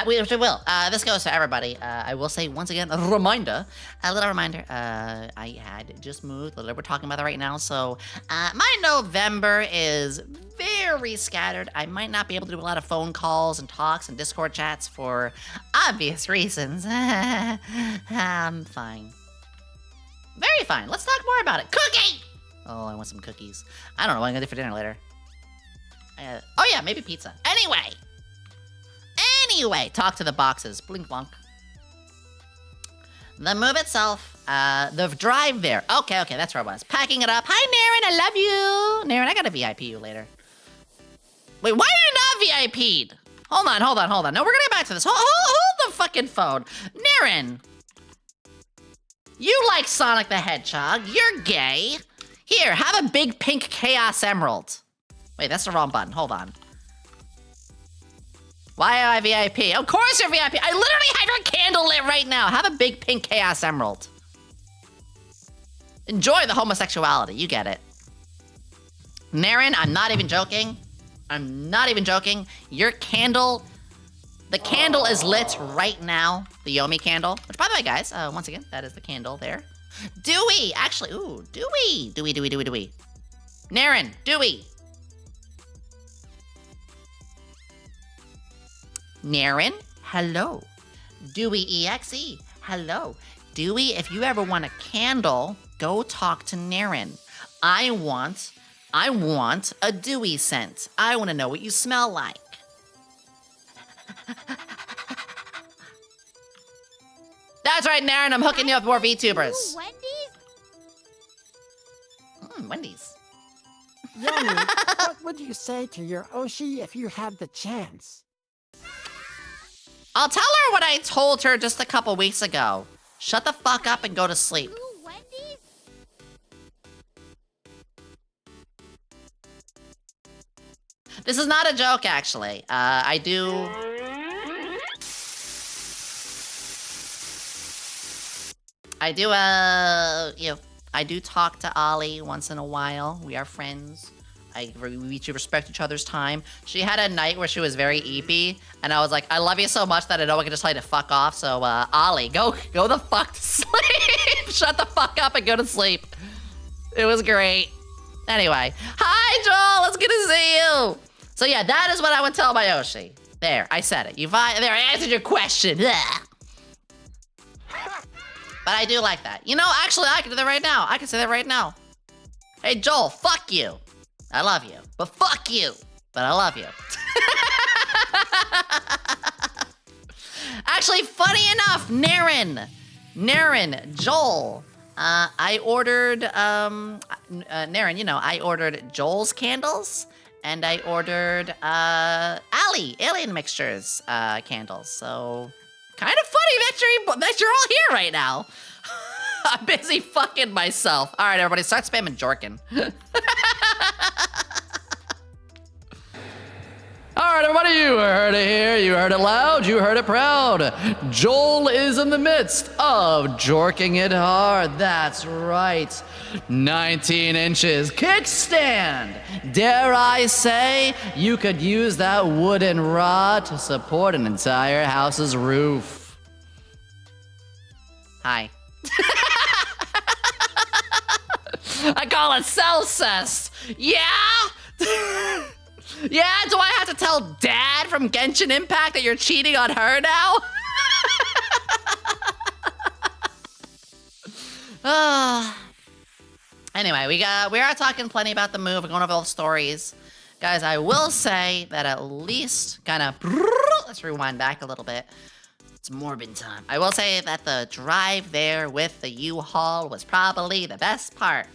We will. This goes to everybody. I will say once again, a little reminder. I had just moved. We're talking about that right now. So my November is very scattered. I might not be able to do a lot of phone calls and talks and Discord chats for obvious reasons. I'm fine. Very fine. Let's talk more about it. Cookie! Oh, I want some cookies. I don't know what I'm gonna do for dinner later. Oh yeah, maybe pizza. Anyway, talk to the boxes. Blink blonk. The move itself, the drive there. Okay, that's where I was. Packing it up. Hi, Naren, I love you. Naren, I gotta VIP you later. Wait, why are you not VIP'd? Hold on. No, we're gonna get back to this. Hold the fucking phone. Naren. You like Sonic the Hedgehog. You're gay. Here, have a big pink Chaos Emerald. Wait, that's the wrong button. Hold on. Why am I VIP? Of course you're VIP. I literally have your candle lit right now. Have a big pink Chaos Emerald. Enjoy the homosexuality. You get it. Naren, I'm not even joking. Your candle, the candle is lit right now. The Yomi candle. Which, by the way, guys, once again, that is the candle there. Dewey, actually, ooh, Dewey. Naren, Dewey. Naren, hello. Dewey EXE, hello. Dewey, if you ever want a candle, go talk to Naren. I want a Dewey scent. I want to know what you smell like. That's right, Naren, I'm hooking you up with more VTubers.
Ooh, Wendy's?
Wendy's.
Yomi, what would you say to your Oshi if you had the chance?
I'll tell her what I told her just a couple weeks ago. Shut the fuck up and go to sleep.
Ooh, Wendy's?
This is not a joke, actually. I do talk to Ollie once in a while. We are friends. We respect each other's time. She had a night where she was very eepy, and I was like, I love you so much that I know I can just tell you to fuck off, so, Ollie, go the fuck to sleep! Shut the fuck up and go to sleep. It was great. Anyway, hi, Joel, it's good to see you! So yeah, that is what I would tell my Yoshi. There, I said it. There, I answered your question. But I do like that. You know, actually, I can do that right now. I can say that right now. Hey, Joel, fuck you. I love you, but fuck you. But I love you. Actually, funny enough, Naren, Joel, I ordered, Naren, you know, I ordered Joel's candles, and I ordered, Alien Mixtures, candles, so kind of funny that you're all here right now. I'm busy fucking myself. All right, everybody, start spamming Jorkin. All right, everybody, you heard it here, you heard it loud, you heard it proud. Joel is in the midst of jorking it hard. That's right. 19 inches kickstand. Dare I say, you could use that wooden rod to support an entire house's roof. Hi.
I call it self-cest. Yeah? Yeah, do I have to tell Dad from Genshin Impact that you're cheating on her now? Anyway, we are talking plenty about the move. We're going over all the stories. Guys, I will say that at least let's rewind back a little bit. It's Morbin time. I will say that the drive there with the U-Haul was probably the best part.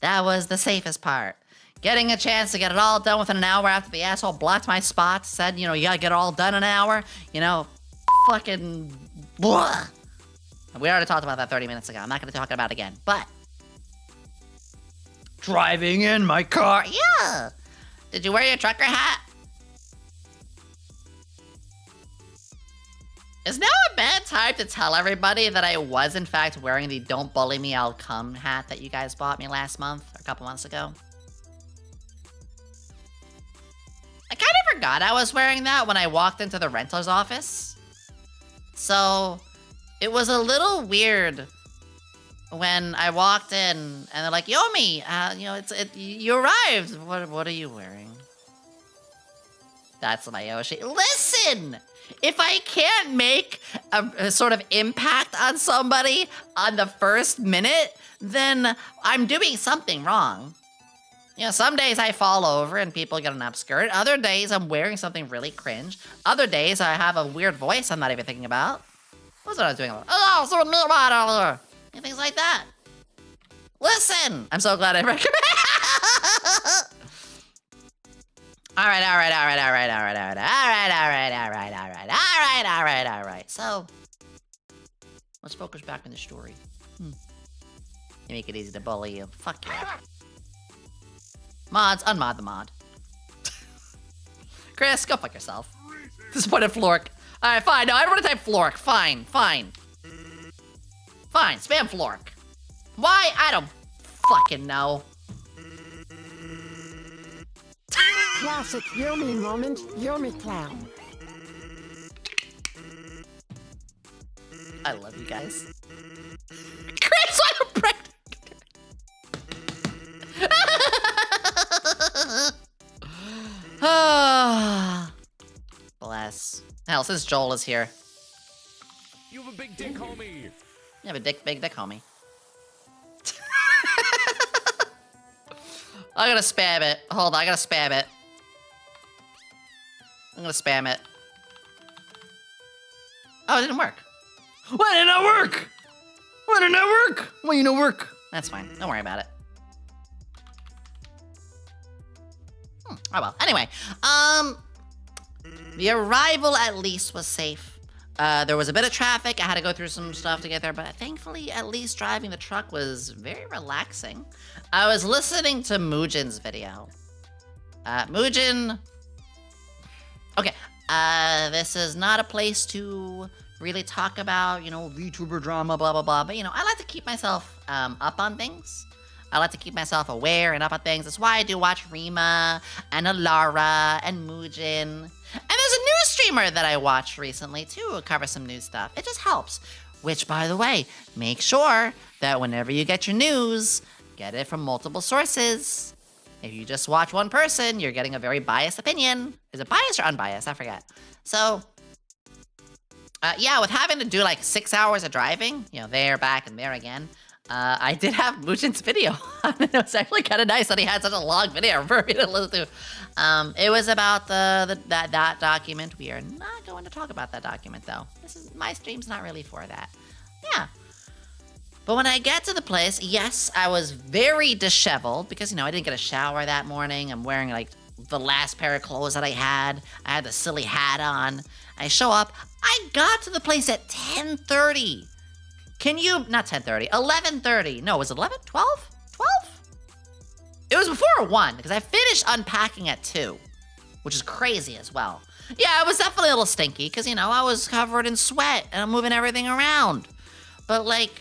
That was the safest part. Getting a chance to get it all done within an hour after the asshole blocked my spot, said, you know, you gotta get it all done in an hour. You know, fucking blah. We already talked about that 30 minutes ago. I'm not gonna talk about it again, but driving in my car. Yeah. Did you wear your trucker hat? Is now a bad time to tell everybody that I was in fact wearing the "Don't Bully Me, I'll Come" hat that you guys bought me last month or a couple months ago? I kind of forgot I was wearing that when I walked into the renter's office. So it was a little weird when I walked in and they're like, Yomi, you know, you arrived. What are you wearing? That's my Yoshi. Listen! If I can't make a sort of impact on somebody on the first minute, then I'm doing something wrong. You know, some days I fall over and people get an upskirt. Other days I'm wearing something really cringe. Other days I have a weird voice I'm not even thinking about. What's what I was doing? Oh, so me about and things like that. Listen, I'm so glad I recommend. All right. So, let's focus back on the story. You make it easy to bully you. Fuck yeah. Mods, unmod the mod. Chris, go fuck yourself. Disappointed Flork. All right, fine. No, everybody type Flork. Fine. Fine, spam Flork. Why? I don't fucking know.
Classic Yomi moment, Yomi clown.
I love you guys. Chris, I'm pregnant. Bless. Hell, since Joel is here.
You have a big dick, homie.
You have a big dick, homie. I'm gonna spam it. Hold on, I gotta spam it. I'm gonna spam it. Oh, it didn't work. Why did it not work? Why did it not work? Why you not work? That's fine. Don't worry about it. Oh well. Anyway, the arrival at least was safe. There was a bit of traffic. I had to go through some stuff to get there, but thankfully, at least driving the truck was very relaxing. I was listening to Muujin's video. Muujin. Okay. This is not a place to really talk about, you know, VTuber drama, blah, blah, blah. But, you know, I like to keep myself up on things. I like to keep myself aware and up on things. That's why I do watch Rima and Alara and Muujin. And there's a new streamer that I watched recently, too, who covers some news stuff. It just helps. Which, by the way, make sure that whenever you get your news, get it from multiple sources. If you just watch one person, you're getting a very biased opinion. Is it biased or unbiased? I forget. So, yeah, with having to do like 6 hours of driving, you know, there, back, and there again, I did have Muujin's video. It was actually kind of nice that he had such a long video for me to listen to. It was about that document. We are not going to talk about that document, though. My stream's not really for that. Yeah. But when I get to the place, yes, I was very disheveled because, you know, I didn't get a shower that morning. I'm wearing, like, the last pair of clothes that I had. I had the silly hat on. I show up. I got to the place at 10:30. Can you... Not 10:30. 11:30. No, was it 11? 12? 12? It was before 1, because I finished unpacking at 2, which is crazy as well. Yeah, it was definitely a little stinky, because, you know, I was covered in sweat, and I'm moving everything around. But, like...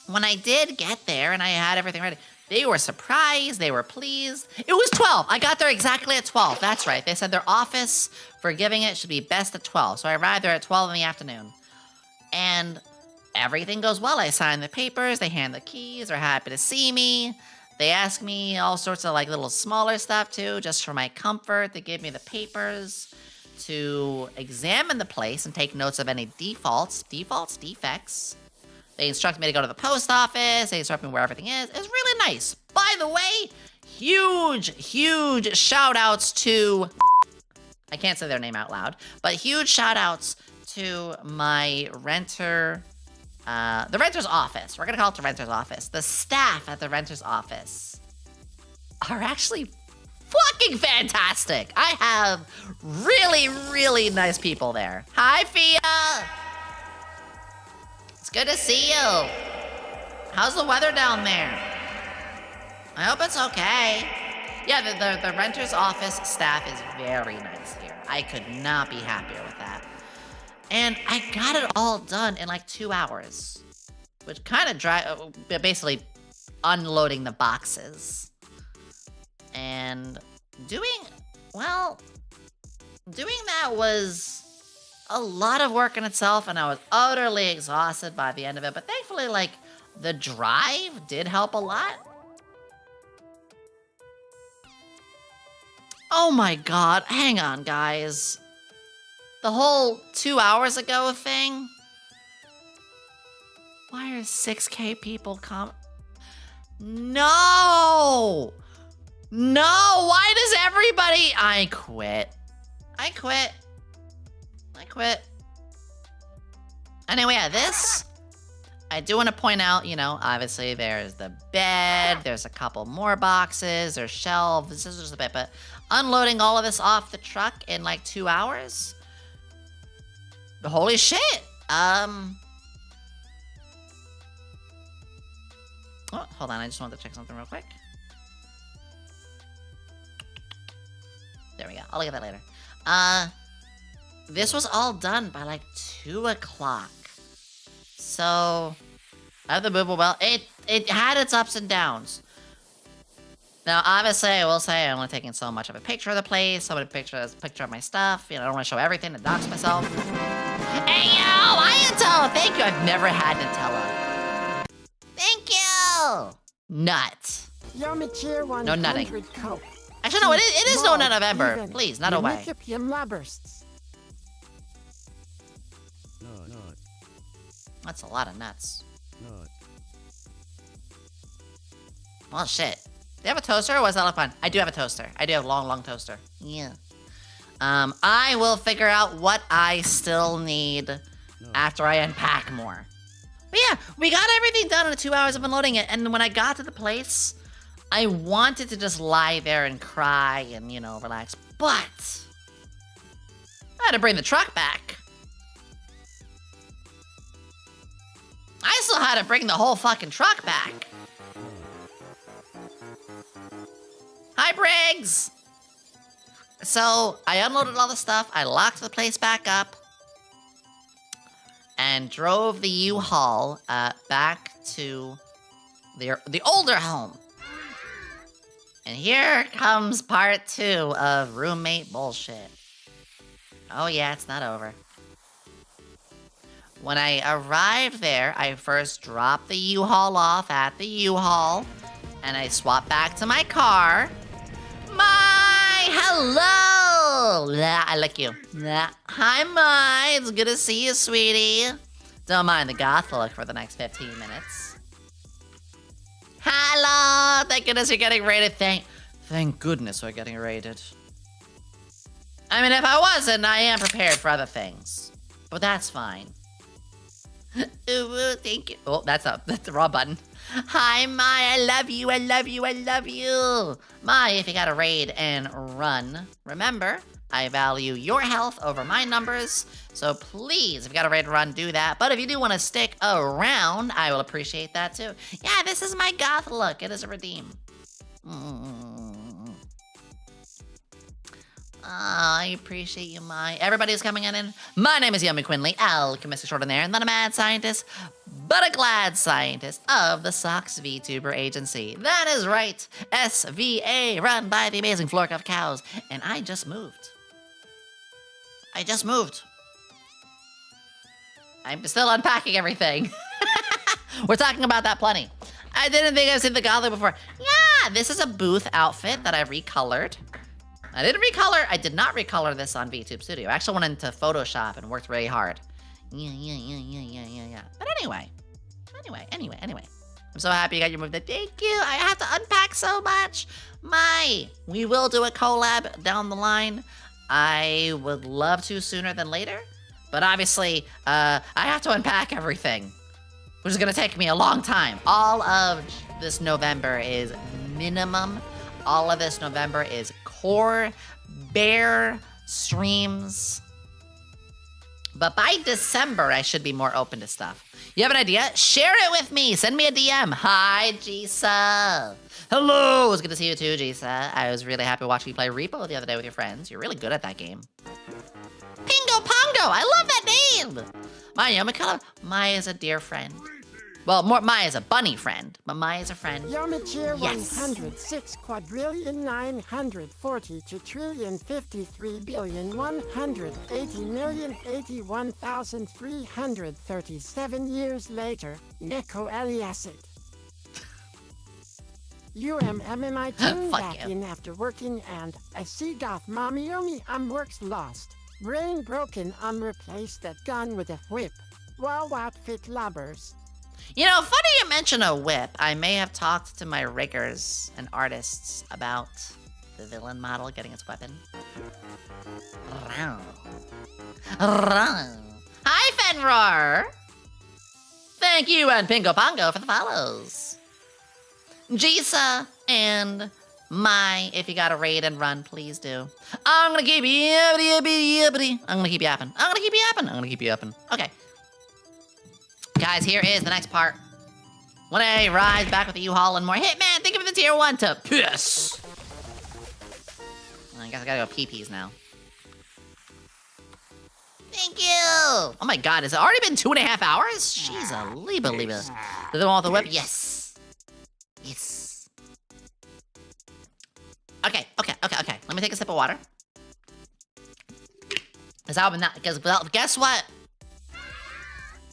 When I did get there and I had everything ready, they were surprised, they were pleased. It was 12. I got there exactly at 12. That's right. They said their office for giving it should be best at 12. So I arrived there at 12 in the afternoon. And
everything goes well. I sign the papers, they hand the keys, they're happy to see me. They ask me all sorts of like little smaller stuff too, just for my comfort. They give me the papers to examine the place and take notes of any defects. They instruct me to go to the post office. They instruct me where everything is. It's really nice. By the way, huge shout outs to, I can't say their name out loud, but huge shout outs to my renter, the renter's office. We're gonna call it the renter's office. The staff at the renter's office are actually fucking fantastic. I have really nice people there. Hi, Fia. It's good to see you. How's the weather down there? I hope it's okay. Yeah, the renter's office staff is very nice here. I could not be happier with that. And I got it all done in like 2 hours, which kind of basically unloading the boxes. And doing that was a lot of work in itself, and I was utterly exhausted by the end of it. But thankfully, like, the drive did help a lot. Oh my god, hang on, guys. The whole 2 hours ago thing? Why are 6K people No! No! Why does everybody... I quit. Anyway, yeah, this... I do want to point out, you know, obviously there's the bed, there's a couple more boxes, there's shelves, this is just a bit, but unloading all of this off the truck in like 2 hours? Holy shit! Oh, hold on, I just wanted to check something real quick. There we go, I'll look at that later. This was all done by like 2 o'clock. So, I have the movable well. It had its ups and downs. Now, obviously, I will say I'm only taking so much of a picture of the place, so many pictures of my stuff. You know, I don't want to show everything to dox myself. Hey, yo, Ayato! Thank you. I've never had Nutella. Thank you! Nut.
Yomi cheer 100
No nutting.
Coke.
Actually, no, it is no nut November. Please, not away. That's a lot of nuts. Well, shit. Do you have a toaster or was that fun? I do have a toaster. I do have a long toaster. Yeah. I will figure out what I still need after I unpack more. But yeah, we got everything done in the 2 hours of unloading it, and when I got to the place, I wanted to just lie there and cry and, you know, relax, but I had to bring the truck back. I still had to bring the whole fucking truck back. Hi, Briggs! So, I unloaded all the stuff, I locked the place back up, and drove the U-Haul back to the older home. And here comes part 2 of roommate bullshit. Oh yeah, it's not over. When I arrived there, I first dropped the U-Haul off at the U-Haul, and I swapped back to my car. Hello! I like you. Hi, Mai. It's good to see you, sweetie. Don't mind the goth look for the next 15 minutes. Hello! Thank goodness you're getting rated. Thank goodness we're getting rated. I mean, if I wasn't, I am prepared for other things. But that's fine. Ooh, thank you. Oh, that's the wrong button. Hi, Mai, I love you, I love you, I love you. Mai, if you got a raid and run, remember, I value your health over my numbers, so please, if you got a raid and run, do that. But if you do want to stick around, I will appreciate that too. Yeah, this is my goth look. It is a redeem. I appreciate you, Mai. Everybody who's coming in. My name is YomiQuinnley, alchemist extraordinaire, not a mad scientist, but a glad scientist of the Socks Vtuber agency. That is right, SVA, run by the amazing Flork of Cows. And I just moved.
I'm still unpacking everything. We're talking about that plenty. I didn't think I've seen the Godly before. Yeah, this is a booth outfit that I recolored. I did not recolor this on VTube Studio. I actually went into Photoshop and worked really hard. Yeah. But anyway. I'm so happy you got your move. Thank you. I have to unpack so much. We will do a collab down the line. I would love to sooner than later. But obviously, I have to unpack everything, which is going to take me a long time. All of this November is minimum. All of this November is core, bare streams. But by December, I should be more open to stuff. You have an idea? Share it with me. Send me a DM. Hi, Jisa. Hello. It was good to see you too, Jisa. I was really happy watching you play Repo the other day with your friends. You're really good at that game. Pingo Pongo. I love that name. My YomiQuinnley. Maya is a dear friend. Well, Maya is a bunny friend, but Maya is a friend.
YomiQuinnley
Yes.
106 quadrillion 942 trillion 53 billion 180 million 81,337 years later, Neko Eliasit. UMMMI tuned
Fuck
back
you.
in after working and I see goth mommy Yomi works lost. Brain broken replaced that gun with a whip. Wow outfit lubbers.
You know, funny you mention a whip. I may have talked to my riggers and artists about the villain model getting its weapon. Hi, Fenroar! Thank you and Pingo Pongo for the follows. Jisa and if you got a raid and run, please do. I'm gonna keep you yapping. Okay. Guys, here is the next part. When I ride back with the U-Haul and more Hitman, think of the tier 1 to piss. I guess I gotta go pee-pees now. Thank you. Oh my god, has it already been 2.5 hours? Jeez, a liba. Do they want the whip? Yes. Okay. Let me take a sip of water. Because guess what?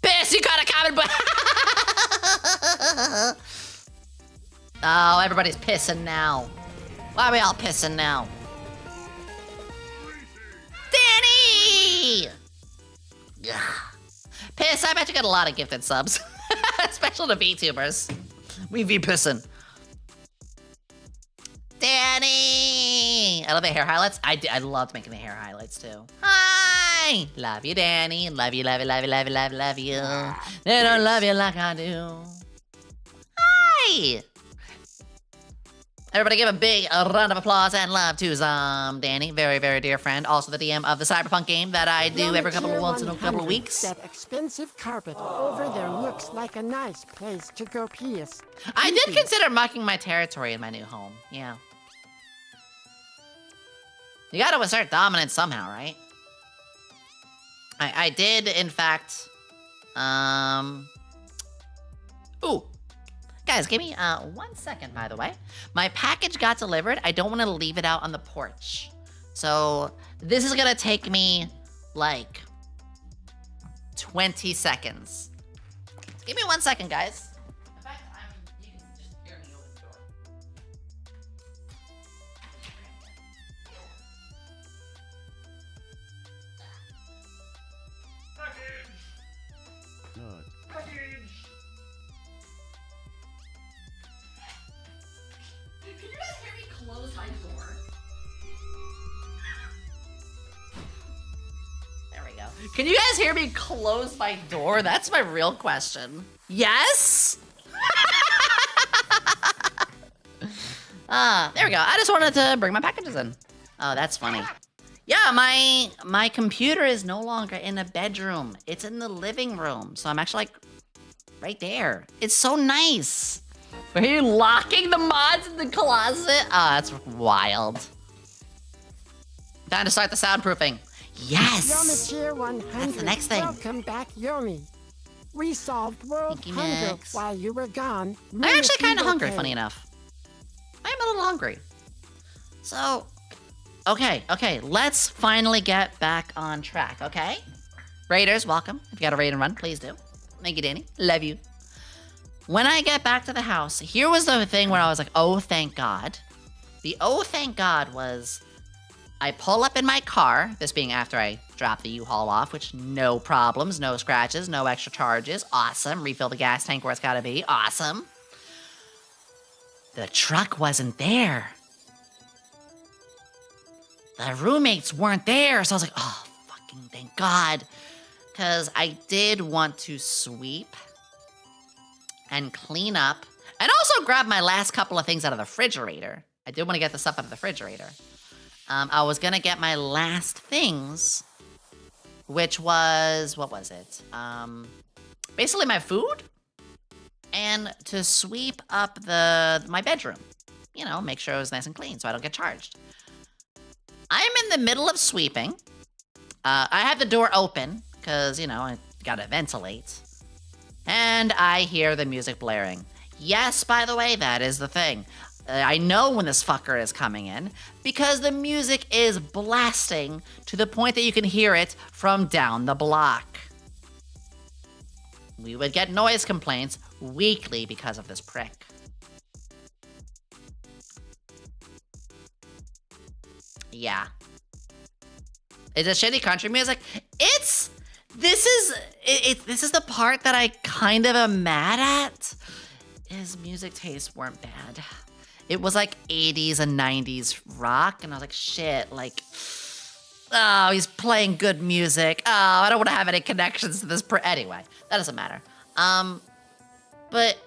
Piss, you got a comment, but oh, everybody's pissing now. Why are we all pissing now? Danny! Yeah. Piss, I bet you get a lot of gifted subs. Especially the VTubers. We be pissing. Danny! I love the hair highlights. I loved making the hair highlights too. Hi! Love you, Danny. Love you. They don't love you like I do. Hi! Everybody give a big round of applause and love to Danny. Very, very dear friend. Also the DM of the Cyberpunk game that I do every couple of weeks.
That expensive carpet over there looks like a nice place to go piss.
I did consider marking my territory in my new home. Yeah. You gotta assert dominance somehow, right? I did, in fact, Ooh. Guys, give me 1 second, by the way. My package got delivered. I don't want to leave it out on the porch. So this is gonna take me, like, 20 seconds. Give me 1 second, guys. In fact, you can just hear me open the door. Can you guys hear me close my door? There we go. Can you guys hear me close my door? That's my real question. Yes? There we go. I just wanted to bring my packages in. Oh, that's funny. Yeah, my computer is no longer in a bedroom. It's in the living room. So I'm actually like right there. It's so nice. Are you locking the mods in the closet? Oh, that's wild. Time to start the soundproofing. Yes!
Yomi Tier 100.
That's the next thing.
Welcome back, Yomi. We solved world
Thank you,
hunger
Max.
while you were gone.
I'm actually kind of hungry,
okay.
funny enough. I am a little hungry. So, okay, let's finally get back on track, okay? Raiders, welcome. If you got a raid and run, please do. Thank you, Danny. Love you. When I get back to the house, here was the thing where I was like, oh, thank God. The oh, thank God was I pull up in my car, this being after I drop the U-Haul off, which no problems, no scratches, no extra charges. Awesome. Refill the gas tank where it's gotta be. Awesome. The truck wasn't there. The roommates weren't there, so I was like, oh, fucking thank God. Because I did want to sweep and clean up and also grab my last couple of things out of the refrigerator. I did want to get the stuff out of the refrigerator. I was gonna get my last things, which was, what was it? Basically my food and to sweep up my bedroom. You know, make sure it was nice and clean so I don't get charged. I'm in the middle of sweeping. I have the door open because, you know, I gotta ventilate. And I hear the music blaring. Yes, by the way, that is the thing. I know when this fucker is coming in because the music is blasting to the point that you can hear it from down the block. We would get noise complaints weekly because of this prick. Yeah. Is it shitty country music? This is the part that I kind of am mad at. His music tastes weren't bad. It was like 80s and 90s rock, and I was like, shit, like, oh, he's playing good music. Oh, I don't want to have any connections to this. Anyway, that doesn't matter. But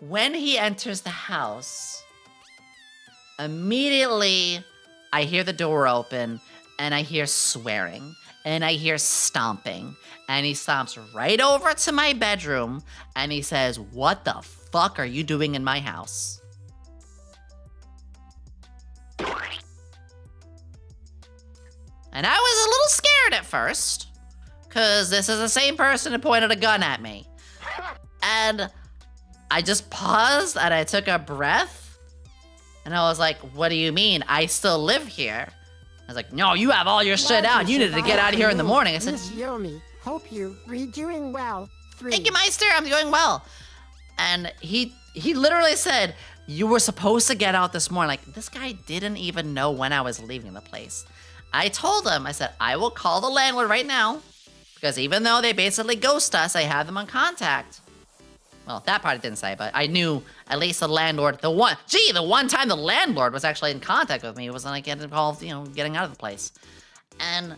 when he enters the house, immediately I hear the door open, and I hear swearing, and I hear stomping, and he stomps right over to my bedroom, and he says, what the fuck are you doing in my house? And I was a little scared at first, because this is the same person who pointed a gun at me. And I just paused, and I took a breath, and I was like, what do you mean? I still live here. I was like, no, you have all your shit out. You needed to get out of here in the morning. I said,
Miss Yomi, hope you're doing well.
Thank you, Meister. I'm doing well. And he literally said, you were supposed to get out this morning. Like, this guy didn't even know when I was leaving the place. I told him, I said, I will call the landlord right now, because even though they basically ghost us, I have them on contact. Well, that part I didn't say, but I knew at least the landlord, the one time the landlord was actually in contact with me was when I get involved, you know, getting out of the place. And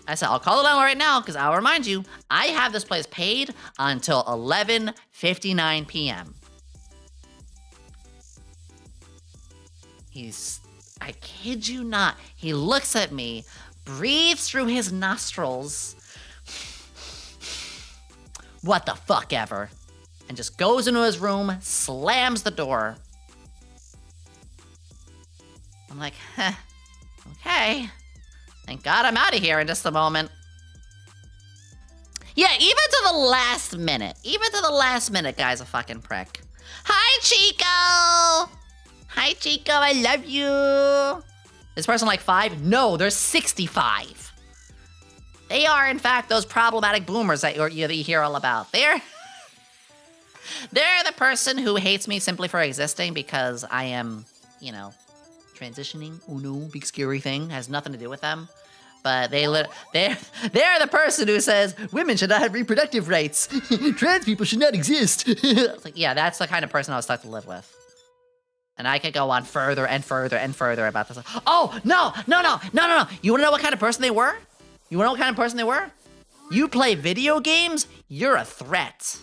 I said, I'll call the landlord right now, because I'll remind you, I have this place paid until 11:59 p.m. I kid you not, he looks at me, breathes through his nostrils, what the fuck ever, and just goes into his room, slams the door. I'm like, okay. Thank God I'm out of here in just a moment. Yeah, even to the last minute, guy's a fucking prick. Hi, Chico! Hi, Chico, I love you. Is this person like 5? No, they're 65. They are, in fact, those problematic boomers that you hear all about. They're the person who hates me simply for existing because I am, you know, transitioning. Oh no, big scary thing. Has nothing to do with them. But they're the person who says women should not have reproductive rights. Trans people should not exist. It's like, yeah, that's the kind of person I was stuck to live with. And I could go on further and further and further about this. Oh, no. You wanna know what kind of person they were? You play video games, you're a threat.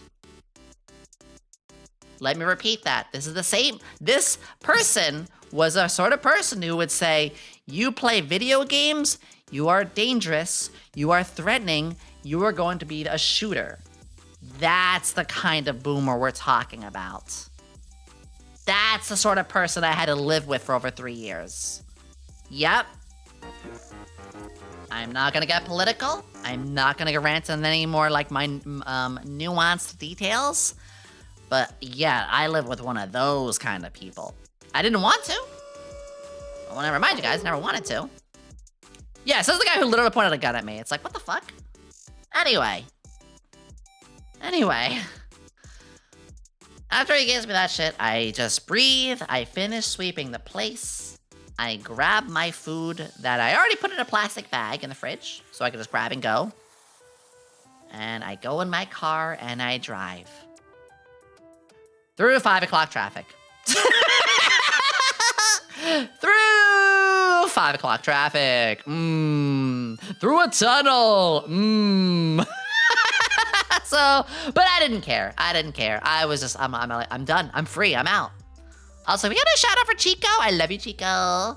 Let me repeat that. This person was a sort of person who would say, you play video games, you are dangerous, you are threatening, you are going to be a shooter. That's the kind of boomer we're talking about. That's the sort of person I had to live with for over 3 years. Yep. I'm not gonna get political. I'm not gonna rant on any more like my nuanced details. But yeah, I live with one of those kind of people. I didn't want to. I want to remind you guys, never wanted to. Yeah, so this is the guy who literally pointed a gun at me. It's like, what the fuck?
Anyway. After he gives me that shit, I just breathe. I finish sweeping the place. I grab my food that I already put in a plastic bag in the fridge, so I can just grab and go. And I go in my car and I drive. Through 5 o'clock traffic. Through 5 o'clock traffic. Through a tunnel. So, but I didn't care. I was just, I'm done. I'm free. I'm out. Also, we got a shout out for Chico. I love you, Chico. I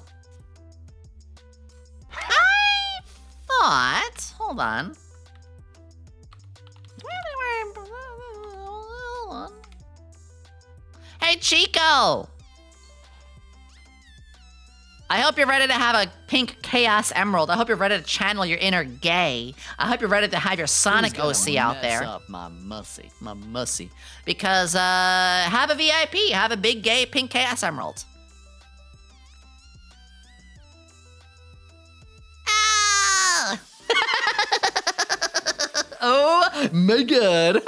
thought, hold on. Hey, Chico. I hope you're ready to have a pink Chaos Emerald. I hope you're ready to channel your inner gay. I hope you're ready to have your Sonic OC out there.
Up my mussy.
Because, have a VIP. Have a big gay pink Chaos Emerald. Ah! Oh my god.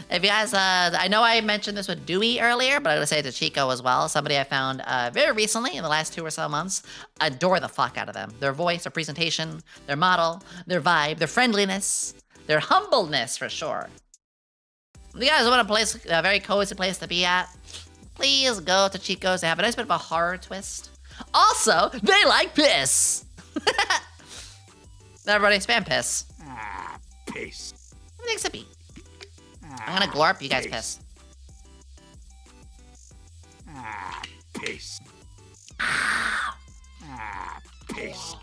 If you guys, I know I mentioned this with Dewey earlier, but I'm gonna say it to Chico as well. Somebody I found very recently in the last 2 or so months. Adore the fuck out of them. Their voice, their presentation, their model, their vibe, their friendliness, their humbleness for sure. If you guys want a place, a very cozy place to be at, please go to Chico's. They have a nice bit of a horror twist. Also, they like piss. Everybody spam piss.
Piss.
Everything's hippie. I'm gonna glorp, you guys piss.
Piss. Piss.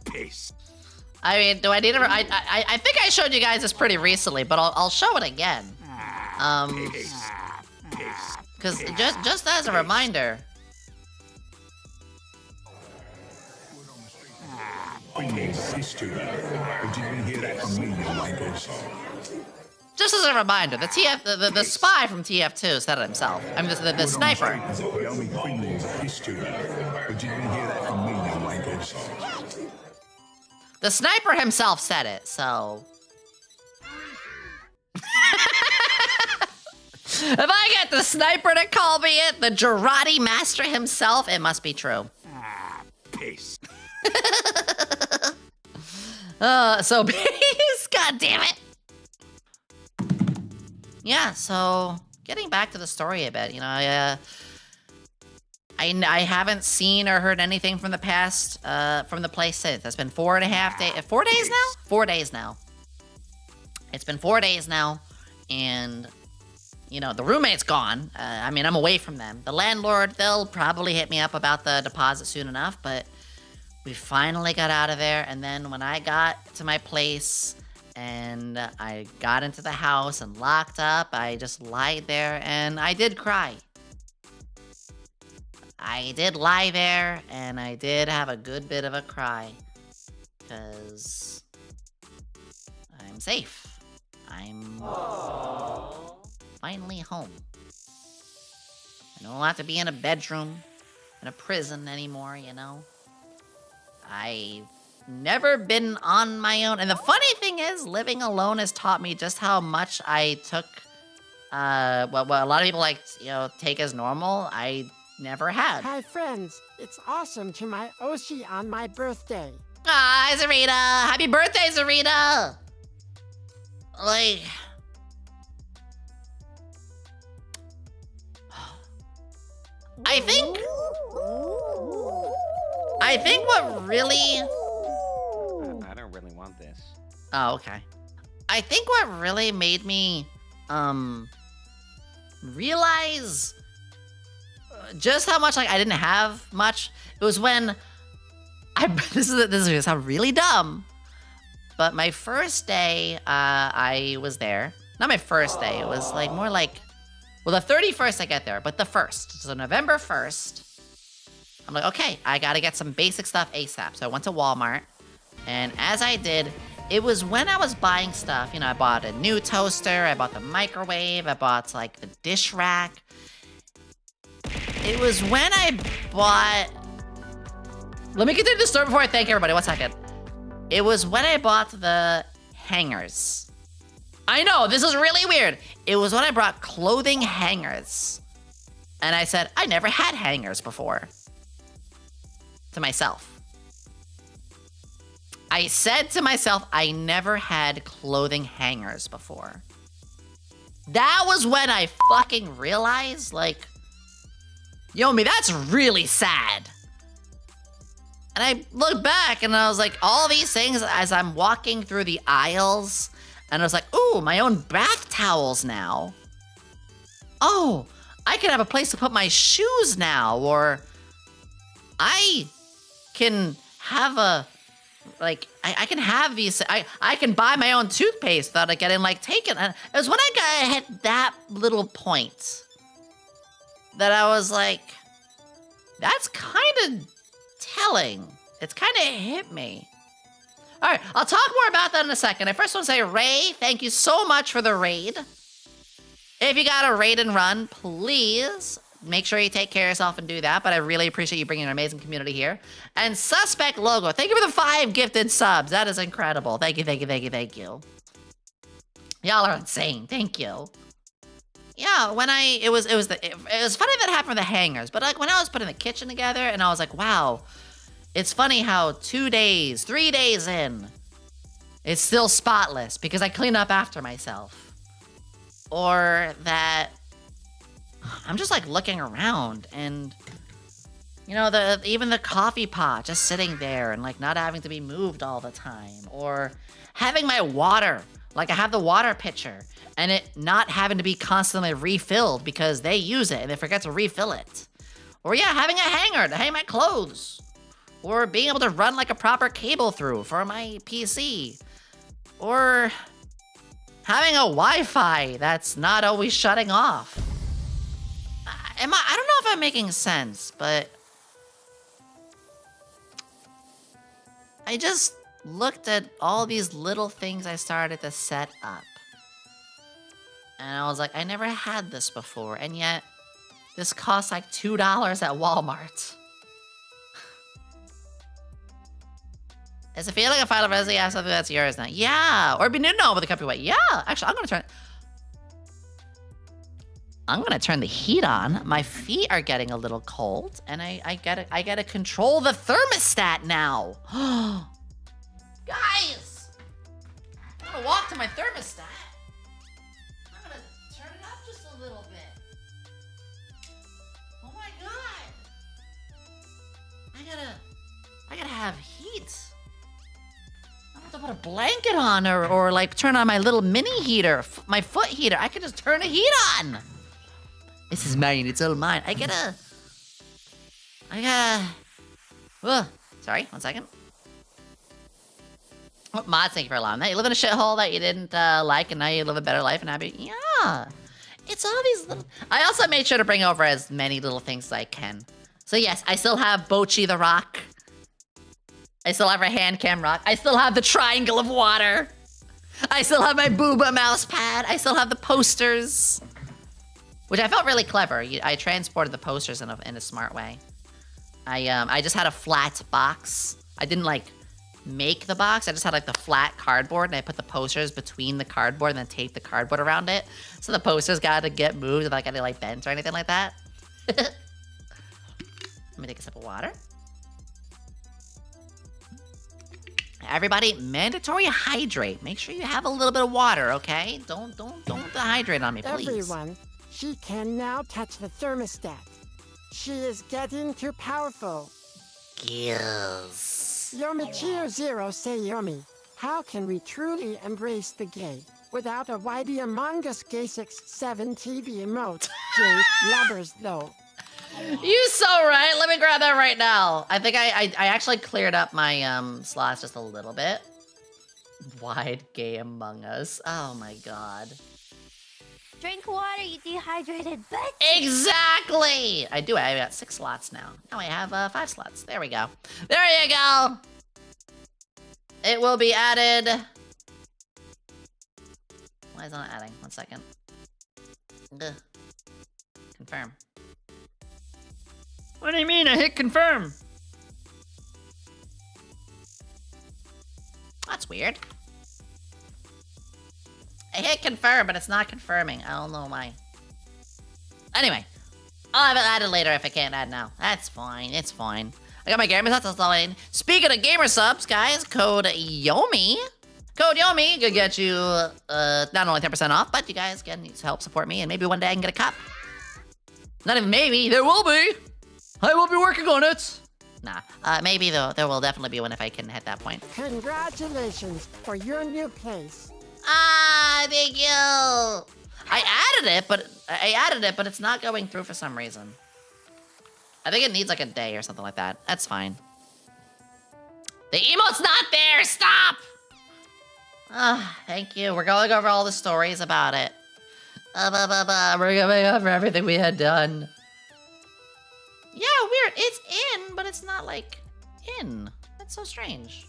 Piss.
I mean, do I need to? I think I showed you guys this pretty recently, but I'll show it again. Because just as a reminder. Just as a reminder, the spy from TF2 said it himself. I mean, the sniper. The sniper himself said it, so. If I get the sniper to call me it, the Girardi master himself, it must be true.
Piss.
So peace, god damn it. Yeah, so getting back to the story a bit, you know, I haven't seen or heard anything from the past, from the place since. It's been 4.5 days, 4 days now? 4 days now. It's been 4 days now, and, you know, the roommate's gone. I mean, I'm away from them. The landlord, they'll probably hit me up about the deposit soon enough, but we finally got out of there, and then when I got to my place, and I got into the house and locked up, I just lied there, and I did cry. I did lie there, and I did have a good bit of a cry. Because I'm safe. I'm finally home. I don't have to be in a bedroom, in a prison anymore, you know? I've never been on my own. And the funny thing is, living alone has taught me just how much I took, what a lot of people like, you know, take as normal. I never had.
Hi, friends. It's awesome to my Oshi on my birthday.
Hi, Zarita. Happy birthday, Zarita. Like, I think what really...
I don't really want this.
Oh, okay. I think what really made me, realize just how much, like, I didn't have much, it was when this is gonna sound really dumb, but my first day, I was there. Not my first day, it was, like, more like, well, the 31st I get there, but the 1st. So November 1st, I'm like, okay, I gotta get some basic stuff ASAP. So I went to Walmart, and as I did, it was when I was buying stuff, you know, I bought a new toaster, I bought the microwave, I bought, like, the dish rack. It was when I bought
Let me continue the story before I thank everybody. 1 second. It was when I bought the hangers. I know, this is really weird. It was when I brought clothing hangers. And I said, I never had hangers before. To myself. I said to myself, I never had clothing hangers before. That was when I fucking realized, like, Yomi, that's really sad. And I looked back and I was like, all these things as I'm walking through the aisles, and I was like, ooh, my own bath towels now. Oh, I can have a place to put my shoes now, or I can have a, like, I can have these, I can buy my own toothpaste without it getting, like, taken. And it was when I hit that little point that I was like, that's kind of telling. It's kind of hit me. All right, I'll talk more about that in a second. I first want to say, Ray, thank you so much for the raid. If you got a raid and run, please make sure you take care of yourself and do that. But I really appreciate you bringing an amazing community here. And Suspect Logo, thank you for the 5 gifted subs. That is incredible. Thank you, thank you, thank you, thank you. Y'all are insane. Thank you. Yeah, when it was funny that happened with the hangers, but like when I was putting the kitchen together and I was like, wow, it's funny how 2 days, 3 days in, it's still spotless because I clean up after myself. Or that I'm just like looking around and, you know, even the coffee pot just sitting there and like not having to be moved all the time. Or having my water, like I have the water pitcher and it not having to be constantly refilled because they use it and they forget to refill it. Or yeah, having a hanger to hang my clothes. Or being able to run like a proper cable through for my PC. Or having a Wi-Fi that's not always shutting off. I don't know if I'm making sense, but I just looked at all these little things I started to set up. And I was like, I never had this before, and yet this costs like $2 at Walmart. Is it feeling a Final Fantasy? Yeah, something that's yours now. Yeah, or be new with the copyright. Yeah, actually, I'm gonna turn the heat on. My feet are getting a little cold, and I gotta control the thermostat now. Guys, I'm gonna walk to my thermostat. I'm gonna turn it up just a little bit. Oh my god! I gotta have heat. I don't have to put a blanket on or like turn on my little mini heater, my foot heater. I could just turn the heat on. This is mine. It's all mine. I gotta. Sorry, 1 second. What mods? Thank you for allowing that. You live in a shithole that you didn't like, and now you live a better life and happy. Yeah, it's all these little. I also made sure to bring over as many little things as I can. So yes, I still have Bochi the Rock. I still have a hand cam rock. I still have the triangle of water. I still have my Booba mouse pad. I still have the posters. Which I felt really clever. I transported the posters in a smart way. I just had a flat box. I didn't like make the box. I just had like the flat cardboard and I put the posters between the cardboard and then taped the cardboard around it. So the posters got to get moved without getting like bent or anything like that. Let me take a sip of water. Everybody, mandatory hydrate. Make sure you have a little bit of water, okay? Don't dehydrate on me, please.
Everyone, she can now touch the thermostat. She is getting too powerful.
Yes.
Yomi Zero say Yomi, how can we truly embrace the gay without a YD Among Us Gay 67 TV emote? Jay Lubbers though.
You so right. Let me grab that right now. I think I actually cleared up my slots just a little bit. Wide gay Among Us. Oh my god.
Drink water, you dehydrated bitch.
Exactly. I do. I got 6 slots now. Now I have 5 slots. There we go. There you go. It will be added. Why is it not adding? 1 second. Ugh. Confirm. What do you mean? I hit confirm.
That's weird. I hit confirm, but it's not confirming. I don't know why. Anyway, I'll have it added later if I can't add now. That's fine. It's fine. I got my gamer subs installed. Speaking of gamer subs, guys, code YOMI. Code YOMI could get you not only 10% off, but you guys can help support me, and maybe one day I can get a cup. Not even maybe, there will be. I will be working on it. Nah, maybe though, there will definitely be one if I can hit that point.
Congratulations for your new place.
Ah, thank you. I added it, but it's not going through for some reason. I think it needs like a day or something like that. That's fine. The emote's not there. Stop. Ah, thank you. We're going over all the stories about it. We're going over everything we had done. Yeah, weird. It's in, but it's not like in. That's so strange.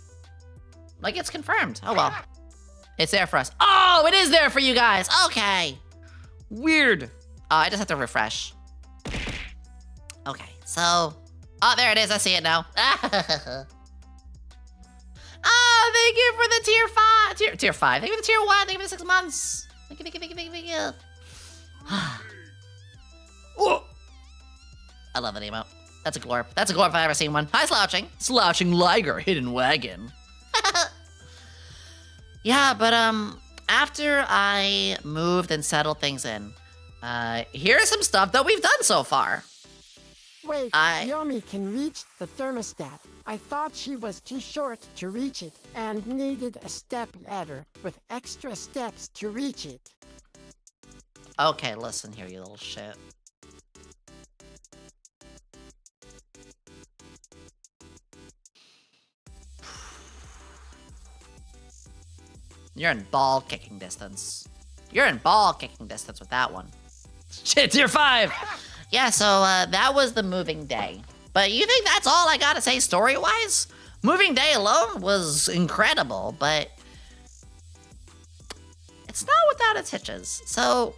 Like it's confirmed. Oh well. It's there for us. Oh, it is there for you guys. Okay. Weird. I just have to refresh. Okay, so... Oh, there it is. I see it now. Oh, thank you for the tier 5. Tier 5. Thank you for the tier 1. Thank you for the 6 months. Thank you, thank you, thank you, thank you. Oh. I love that emote. That's a glorp. That's a glorp if I've ever seen one. Hi, Slouching. Slouching Liger, hidden wagon. Yeah, but after I moved and settled things in, here's some stuff that we've done so far.
Wait, Yomi can reach the thermostat. I thought she was too short to reach it and needed a step ladder with extra steps to reach it.
Okay, listen here, you little shit. You're in ball kicking distance. You're in ball kicking distance with that one. Shit, tier 5! Yeah, so that was the moving day. But you think that's all I gotta say story-wise? Moving day alone was incredible, but it's not without its hitches. So,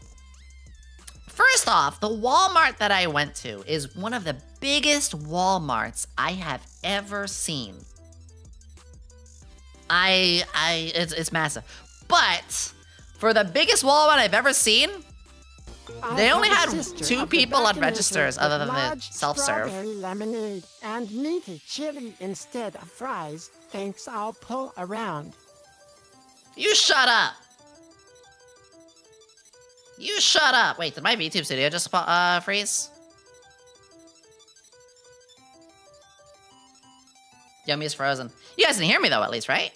first off, the Walmart that I went to is one of the biggest Walmarts I have ever seen. It's massive. But for the biggest Walmart I've ever seen, they only had 2 people on registers other than the self-serve.
Strawberry lemonade and meaty chili instead of fries. Thanks, I'll pull around.
You shut up. You shut up. Wait, did my VTube studio just freeze? Yomi is frozen. You guys didn't hear me though, at least, right?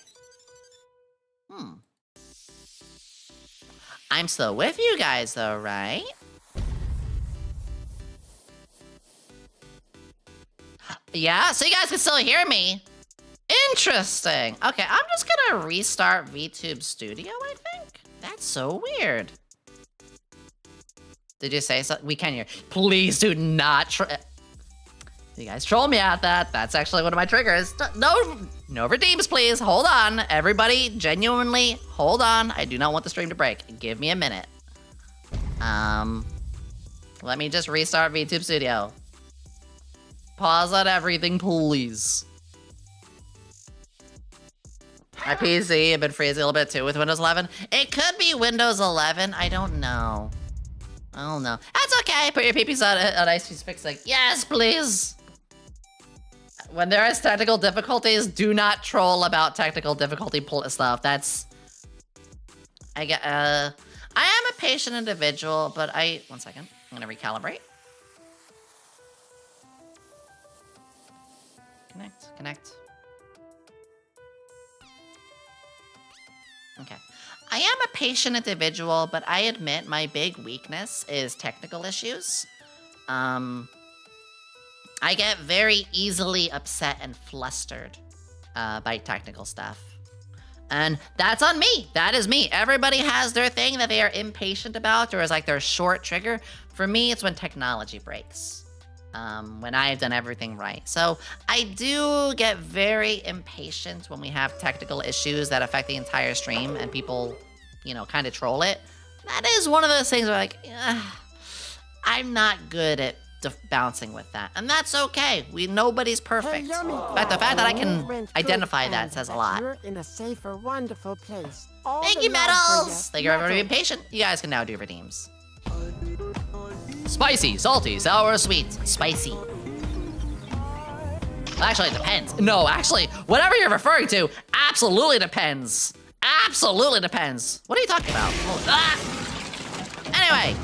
I'm still with you guys though, right? Yeah, so you guys can still hear me. Interesting. Okay, I'm just gonna restart VTube Studio, I think. That's so weird. Did you say something? We can hear. Please do not you guys troll me at that. That's actually one of my triggers. No redeems, please. Hold on. Everybody, genuinely, hold on. I do not want the stream to break. Give me a minute. Let me just restart VTube Studio. Pause on everything, please. My PC had been freezing a little bit too with Windows 11. It could be Windows 11. I don't know. I don't know. That's okay. Put your peepees on ice fixing. Yes, please. When there is technical difficulties, do not troll about technical difficulty stuff. That's... I am a patient individual, but one second. I'm gonna recalibrate. Connect. Okay. I am a patient individual, but I admit my big weakness is technical issues. I get very easily upset and flustered by technical stuff. And that's on me. That is me. Everybody has their thing that they are impatient about or is like their short trigger. For me, it's when technology breaks. When I've done everything right. So I do get very impatient when we have technical issues that affect the entire stream and people, you know, kind of troll it. That is one of those things where like, I'm not good at bouncing with that, and that's okay. Nobody's perfect. In fact, the fact that I can identify that says a lot.
You're in a safe or wonderful place.
Thank you, Metals! Thank you, everybody, for being patient. You guys can now do redeems. Spicy, salty, sour, sweet, spicy. Actually, it depends. No, actually, whatever you're referring to absolutely depends. Absolutely depends. What are you talking about? Oh, Anyway,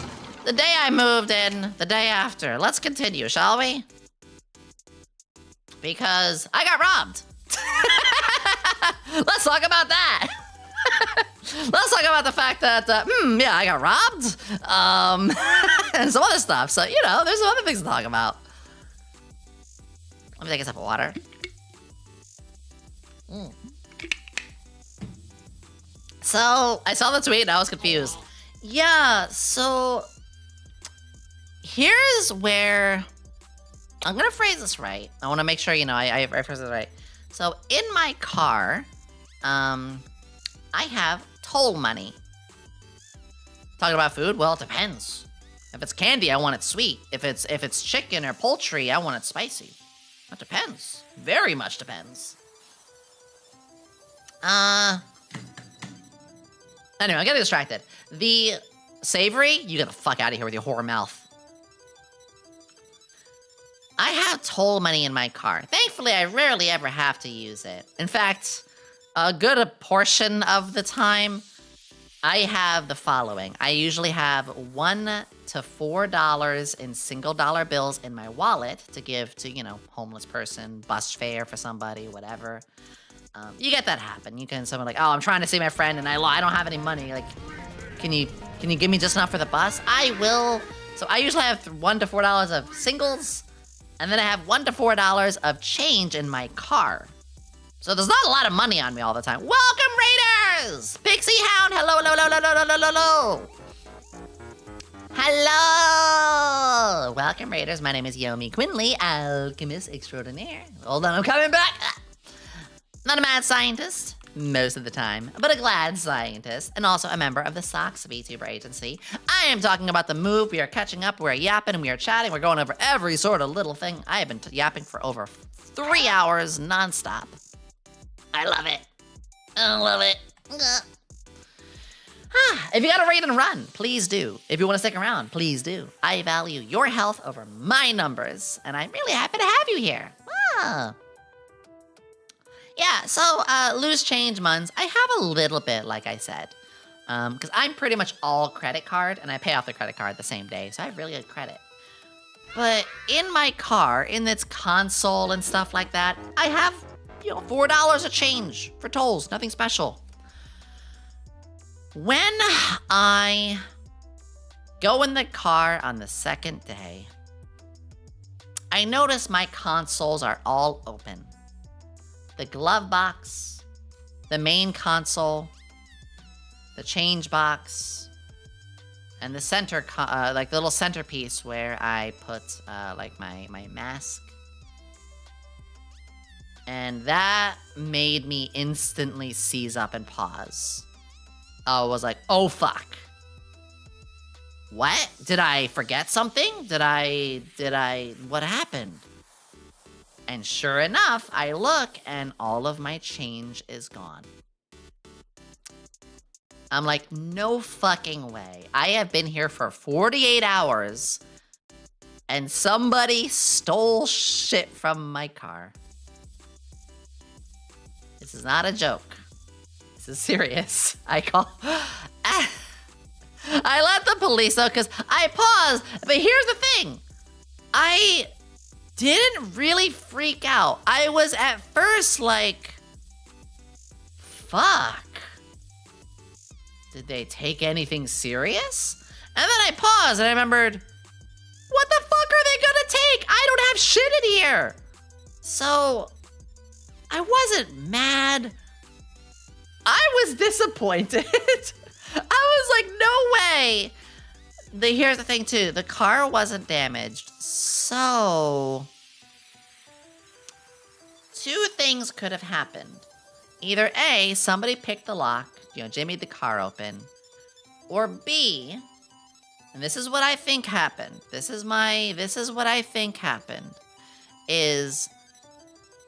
the day I moved in, the day after. Let's continue, shall we? Because I got robbed. Let's talk about that. Let's talk about the fact that, yeah, I got robbed. And some other stuff. So, you know, there's some other things to talk about. Let me take a sip of water. So, I saw the tweet and I was confused. Yeah, so here's where I'm gonna phrase this right. I want to make sure, you know, I phrase it right. So, in my car, I have toll money. Talking about food? Well, it depends. If it's candy, I want it sweet. If it's chicken or poultry, I want it spicy. That depends. Very much depends. Anyway, I'm getting distracted. The savory, you get the fuck out of here with your whore mouth. I have toll money in my car. Thankfully, I rarely ever have to use it. In fact, a good portion of the time, I have the following. I usually have $1 to $4 in single dollar bills in my wallet to give to, you know, homeless person, bus fare for somebody, whatever. You get that happen. You can someone like, oh, I'm trying to see my friend and I don't have any money. Like, can you give me just enough for the bus? I will. So I usually have $1 to $4 of singles, and then I have $1 to $4 of change in my car. So there's not a lot of money on me all the time. Welcome, Raiders! Pixie Hound, hello, hello, hello, hello, hello, hello. Hello! Welcome, Raiders. My name is Yomi Quinnley, alchemist extraordinaire. Hold on, I'm coming back. Not a mad scientist, most of the time, but a glad scientist, and also a member of the Socks Vtuber agency. I am talking about the move. We are catching up, we're yapping, and we are chatting. We're going over every sort of little thing. I have been yapping for over 3 hours nonstop. I love it. I love it. If you got a raid and run, please do. If you want to stick around, please do. I value your health over my numbers, and I'm really happy to have you here. Yeah, so loose change months. I have a little bit, like I said, because I'm pretty much all credit card, and I pay off the credit card the same day, so I have really good credit. But in my car, in its console and stuff like that, I have, you know, $4 of change for tolls, nothing special. When I go in the car on the second day, I notice my consoles are all open. The glove box, the main console, the change box, and the center, like the little centerpiece where I put like my mask. And that made me instantly seize up and pause. I was like, oh fuck. What? Did I forget something? What happened? And sure enough, I look and all of my change is gone. I'm like, no fucking way. I have been here for 48 hours and somebody stole shit from my car. This is not a joke. This is serious. I let the police know because I paused. But here's the thing. I didn't really freak out. I was at first like, fuck. Did they take anything serious? And then I paused and I remembered, what the fuck are they gonna take? I don't have shit in here. So I wasn't mad. I was disappointed. I was like, no way. Here's the thing too, the car wasn't damaged. So, 2 things could have happened. Either A, somebody picked the lock, you know, jimmied the car open, or B, And this is what I think happened. This is what I think happened. Is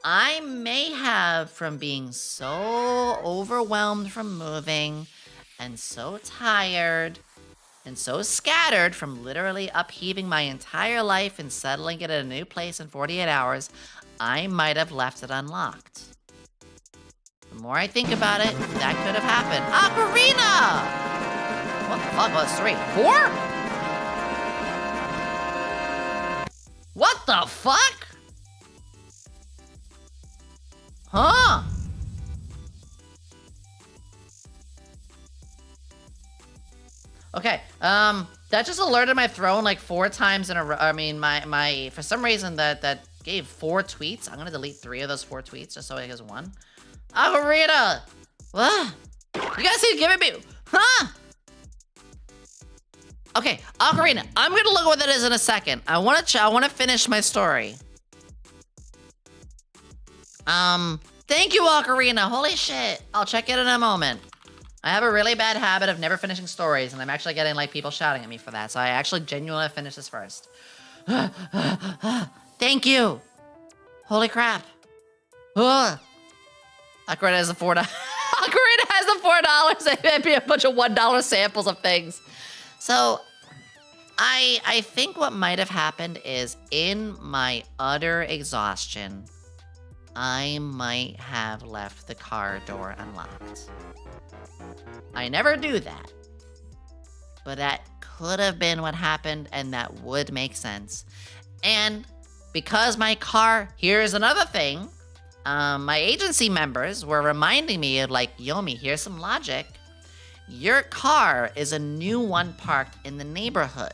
I may have, from being so overwhelmed from moving and so tired and so scattered from literally upheaving my entire life and settling it at a new place in 48 hours, I might have left it unlocked. The more I think about it, that could have happened. Ocarina! What the fuck was 3? 4? What the fuck? Huh? Okay, that just alerted my throne like 4 times in a row. I mean, my for some reason that gave 4 tweets. I'm gonna delete 3 of those 4 tweets just so it gives 1. Ocarina! What? You guys keep giving me, huh? Okay, Ocarina. I'm gonna look at what that is in a second. I wanna finish my story. Thank you, Ocarina. Holy shit. I'll check it in a moment. I have a really bad habit of never finishing stories, and I'm actually getting, like, people shouting at me for that, so I actually genuinely finish this first. Thank you. Holy crap. Ocarina has the $4. Ocarina has the $4. It may be a bunch of $1 samples of things. So, I think what might have happened is, in my utter exhaustion, I might have left the car door unlocked. I never do that. But that could have been what happened, and that would make sense. And because my car, here's another thing. My agency members were reminding me of, like, Yomi, here's some logic. Your car is a new one parked in the neighborhood.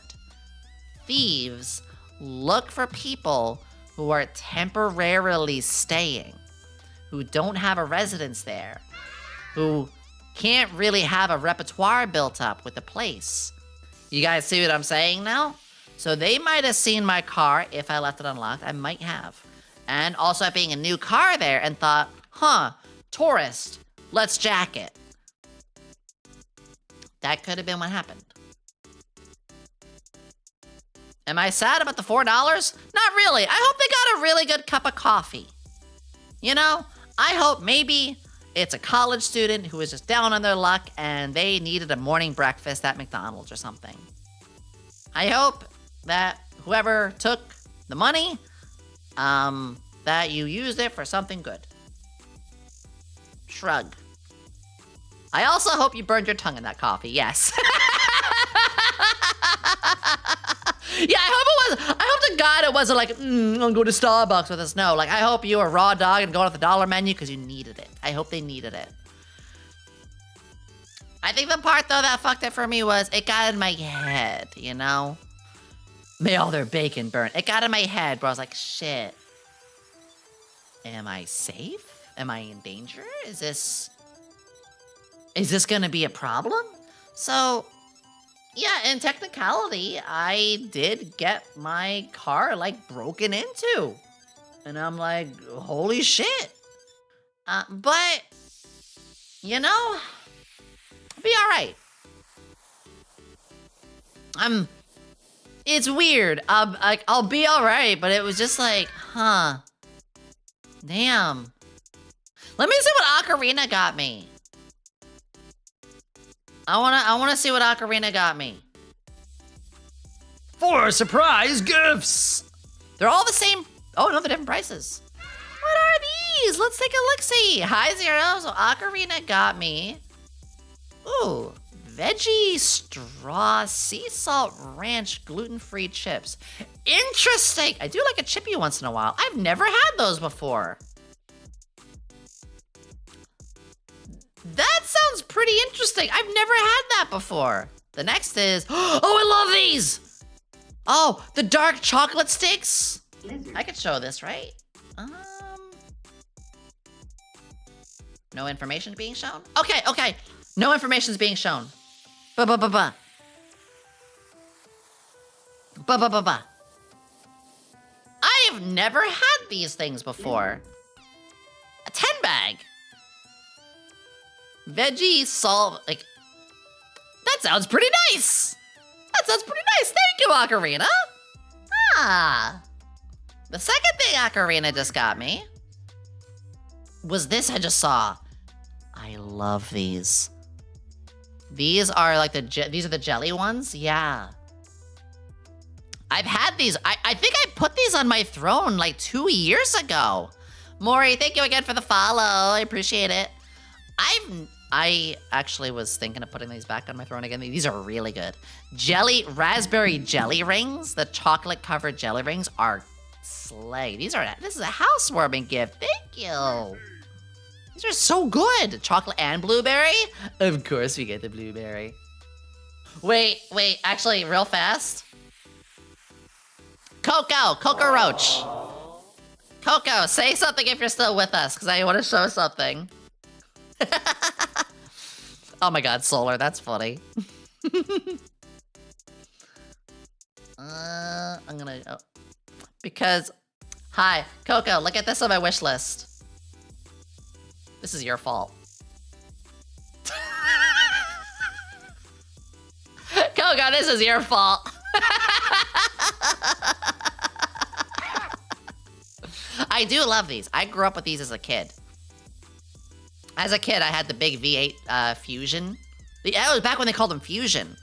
Thieves look for people who are temporarily staying, who don't have a residence there, who can't really have a repertoire built up with the place. You guys see what I'm saying now? So they might have seen my car if I left it unlocked. I might have. And also it being a new car there and thought, huh, tourist, let's jack it. That could have been what happened. Am I sad about the $4? Not really. I hope they got a really good cup of coffee. You know, I hope maybe it's a college student who is just down on their luck and they needed a morning breakfast at McDonald's or something. I hope that whoever took the money, that you used it for something good. Shrug. I also hope you burned your tongue in that coffee, yes. Yeah, I hope to God it wasn't like, I'm gonna go to Starbucks with us. No, like, I hope you were raw dog and going to the dollar menu because you needed it. I hope they needed it. I think the part, though, that fucked it for me was it got in my head, you know? May all their bacon burn. It got in my head, bro. I was like, shit. Am I safe? Am I in danger? Is this gonna be a problem? So, yeah, in technicality, I did get my car, like, broken into. And I'm like, holy shit. But, you know, I'll be alright. It's weird. I'll be alright, but it was just like, huh. Damn. Let me see what Ocarina got me. I wanna see what Ocarina got me. 4 surprise gifts! They're all the same. Oh, no, they're different prices. What are these? Let's take a look-see. Hi, Zero. So Ocarina got me. Ooh, veggie straw sea salt ranch gluten-free chips. Interesting. I do like a chippy once in a while. I've never had those before. That sounds pretty interesting. I've never had that before. The next is, oh, I love these. Oh, the dark chocolate sticks. I could show this, right? No information being shown? Okay. No information is being shown. Ba. I have never had these things before. A 10 bag. Veggie salt, like, that sounds pretty nice. That
That's pretty nice. Thank you, Ocarina. Ah. The second thing Ocarina just got me was this I just saw. I love these. These are like these are the jelly ones? Yeah. I've had these. I think I put these on my throne like 2 years ago. Maury, thank you again for the follow. I appreciate it. I actually was thinking of putting these back on my throne again. These are really good. Raspberry jelly rings. The chocolate covered jelly rings are slay. This is a housewarming gift. Thank you. These are so good. Chocolate and blueberry? Of course we get the blueberry. Wait, actually, real fast. Coco Roach. Coco, say something if you're still with us, because I want to show something. Oh my god, Solar, that's funny. I'm gonna... Oh. Because... Hi, Coco, look at this on my wish list. This is your fault. Coco, this is your fault. I do love these. I grew up with these as a kid. As a kid, I had the big V8 Fusion. That was back when they called them Fusion.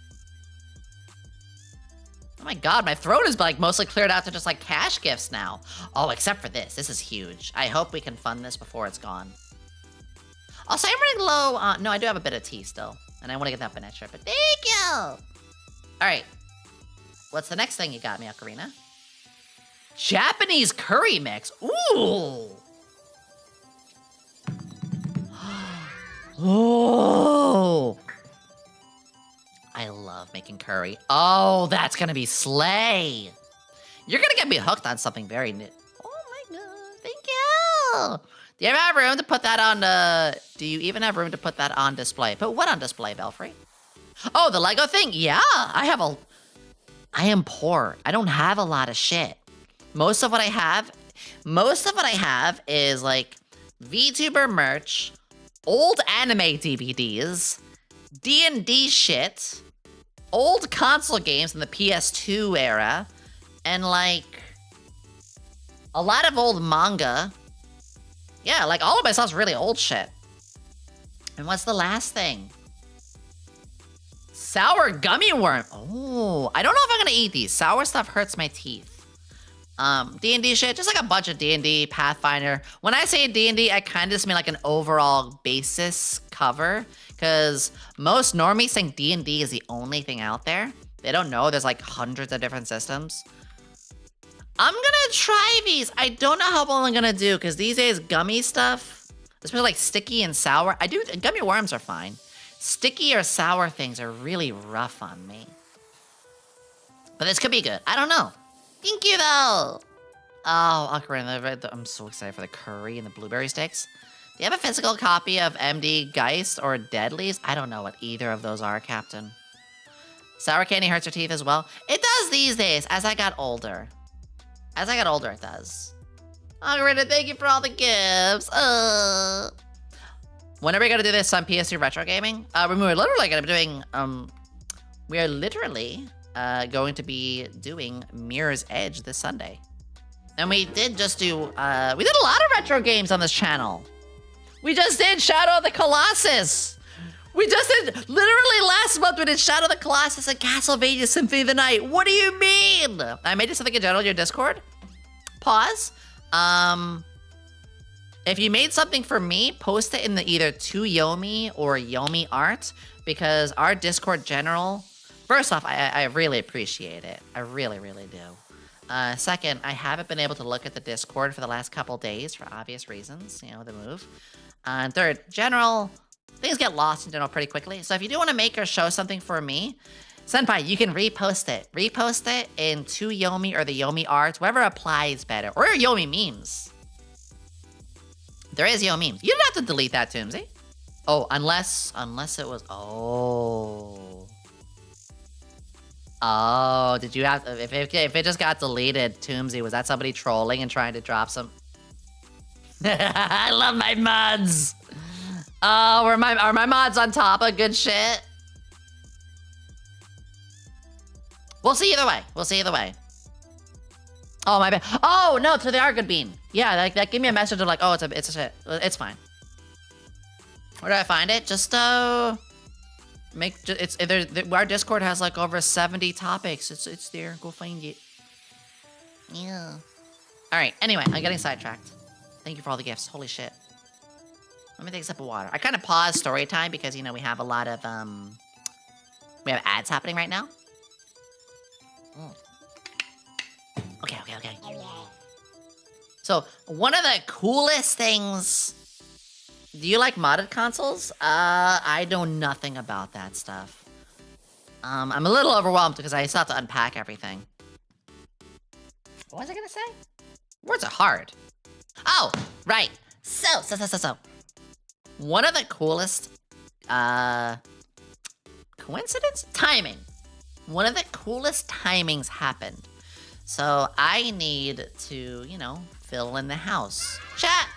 Oh my god, my throat is like mostly cleared out to just like cash gifts now. Oh, except for this. This is huge. I hope we can fund this before it's gone. Also, I'm running low. No, I do have a bit of tea still. And I want to get that banana but thank you! Alright. What's the next thing you got me, Ocarina? Japanese curry mix. Ooh! Oh! I love making curry. Oh, that's gonna be slay! You're gonna get me hooked on something very new. Oh my god, thank you! Do you ever have room to put that on do you even have room to put that on display? Put what on display, Belfry? Oh, the Lego thing? Yeah, I am poor. I don't have a lot of shit. Most of what I have is like VTuber merch, old anime DVDs, D&D shit, old console games in the PS2 era, and like a lot of old manga. Yeah, like all of my stuff's really old shit. And what's the last thing? Sour gummy worm. Oh, I don't know if I'm gonna eat these. Sour stuff hurts my teeth. D&D shit, just like a bunch of D&D, Pathfinder. When I say D&D, I kind of just mean like an overall basis cover, because most normies think D&D is the only thing out there. They don't know there's like hundreds of different systems. I'm gonna try these. I don't know how well I'm gonna do, because these days gummy stuff, especially like sticky and sour, gummy worms are fine. Sticky or sour things are really rough on me. But this could be good. I don't know. Thank you, though. Oh, Ocarina, I'm so excited for the curry and the blueberry sticks. Do you have a physical copy of MD Geist or Deadlies? I don't know what either of those are, Captain. Sour candy hurts your teeth as well. It does these days, as I got older. As I got older, it does. Ocarina, thank you for all the gifts. When are we gonna do this on PS2 retro gaming? We're literally gonna be doing, we are literally going to be doing Mirror's Edge this Sunday. And we did just do, we did a lot of retro games on this channel. We just did Shadow of the Colossus. We just did, literally last month we did Shadow of the Colossus and Castlevania Symphony of the Night. What do you mean? I made it something in general in your Discord. Pause. If you made something for me, post it in the either To Yomi or Yomi Art, because our Discord general, first off, I really appreciate it. I really, really do. Second, I haven't been able to look at the Discord for the last couple days for obvious reasons, you know, the move. And third, general, things get lost in general pretty quickly. So if you do want to make or show something for me, Senpai, you can repost it. Repost it in To Yomi or the Yomi Art, whatever applies better. Or Yomi Memes. There is Yomi Memes. You didn't have to delete that, Toomsy. Oh, unless it was, oh. Oh, did you have, if it just got deleted, Toomsy, was that somebody trolling and trying to drop some? I love my mods. Oh, are my mods on top of good shit? We'll see either way. We'll see either way. Oh, my bad. Oh, no, so they are good bean. Yeah, that gave me a message of like, oh, it's a shit. It's fine. Where do I find it? Just, our Discord has like over 70 topics. It's there. Go find it. Yeah. All right. Anyway, I'm getting sidetracked. Thank you for all the gifts. Holy shit. Let me take a sip of water. I kind of paused story time because, you know, we have a lot of, we have ads happening right now. Okay. So, one of the coolest things... Do you like modded consoles? I know nothing about that stuff. I'm a little overwhelmed because I still have to unpack everything. What was I gonna say? Words are hard. Oh, right. So. One of the coolest, coincidence? Timing. One of the coolest timings happened. So I need to, you know, fill in the house. Chat!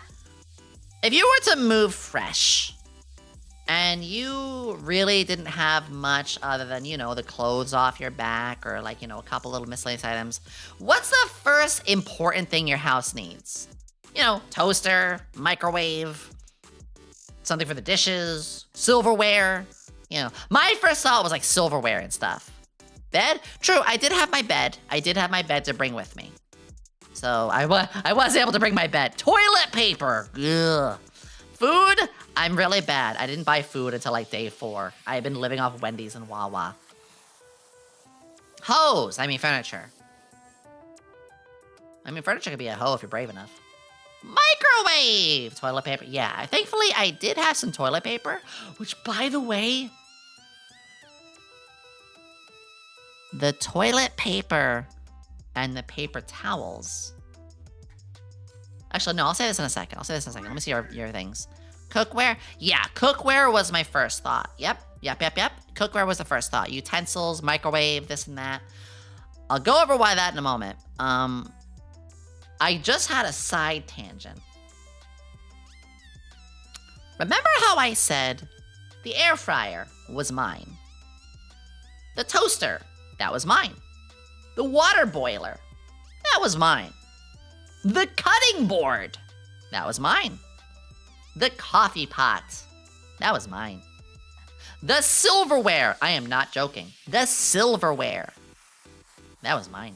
If you were to move fresh, and you really didn't have much other than, you know, the clothes off your back or like, you know, a couple little miscellaneous items, what's the first important thing your house needs? You know, toaster, microwave, something for the dishes, silverware. You know, my first thought was like silverware and stuff. Bed? True, I did have my bed. I did have my bed to bring with me. So I was able to bring my bed. Toilet paper! Ugh. Food? I'm really bad. I didn't buy food until like day 4. I've been living off Wendy's and Wawa. Hose! I mean furniture. I mean furniture could be a hoe if you're brave enough. Microwave! Toilet paper. Yeah, thankfully I did have some toilet paper, which by the way, the toilet paper and the paper towels. Actually, no, I'll say this in a second. Let me see your things. Cookware? Yeah, cookware was my first thought. Yep. Cookware was the first thought. Utensils, microwave, this and that. I'll go over why that in a moment. I just had a side tangent. Remember how I said the air fryer was mine? The toaster, that was mine. The water boiler, that was mine. The cutting board, that was mine. The coffee pot, that was mine. The silverware, I am not joking. The silverware, that was mine.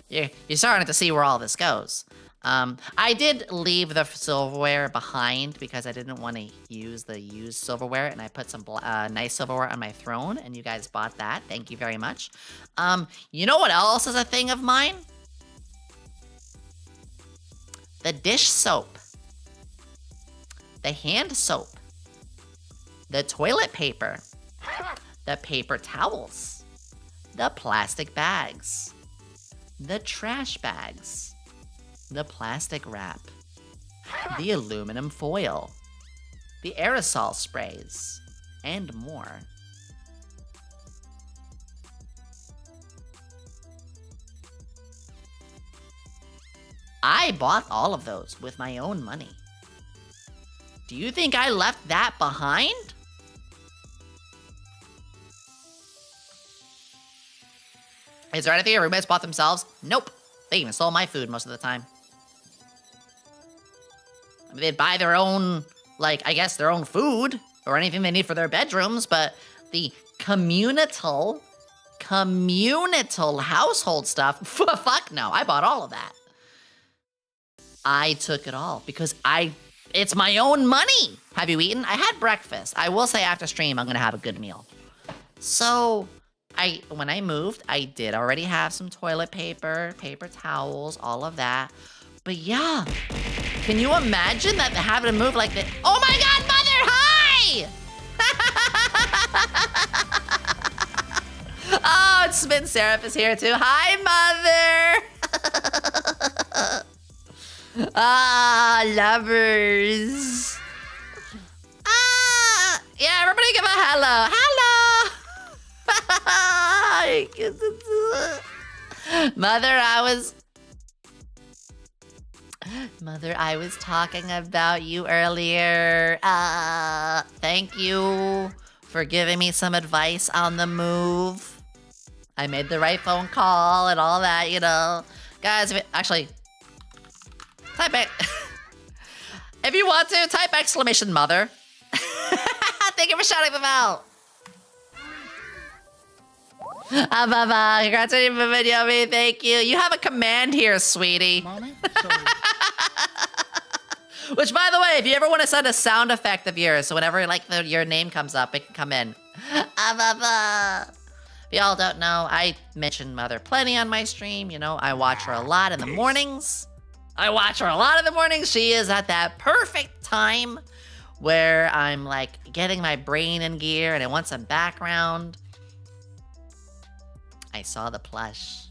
You're starting to see where all this goes. I did leave the silverware behind because I didn't want to use the used silverware, and I put some nice silverware on my throne, and you guys bought that. Thank you very much. You know what else is a thing of mine? The dish soap. The hand soap. The toilet paper. The paper towels. The plastic bags. The trash bags. The plastic wrap, the aluminum foil, the aerosol sprays, and more. I bought all of those with my own money. Do you think I left that behind? Is there anything your roommates bought themselves? Nope. They even stole my food most of the time. I mean, they'd buy their own, like, I guess their own food or anything they need for their bedrooms, but the communal household stuff, fuck no, I bought all of that. I took it all because it's my own money. Have you eaten? I had breakfast. I will say after stream, I'm gonna have a good meal. So, when I moved, I did already have some toilet paper, paper towels, all of that. But yeah, can you imagine that having to move like this? Oh my God, Mother, hi! Oh, it's Spin Seraph is here too. Hi, Mother! Ah, lovers. Ah, yeah, everybody give a hello. Hello! Mother, I was talking about you earlier. Thank you for giving me some advice on the move. I made the right phone call and all that, you know. Guys, actually, type it. If you want to, type exclamation mother. Thank you for shouting them out. Congrats on your video, Yomi. Thank you. You have a command here, sweetie. Which, by the way, if you ever want to send a sound effect of yours, so whenever like your name comes up, it can come in. If y'all don't know, I mention Mother plenty on my stream. You know, I watch her a lot in the mornings. She is at that perfect time where I'm like getting my brain in gear and I want some background. I saw the plush.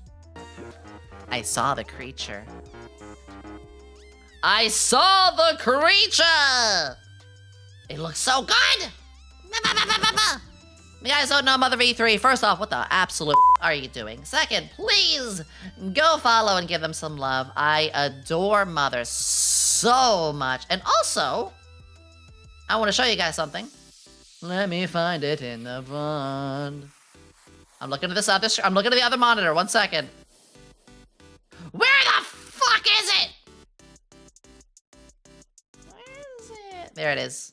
I saw the creature. I saw the creature! It looks so good! You guys don't know Mother V3. First off, what the absolute are you doing? Second, please go follow and give them some love. I adore Mother so much. And also, I want to show you guys something. Let me find it in the fund. I'm looking at I'm looking at the other monitor. 1 second. Where the fuck is it? There it is.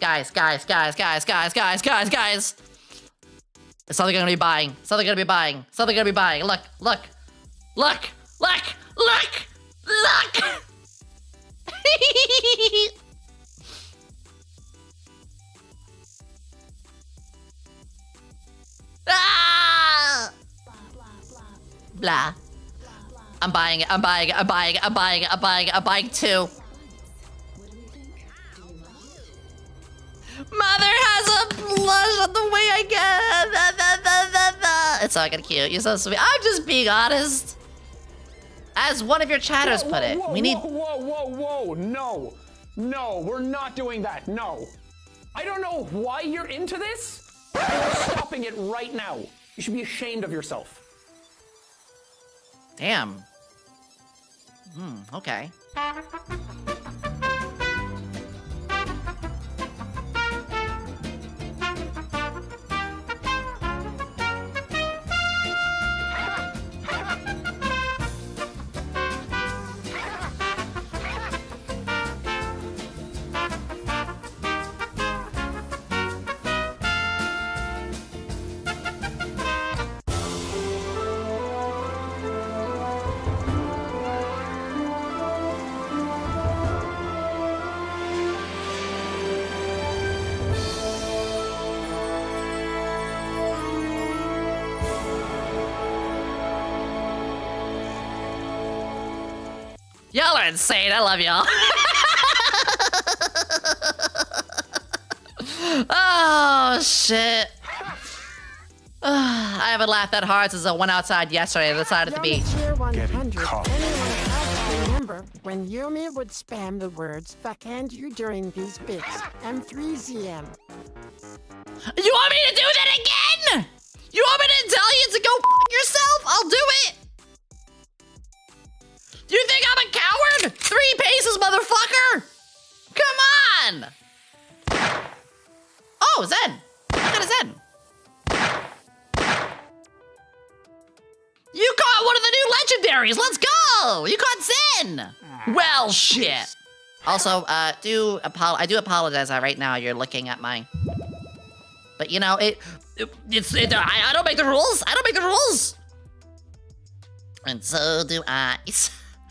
Guys. It's something I'm gonna be buying. Look. Ah! Blah. I'm buying it. I'm buying two. Mother has a blush on the way I get. It's so fucking cute. You're so sweet. I'm just being honest. As one of your chatters put it, we need.
Whoa! No, we're not doing that. No. I don't know why you're into this. You're stopping it right now. You should be ashamed of yourself.
Damn. Okay. Y'all are insane. I love y'all. Oh, shit. I haven't laughed that hard since I went outside yesterday and decided to be.
Cheer 100. I remember when Yomi would spam the words fuck and you during these bits. M3ZM.
You want me to do that again? You want me to tell you to go fuck yourself? I'll do it. You think I'm a coward? 3 paces, motherfucker! Come on! Oh, Zen! Look at Zen. You caught one of the new legendaries! Let's go! You caught Zen! Well, shit. Also, I do apologize right now. You're looking at my... But you know, I don't make the rules. I don't make the rules. And so do I.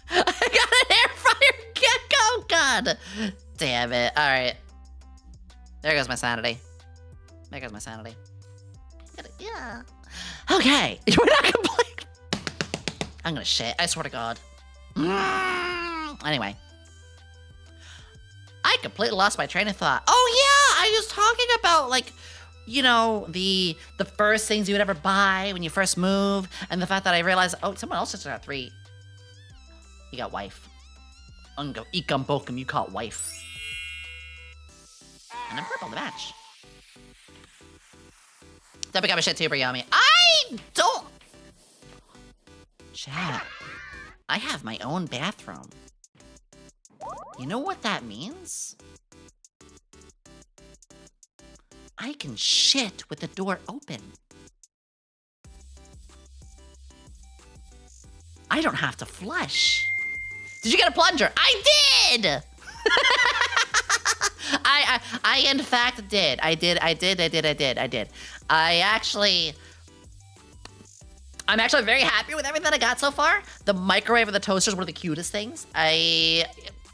I got an air fryer gecko! God damn it. Alright. There goes my sanity. Yeah. Okay. We're not complaining. I'm gonna shit. I swear to God. Anyway. I completely lost my train of thought. Oh yeah! I was talking about, like, you know, the first things you would ever buy when you first move, and the fact that I realized, oh, someone else just got 3. You got wife. Ungo ikam bokum, you caught wife. And I'm purple to match. Don't become a shit tuber, Yomi. I don't... Chat. I have my own bathroom. You know what that means? I can shit with the door open. I don't have to flush. Did you get a plunger? I did! I in fact did. I did. I'm actually very happy with everything I got so far. The microwave and the toasters were the cutest things. I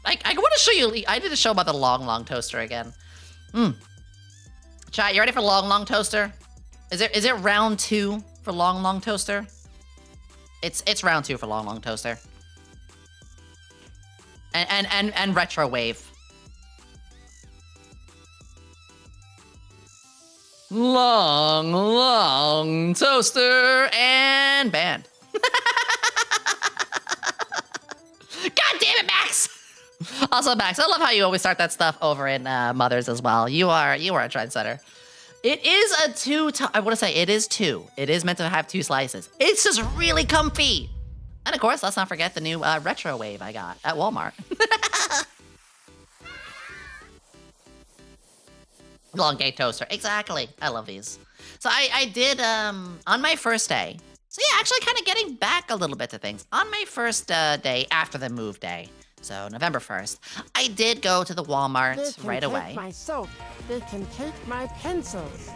want to show you. I need to show about the long toaster again. Chat, you ready for long toaster? Is it round 2 for long toaster? It's round 2 for long toaster. And retro wave. Long toaster and band. God damn it, Max! Also, Max, I love how you always start that stuff over in Mothers as well. You are a trendsetter. It is a 2. I want to say it is 2. It is meant to have 2 slices. It's just really comfy. And of course, let's not forget the new retro wave I got at Walmart. Long gate toaster, exactly. I love these. So I did on my first day. So yeah, actually kind of getting back a little bit to things. On my first day after the move day, so November 1st, I did go to the Walmart right away.
They can take my soap, they can take my pencils,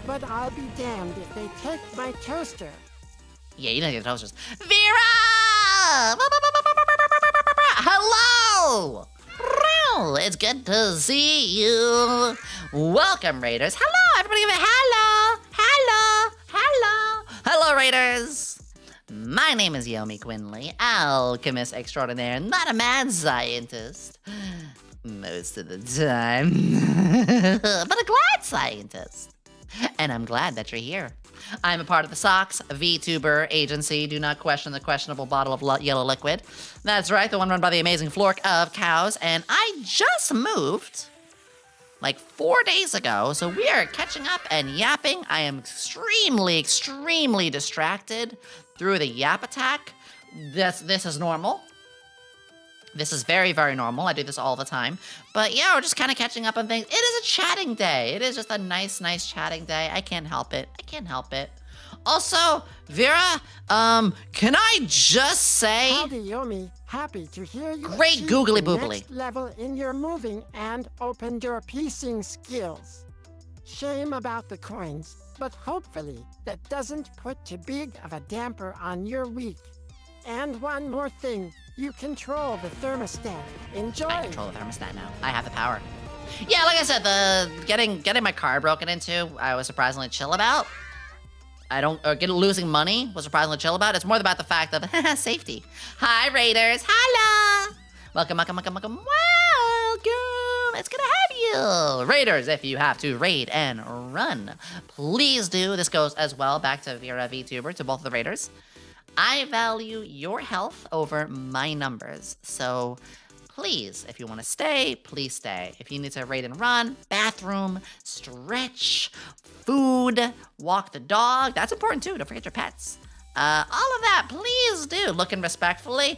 but I'll be damned if they take my toaster.
Yeah, you don't get the toasters. Vera! Hello! It's good to see you. Welcome, Raiders. Hello, everybody. Hello, Raiders. My name is Yomi Quinnley, alchemist extraordinaire, not a mad scientist. Most of the time. But a glad scientist. And I'm glad that you're here. I'm a part of the SOX Vtuber agency. Do not question the questionable bottle of yellow liquid. That's right, the one run by the amazing Flork of Cows. And I just moved like 4 days ago, so we are catching up and yapping. I am extremely distracted through the yap attack. This is normal. This is very normal. I do this all the time. But yeah, we're just kind of catching up on things. It is a chatting day. It is just a nice chatting day. I can't help it. Also, Vera, can I just say...
Howdy, Yomi. Happy to hear you
great
achieved
googly
the
boogly.
next level in your moving and opened your piecing skills. Shame about the coins, but hopefully that doesn't put too big of a damper on your week. And one more thing. You control the thermostat. Enjoy.
I control the thermostat now. I have the power. Yeah, like I said, the getting my car broken into, I was surprisingly chill about. Losing money was surprisingly chill about. It's more about the fact of safety. Hi, Raiders. Hello. Welcome. Welcome. It's good to have you. Raiders, if you have to raid and run, please do. This goes as well back to Vera VTuber, to both of the Raiders. I value your health over my numbers, so please, if you want to stay, please stay. If you need to raid and run, bathroom, stretch, food, walk the dog, that's important too, don't forget your pets. All of that, please do. Looking respectfully.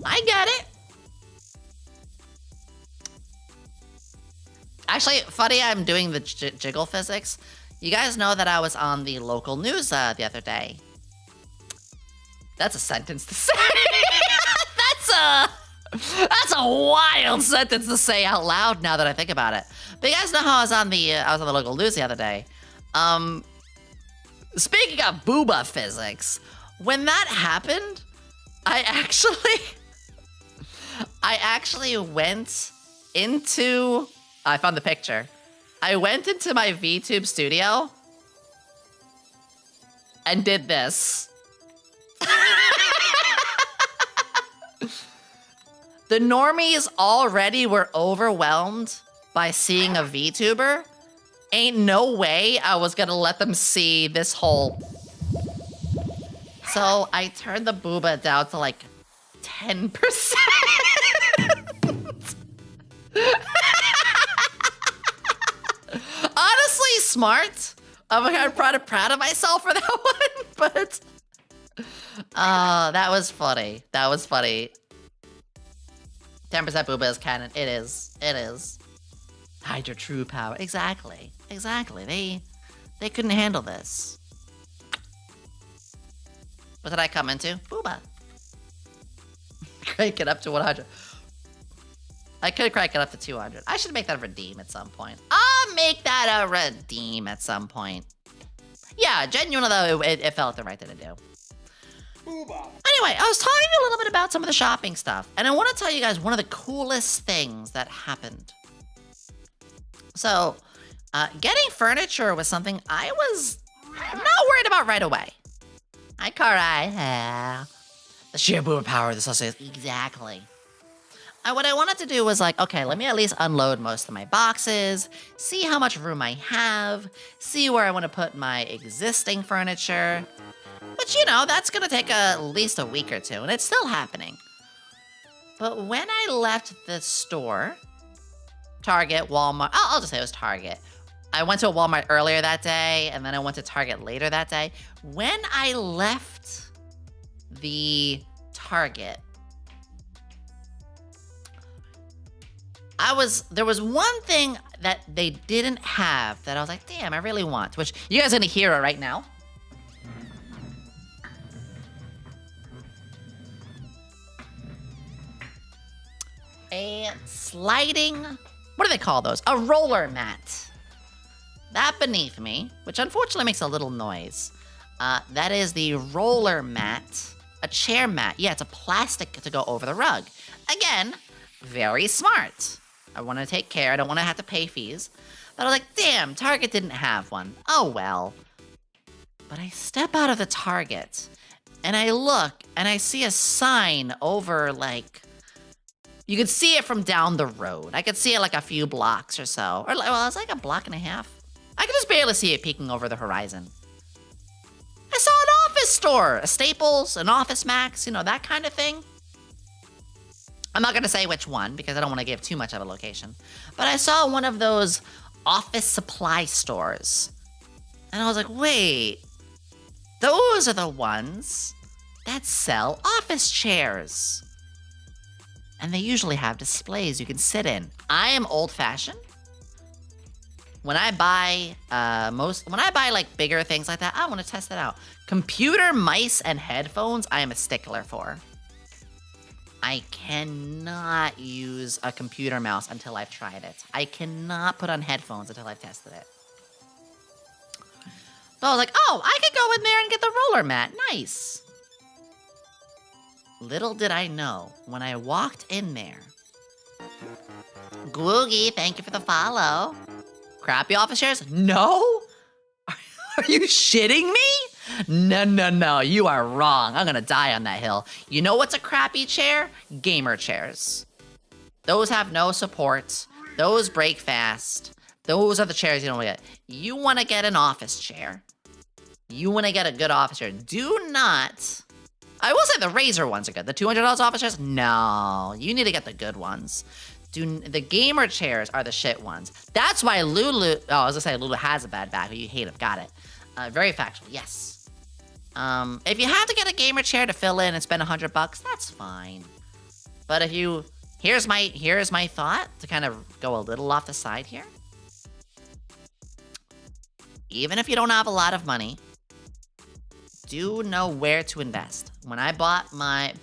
I get it. Actually, funny, I'm doing the jiggle physics. You guys know that I was on the local news the other day. That's a sentence to say. That's a wild sentence to say out loud now that I think about it. But you guys know how I was on the local news the other day. Speaking of booba physics, when that happened, I actually went into... I found the picture. I went into my VTube studio and did this. The normies already were overwhelmed by seeing a VTuber. Ain't no way I was gonna let them see this whole... So I turned the booba down to like 10%. Honestly, smart. I'm kind of proud of myself for that one, but... that was funny. 10% booba is canon. It is. Hide your true power. Exactly. They couldn't handle this. What did I come into? Booba. Crank it up to 100. I could crank it up to 200. I should make that a redeem at some point. I'll make that a redeem at some point. Yeah, genuinely though, it felt the right thing to do. Anyway, I was talking a little bit about some of the shopping stuff, and I want to tell you guys one of the coolest things that happened. So, getting furniture was something I was not worried about right away. Hi, Karai. The sheer boom power of the sausage. Exactly. What I wanted to do was like, okay, let me at least unload most of my boxes, see how much room I have, see where I want to put my existing furniture. But you know, that's gonna take at least a week or two, and it's still happening. But when I left the store, Target, Walmart, I'll just say it was Target. I went to a Walmart earlier that day, and then I went to Target later that day. When I left the Target, there was one thing that they didn't have that I was like, damn, I really want, which you guys are gonna hear it right now. A sliding, what do they call those? A roller mat. That beneath me, which unfortunately makes a little noise. That is the roller mat, a chair mat. Yeah, it's a plastic to go over the rug. Again, very smart. I want to take care. I don't want to have to pay fees. But I was like, damn, Target didn't have one. Oh, well. But I step out of the Target, and I look, and I see a sign over, like, you could see it from down the road. I could see it like a few blocks or so. Or, well, it was like a block and a half. I could just barely see it peeking over the horizon. I saw an office store, a Staples, an Office Max, you know, that kind of thing. I'm not gonna say which one because I don't want to give too much of a location. But I saw one of those office supply stores. And I was like, wait, those are the ones that sell office chairs. And they usually have displays you can sit in. I am old-fashioned. When I buy like bigger things like that, I want to test it out. Computer, mice, and headphones, I am a stickler for. I cannot use a computer mouse until I've tried it. I cannot put on headphones until I've tested it. So I was like, oh, I could go in there and get the roller mat. Nice. Little did I know, when I walked in there. Googie, thank you for the follow. Crappy office chairs? No? Are you shitting me? No, you are wrong. I'm gonna die on that hill. You know what's a crappy chair? Gamer chairs. Those have no support. Those break fast. Those are the chairs you don't want to get. You want to get an office chair. You want to get a good office chair. Do not... I will say the Razer ones are good. The $200 office chairs? No. You need to get the good ones. The gamer chairs are the shit ones. That's why Lulu... Oh, I was gonna say Lulu has a bad back. You hate him. Got it. Very factual. Yes. If you have to get a gamer chair to fill in and spend $100, that's fine. But if you... Here's my thought to kind of go a little off the side here. Even if you don't have a lot of money, do know where to invest. When I bought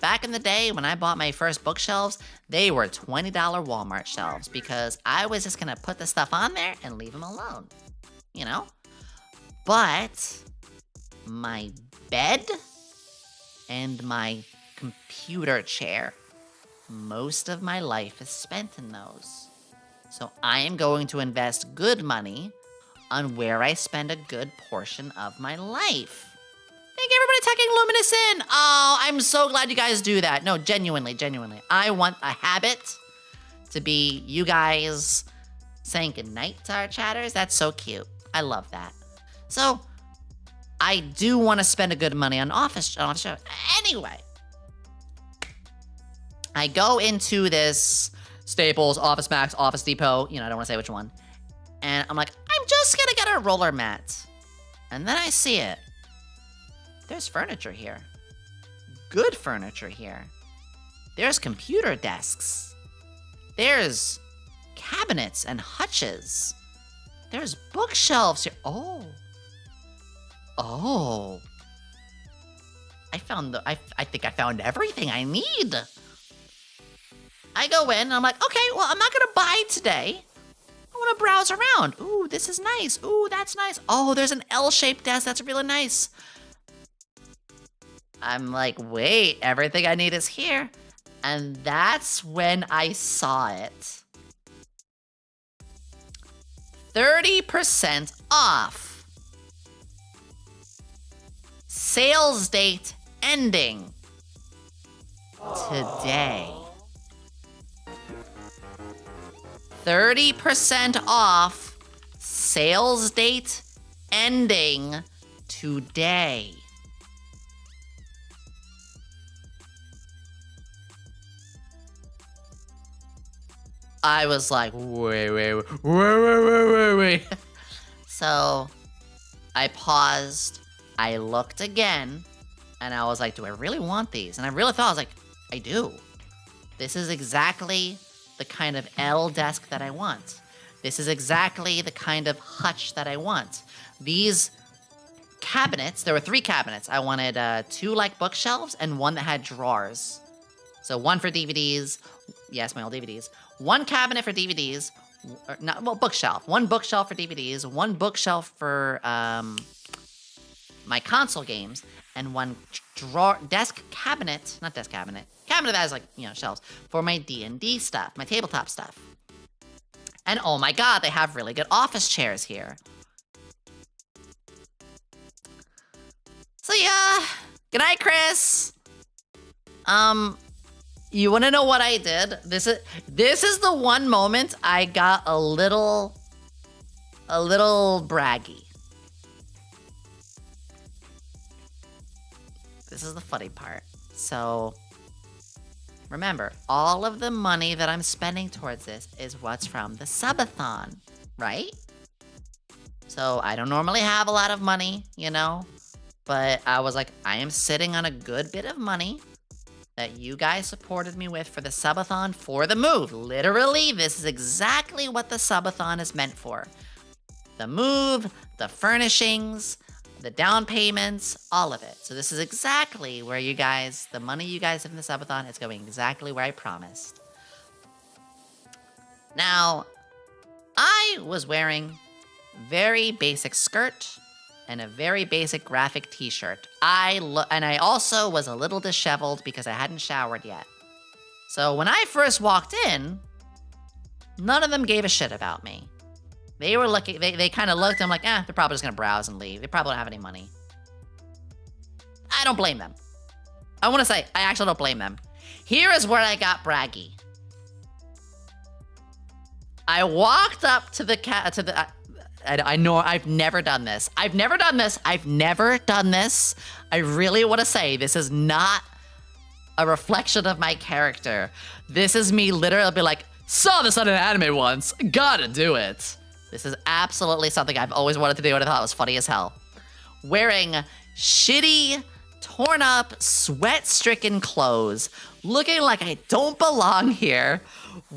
back in the day, when I bought my first bookshelves, they were $20 Walmart shelves because I was just gonna put the stuff on there and leave them alone, you know? But my bed and my computer chair, most of my life is spent in those. So I am going to invest good money on where I spend a good portion of my life. Thank everybody tagging Luminous in. Oh, I'm so glad you guys do that. No, genuinely. I want a habit to be you guys saying goodnight to our chatters. That's so cute. I love that. So, I do want to spend a good money on office show. Anyway, I go into this Staples, Office Max, Office Depot. You know, I don't want to say which one. And I'm like, I'm just gonna get a roller mat. And then I see it. There's furniture here. Good furniture here. There's computer desks. There's cabinets and hutches. There's bookshelves here. Oh. I think I found everything I need. I go in and I'm like, okay, well, I'm not gonna buy today. I wanna browse around. Ooh, this is nice. Ooh, that's nice. Oh, there's an L-shaped desk. That's really nice. I'm like, wait, everything I need is here. And that's when I saw it. 30% off. Sales date ending today. 30% off. Sales date ending today. I was like, wait. So I paused, I looked again, and I was like, do I really want these? And I really thought, I was like, I do. This is exactly the kind of L desk that I want. This is exactly the kind of hutch that I want. These cabinets, there were 3 cabinets. I wanted 2 like bookshelves and 1 that had drawers. So 1 for DVDs, yes, my old DVDs. 1 cabinet for DVDs, bookshelf. 1 bookshelf for DVDs, 1 bookshelf for my console games, and 1 cabinet that has like, shelves for my D&D stuff, my tabletop stuff. And oh my god, they have really good office chairs here. So yeah, good night, Chris. You want to know what I did? This is the one moment I got a little braggy. This is the funny part. So, remember, all of the money that I'm spending towards this is what's from the subathon, right? So, I don't normally have a lot of money, but I was like, I am sitting on a good bit of money that you guys supported me with for the subathon for the move. Literally, this is exactly what the subathon is meant for. The move, the furnishings, the down payments, all of it. So this is exactly where the money you guys have in the subathon is going exactly where I promised. Now, I was wearing very basic skirt and a very basic graphic t-shirt. And I also was a little disheveled because I hadn't showered yet. So when I first walked in, none of them gave a shit about me. They were looking, they kind of looked, I'm like, they're probably just gonna browse and leave. They probably don't have any money. I don't blame them. I want to say, I actually don't blame them. Here is where I got braggy. I walked up to the I know I've never done this. I've never done this. I really want to say this is not a reflection of my character. This is me literally be like, saw this on an anime once, gotta do it. This is absolutely something I've always wanted to do and I thought it was funny as hell. Wearing shitty, torn up, sweat-stricken clothes, looking like I don't belong here,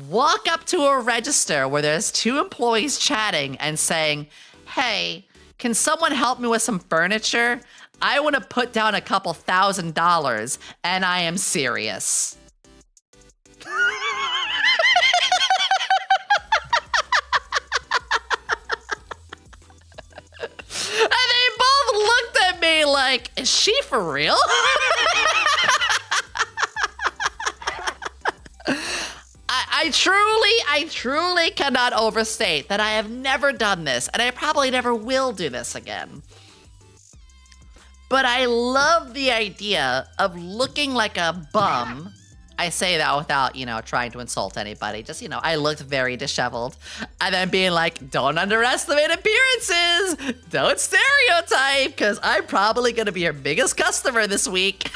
walk up to a register where there's 2 employees chatting and saying, hey, can someone help me with some furniture? I want to put down a couple $1,000 and I am serious. And they both looked at me like, is she for real? I truly cannot overstate that I have never done this, and I probably never will do this again. But I love the idea of looking like a bum. I say that without, trying to insult anybody. Just, I looked very disheveled. And then being like, don't underestimate appearances. Don't stereotype, because I'm probably going to be your biggest customer this week.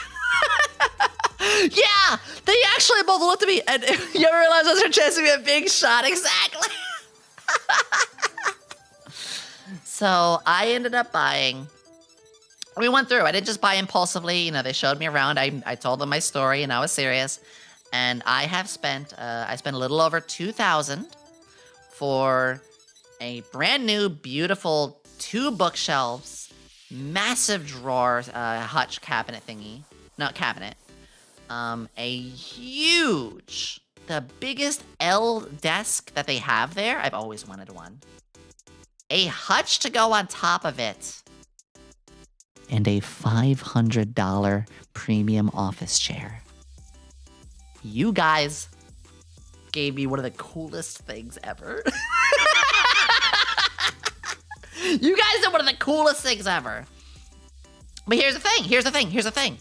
Yeah, they actually both looked at me, and you ever realize those are chasing me a big shot? Exactly. So I ended up buying. We went through. I didn't just buy impulsively. They showed me around. I told them my story, and I was serious. And I have spent. I spent a little over $2,000 for a brand new, beautiful 2 bookshelves
massive drawer, hutch cabinet thingy. Not cabinet. A huge, the biggest L desk that they have there. I've always wanted one. A hutch to go on top of it. And a $500 premium office chair. You guys gave me one of the coolest things ever. You guys did one of the coolest things ever. But here's the thing.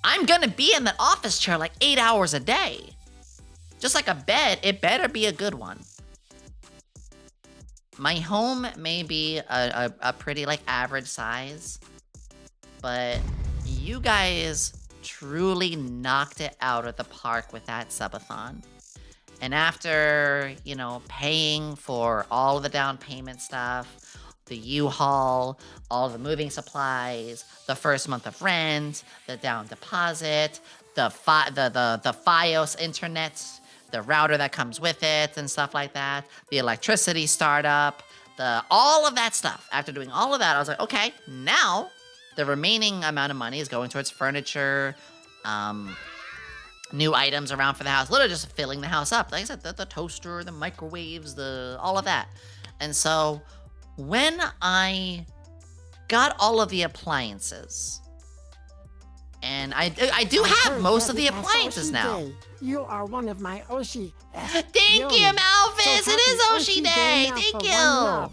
I'm gonna be in that office chair like 8 hours a day. Just like a bed, it better be a good one. My home may be a pretty like average size, but you guys truly knocked it out of the park with that subathon. And after, you know, paying for all of the down payment stuff, the U-Haul, all the moving supplies, the first month of rent, the down deposit, the FiOS internet, the router that comes with it and stuff like that, the electricity startup, all of that stuff. After doing all of that, I was like, okay, now the remaining amount of money is going towards furniture, new items around for the house, literally just filling the house up. Like I said, the toaster, the microwaves, all of that. And so when I got all of the appliances, and I do have most of the appliances now.
You are one of my Oshi.
Thank you, Malvis. It is Oshi Day. Thank you.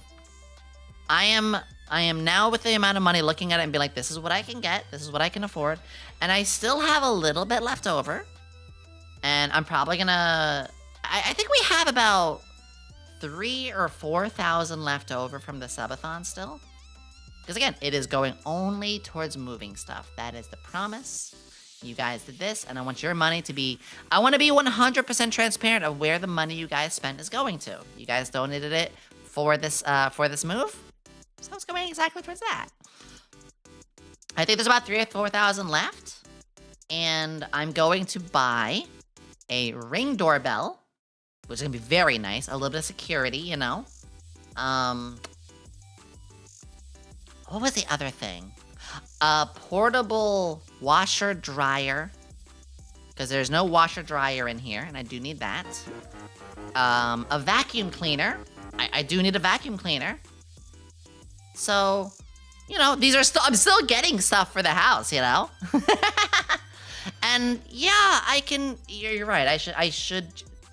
I am now with the amount of money looking at it and be like, this is what I can get. This is what I can afford. And I still have a little bit left over. And I'm probably gonna, I think we have about 3,000 or 4,000 left over from the subathon still. Because again, it is going only towards moving stuff. That is the promise. You guys did this, and I want your money to be, I want to be 100% transparent of where the money you guys spent is going to. You guys donated it for this move, so it's going exactly towards that. I think there's about 3,000 or 4,000 left, and I'm going to buy a Ring doorbell, which is going to be very nice, a little bit of security, you know. What was the other thing? A portable washer dryer, because there's no washer dryer in here, and I do need that. A vacuum cleaner. I do need a vacuum cleaner. So, you know, I'm still getting stuff for the house, you know? And yeah, you're right. I should,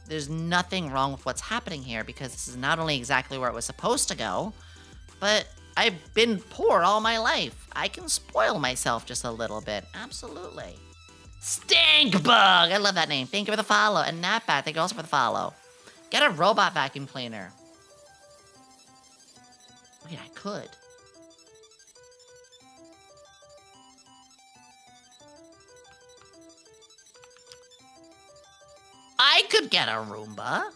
there's nothing wrong with what's happening here, because this is not only exactly where it was supposed to go, but I've been poor all my life. I can spoil myself just a little bit. Absolutely. Stinkbug! I love that name. Thank you for the follow. And Natbat, thank you also for the follow. Get a robot vacuum cleaner. Wait, I could. I could get a Roomba.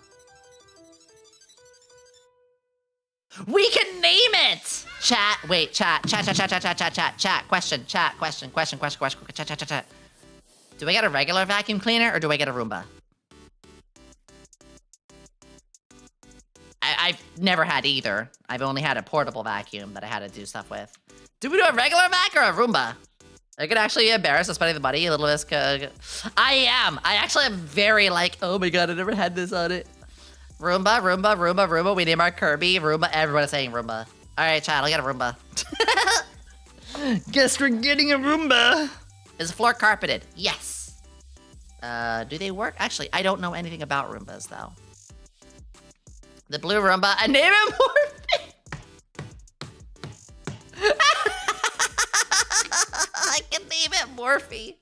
We can name it! Chat, wait, chat, question. Do I get a regular vacuum cleaner or do I get a Roomba? I've never had either. I've only had a portable vacuum that I had to do stuff with. Do we do a regular vac or a Roomba? I could actually be embarrassed of spending the money a little bit. I actually am very like, oh my god, I never had this on it. Roomba. We name our Kirby Roomba. Everyone is saying Roomba. All right, chat, I'll get a Roomba. Guess we're getting a Roomba. Is the floor carpeted? Yes. Do they work? Actually, I don't know anything about Roombas, though. The blue Roomba. I name it Morphe. I can name it Morphe.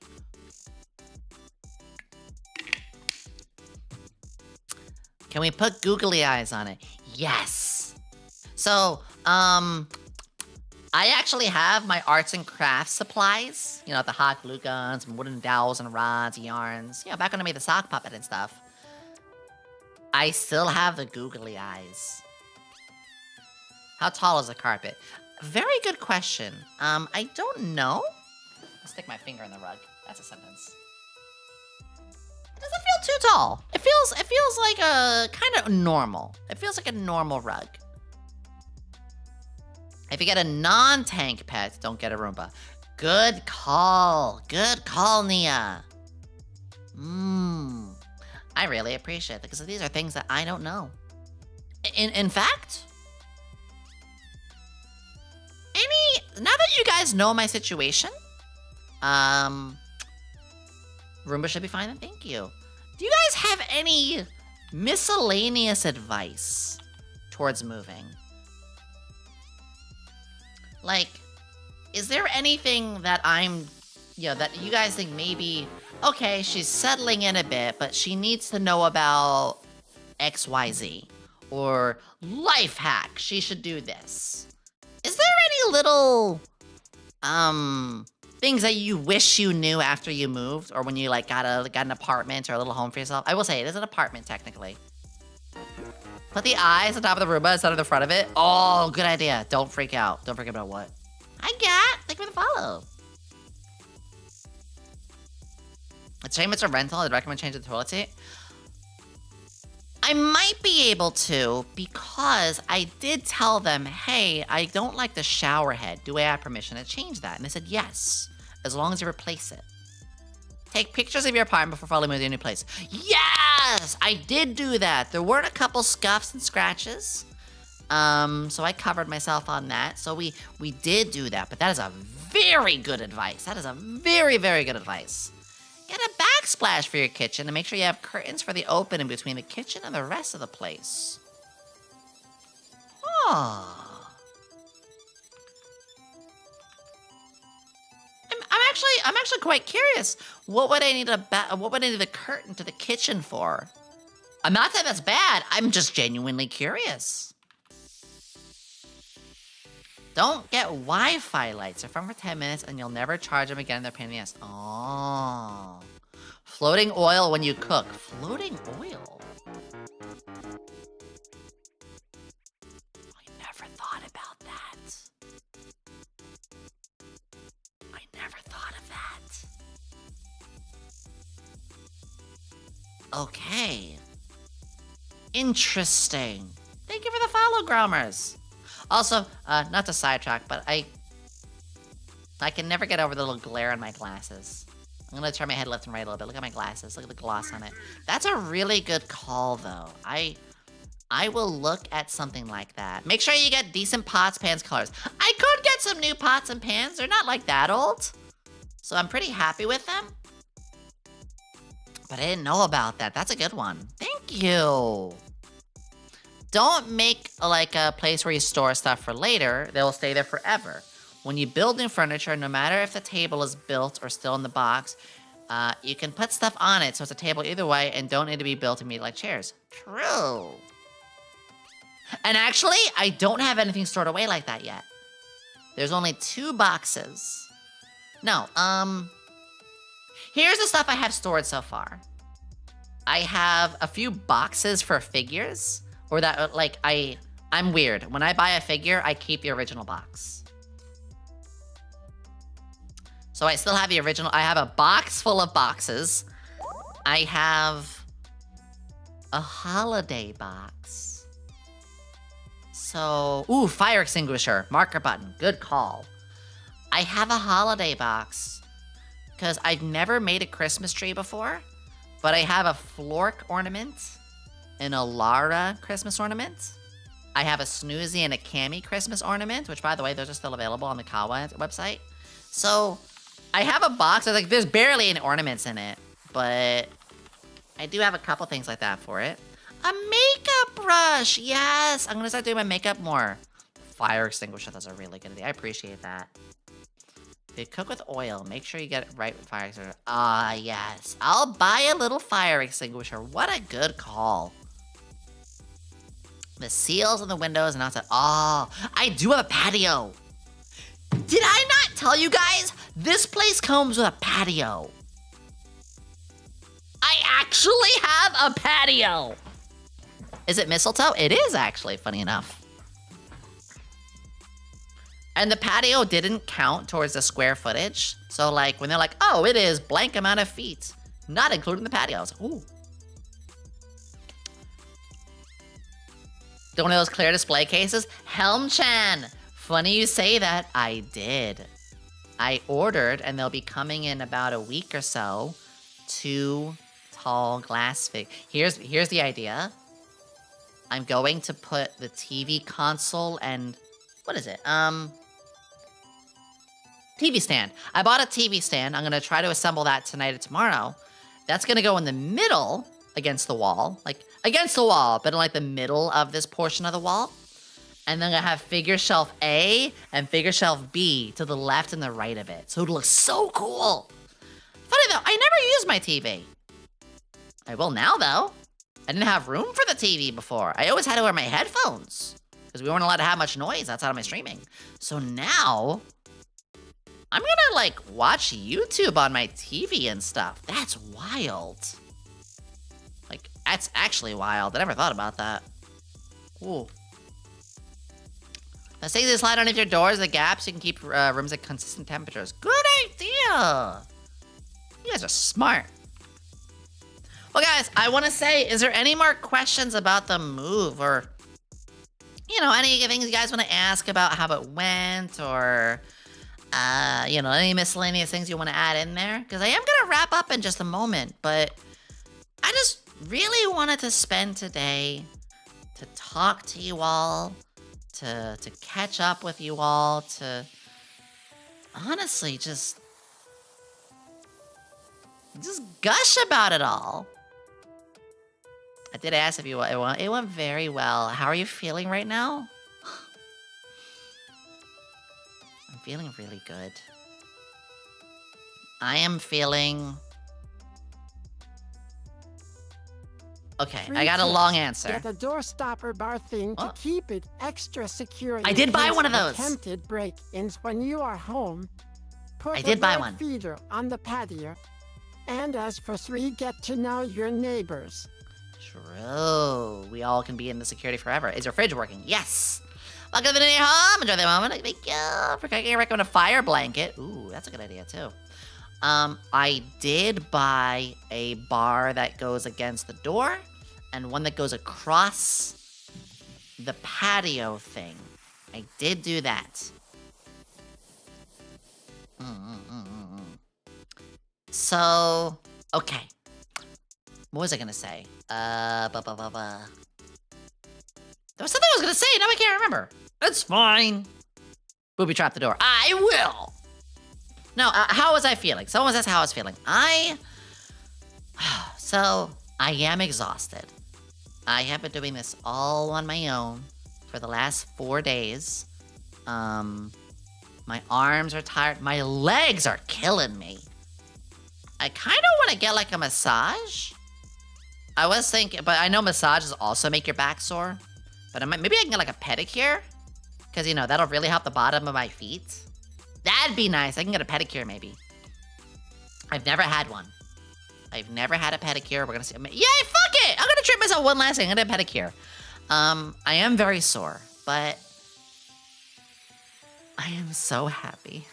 Can we put googly eyes on it? Yes. So, I actually have my arts and crafts supplies. You know, the hot glue guns, wooden dowels and rods, yarns. You know, back when I made the sock puppet and stuff. I still have the googly eyes. How tall is the carpet? Very good question. I don't know. I'll stick my finger in the rug. That's a sentence. It doesn't feel too tall. It feels like a kind of normal. It feels like a normal rug. If you get a non-tank pet, don't get a Roomba. Good call. Good call, Nia. I really appreciate it because these are things that I don't know. In fact, now that you guys know my situation, Roomba should be fine, and thank you. Do you guys have any miscellaneous advice towards moving? Like, is there anything that that you guys think maybe, okay, she's settling in a bit, but she needs to know about XYZ? Or life hack, she should do this. Is there any little, things that you wish you knew after you moved? Or when you, like, got an apartment or a little home for yourself? I will say, it is an apartment, technically. Put the eyes on top of the Roomba instead of the front of it. Oh, good idea. Don't freak out. Don't freak out about what? Hi, Gat. Thank you for the follow. It's a shame it's a rental. I'd recommend changing the toilet seat. I might be able to because I did tell them, hey, I don't like the shower head. Do I have permission to change that? And they said yes, as long as you replace it. Take pictures of your apartment before fully moving to a new place. Yes! I did do that. There weren't a couple scuffs and scratches. So I covered myself on that. So we did do that, but that is a very good advice. That is a very, very good advice. Get a backsplash for your kitchen and make sure you have curtains for the opening between the kitchen and the rest of the place. Oh. I'm actually quite curious. What would I need the curtain to the kitchen for? I'm not saying that's bad. I'm just genuinely curious. Don't get Wi-Fi lights. They're fun for 10 minutes and you'll never charge them again. They're a pain in the ass. Oh. Floating oil when you cook. Floating oil? I never thought about that. I never thought of that. Okay. Interesting. Thank you for the follow, Grommers. Also, not to sidetrack, but I can never get over the little glare on my glasses. I'm gonna turn my head left and right a little bit. Look at my glasses. Look at the gloss on it. That's a really good call, though. I will look at something like that. Make sure you get decent pots, pans, colors. I could get some new pots and pans. They're not like that old. So I'm pretty happy with them. But I didn't know about that. That's a good one. Thank you. Don't make like a place where you store stuff for later. They will stay there forever. When you build new furniture, no matter if the table is built or still in the box, you can put stuff on it so it's a table either way and don't need to be built immediately like chairs. True. And actually, I don't have anything stored away like that yet. There's only 2 boxes. No, here's the stuff I have stored so far. I have a few boxes for figures. Or that, like, I'm weird. When I buy a figure, I keep the original box. So I still have the original. I have a box full of boxes. I have a holiday box. So, ooh, fire extinguisher, marker button, good call. I have a holiday box because I've never made a Christmas tree before, but I have a Flork ornament. An Alara Christmas ornament. I have a Snoozy and a Cami Christmas ornament, which, by the way, those are still available on the Kawa website. So, I have a box. There's barely any ornaments in it, but I do have a couple things like that for it. A makeup brush! Yes! I'm gonna start doing my makeup more. Fire extinguisher, that's a really good idea. I appreciate that. If you cook with oil, make sure you get it right with fire extinguisher. Ah, yes. I'll buy a little fire extinguisher. What a good call. The seals on the windows and outside. Oh, I do have a patio. Did I not tell you guys? This place comes with a patio. I actually have a patio. Is it mistletoe? It is actually, funny enough. And the patio didn't count towards the square footage. So like when they're like, oh, it is blank amount of feet, not including the patio. I was like, ooh. One of those clear display cases. Helm-chan,
Funny you say that. I did. I ordered, and they'll be coming in about a week or so. 2 tall glass fig. Here's the idea. I'm going to put the TV console and what is it? TV stand. I bought a TV stand. I'm gonna try to assemble that tonight or tomorrow. That's gonna go in the middle against the wall, like against the wall, but in like the middle of this portion of the wall. And then I have figure shelf A and figure shelf B to the left and the right of it. So it looks so cool. Funny though, I never used my TV. I will now though. I didn't have room for the TV before. I always had to wear my headphones because we weren't allowed to have much noise outside of my streaming. So now I'm gonna like watch YouTube on my TV and stuff. That's wild. Like, that's actually wild. I never thought about that. Ooh. Now say they slide underneath your doors, the gaps, you can keep rooms at consistent temperatures. Good idea. You guys are smart. Well, guys, I want to say, is there any more questions about the move or, you know, any things you guys want to ask about how it went or, you know, any miscellaneous things you want to add in there? Because I am going to wrap up in just a moment, but I just really wanted to spend today to talk to you all, to catch up with you all, to honestly just gush about it all. I did ask if you it went very well. How are you feeling right now? I'm feeling really good. I am feeling... Okay, I got a long answer.
Get a door stopper bar thing to keep it extra secure.
I did buy one of those.
Attempted break-ins when you are home. Put
I did buy
a
one.
feeder on the patio. And as for 3, get to know your neighbors.
True. We all can be in the security forever. Is your fridge working? Yes. Welcome to the new home. Enjoy the moment. Thank you for recommend a fire blanket. Ooh, that's a good idea too. I did buy a bar that goes against the door and one that goes across the patio thing. I did do that. So, okay. What was I gonna say? There was something I was gonna say, now I can't remember. That's fine. Booby trap the door. I will! No, how was I feeling? Someone asked how I was feeling. So, I am exhausted. I have been doing this all on my own for the last 4 days. My arms are tired. My legs are killing me. I kind of want to get like a massage. I was thinking, but I know massages also make your back sore. But maybe I can get like a pedicure. Because, you know, that'll really help the bottom of my feet. That'd be nice. I can get a pedicure maybe. I've never had one. I've never had a pedicure. We're gonna see. Yay, fuck it! I'm gonna treat myself one last thing. I'm gonna get a pedicure. I am very sore, but I am so happy.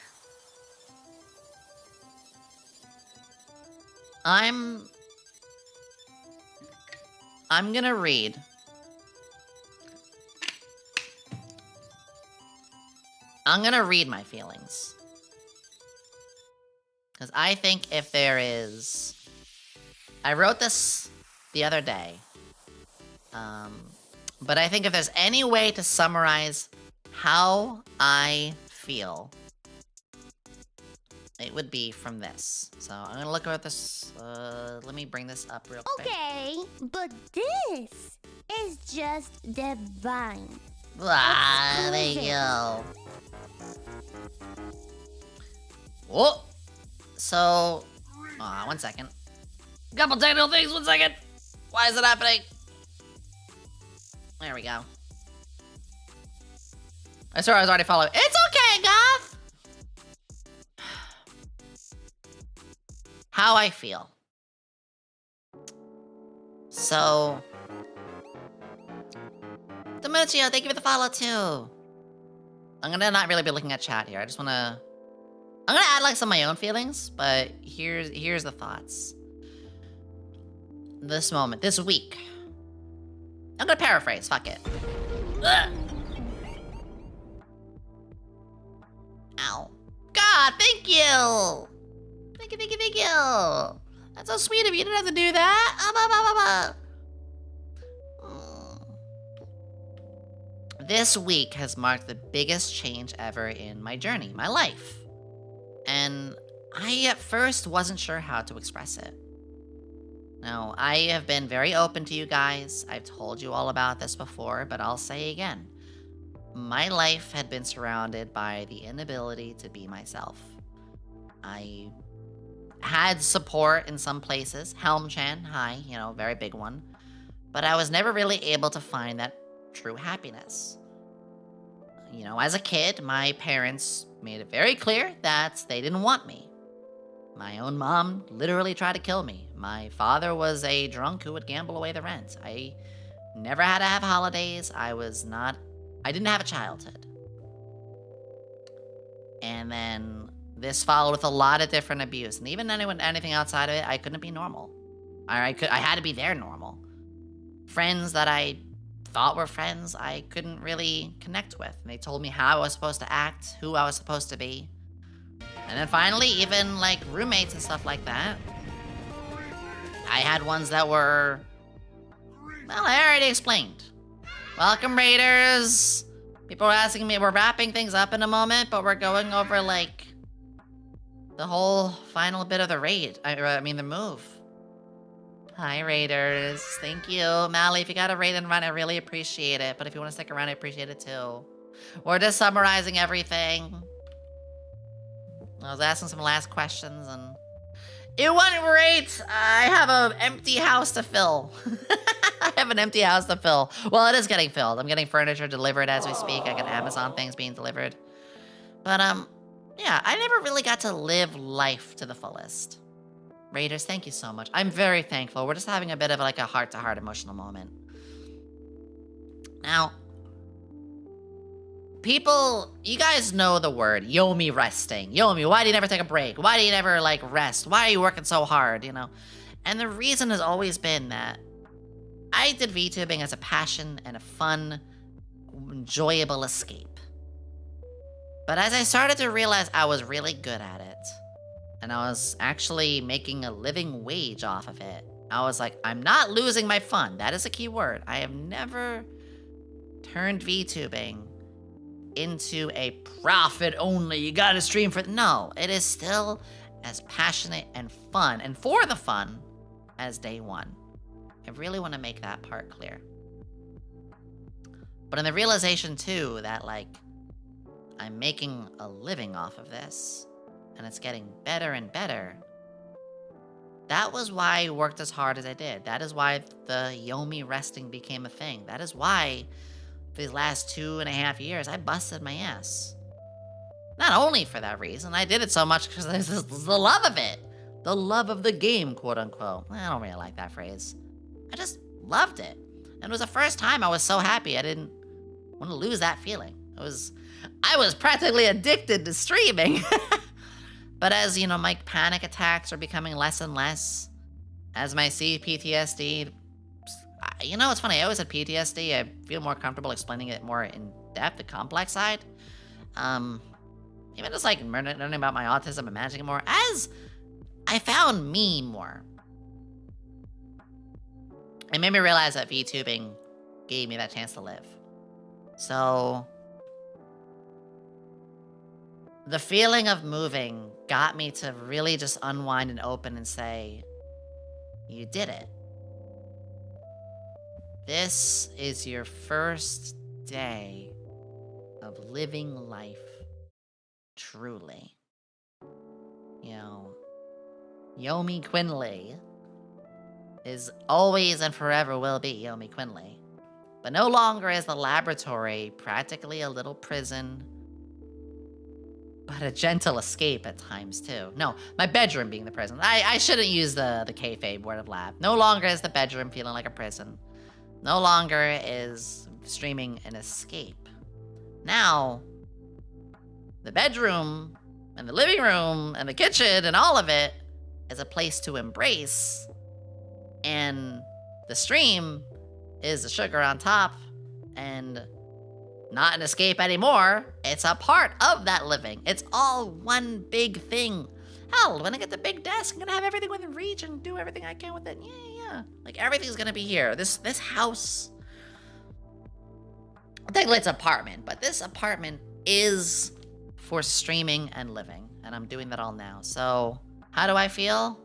I'm gonna read. I'm gonna read my feelings. Because I think if there is... I wrote this the other day. But I think if there's any way to summarize how I feel, it would be from this. So I'm gonna look at this. Let me bring this up real quick.
Okay, but this is just divine.
Ah, there you go. Whoa! So, one second. Couple technical things, 1 second. Why is it happening? There we go. I swear I was already following. It's okay, Goth! How I feel. So... Demuccio, thank you for the follow, too. I'm gonna not really be looking at chat here. I just wanna... I'm gonna add like some of my own feelings, but here's the thoughts. This moment, this week. I'm gonna paraphrase, fuck it. Ugh.
Ow. God, thank you! Thank you! That's so sweet of you. You didn't have to do that. This week has marked the biggest change ever in my journey, my life. And I at first wasn't sure how to express it. Now, I have been very open to you guys. I've told you all about this before, but I'll say again. My life had been surrounded by the inability to be myself. I had support in some places. Helm-chan, hi, very big one. But I was never really able to find that true happiness. As a kid, my parents made it very clear that they didn't want me. My own mom literally tried to kill me. My father was a drunk who would gamble away the rent. I never had to have holidays. I didn't have a childhood. And then this followed with a lot of different abuse. And even anything outside of it, I couldn't be normal. I had to be their normal. Friends that I thought were friends, I couldn't really connect with. And they told me how I was supposed to act, who I was supposed to be. And then finally, even like roommates and stuff like that. I had ones that were, well, I already explained. Welcome, Raiders. People are asking me, we're wrapping things up in a moment, but we're going over like the whole final bit of the raid. The move. Hi, Raiders. Thank you. Mally, if you got a raid and run, I really appreciate it. But if you want to stick around, I appreciate it too. We're just summarizing everything. I was asking some last questions and it went great. I have an empty house to fill. I have an empty house to fill. Well, it is getting filled. I'm getting furniture delivered as we speak. I got Amazon things being delivered. But, yeah, I never really got to live life to the fullest. Raiders, thank you so much. I'm very thankful. We're just having a bit of like a heart-to-heart emotional moment. Now, people, you guys know the word Yomi resting. Yomi, why do you never take a break? Why do you never like rest? Why are you working so hard, And the reason has always been that I did VTubing as a passion and a fun, enjoyable escape. But as I started to realize I was really good at it, and I was actually making a living wage off of it, I was like, I'm not losing my fun. That is a key word. I have never turned VTubing into a profit only, you gotta stream for... No, it is still as passionate and fun, and for the fun, as day one. I really want to make that part clear. But in the realization, too, that, like, I'm making a living off of this, and it's getting better and better, that was why I worked as hard as I did. That is why the Yomi resting became a thing. That is why, for these last 2.5 years, I busted my ass. Not only for that reason, I did it so much because there's the love of it. The love of the game, quote unquote. I don't really like that phrase. I just loved it. And it was the first time I was so happy I didn't want to lose that feeling. I was practically addicted to streaming. But as, my panic attacks are becoming less and less, as my PTSD, it's funny, I always had PTSD. I feel more comfortable explaining it more in depth, the complex side. Even just like learning about my autism and managing it more, as I found me more. It made me realize that VTubing gave me that chance to live. So, the feeling of moving got me to really just unwind and open and say, you did it. This is your first day of living life truly. YomiQuinnley is always and forever will be YomiQuinnley. But no longer is the laboratory practically a little prison, but a gentle escape at times too. No, my bedroom being the prison. I shouldn't use the kayfabe word of lab. No longer is the bedroom feeling like a prison. No longer is streaming an escape. Now, the bedroom and the living room and the kitchen and all of it is a place to embrace, and the stream is the sugar on top, and not an escape anymore. It's a part of that living. It's all one big thing. Hell, when I get the big desk, I'm gonna have everything within reach and do everything I can with it. Yeah. Like, everything's gonna be here. This house... Technically, it's an apartment, but this apartment is for streaming and living. And I'm doing that all now. So, how do I feel?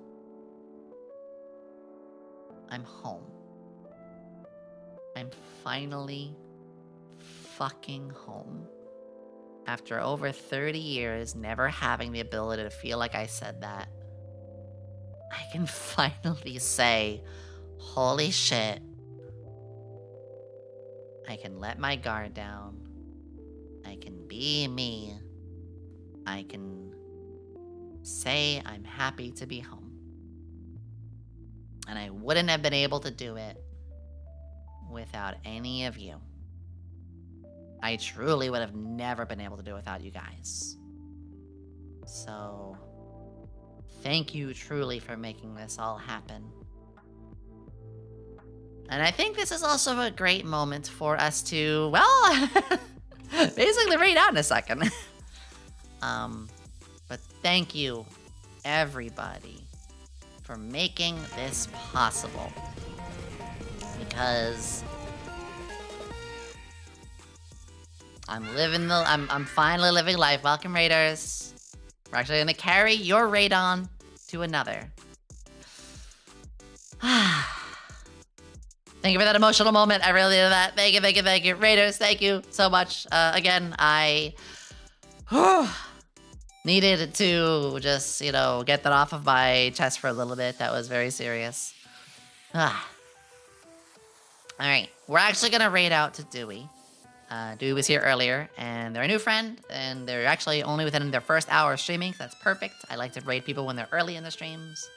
I'm home. I'm finally fucking home. After over 30 years never having the ability to feel like I said that, I can finally say, holy shit. I can let my guard down. I can be me. I can say I'm happy to be home. And I wouldn't have been able to do it without any of you. I truly would have never been able to do it without you guys. So, thank you truly for making this all happen. And I think this is also a great moment for us to, well, basically read out in a second. But thank you, everybody, for making this possible. Because I'm finally living life. Welcome, Raiders. We're actually gonna carry your raid on to another. Thank you for that emotional moment. I really did that. Thank you, thank you, thank you. Raiders, thank you so much. Again, I needed to just, get that off of my chest for a little bit. That was very serious. Alright, we're actually gonna raid out to Dewey. Dewey was here earlier, and they're a new friend, and they're actually only within their first hour of streaming, so that's perfect. I like to raid people when they're early in the streams.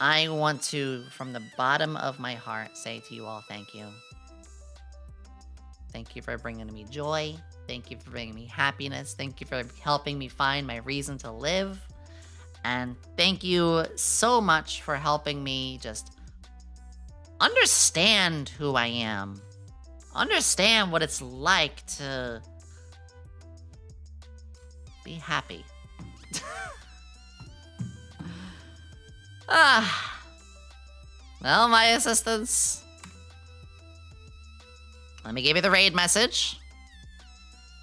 I want to, from the bottom of my heart, say to you all, thank you. Thank you for bringing me joy. Thank you for bringing me happiness. Thank you for helping me find my reason to live. And thank you so much for helping me just understand who I am. Understand what it's like to be happy. Well, my assistants. Let me give you the raid message.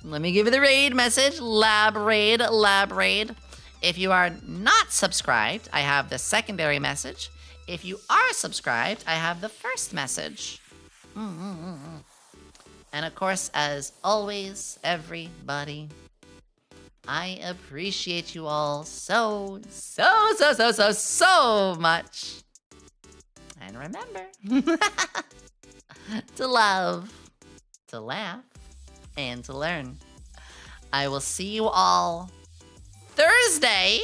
Let me give you the raid message. Lab raid, lab raid. If you are not subscribed, I have the secondary message. If you are subscribed, I have the first message. And of course, as always, everybody, I appreciate you all so much. And remember, to love, to laugh, and to learn. I will see you all Thursday.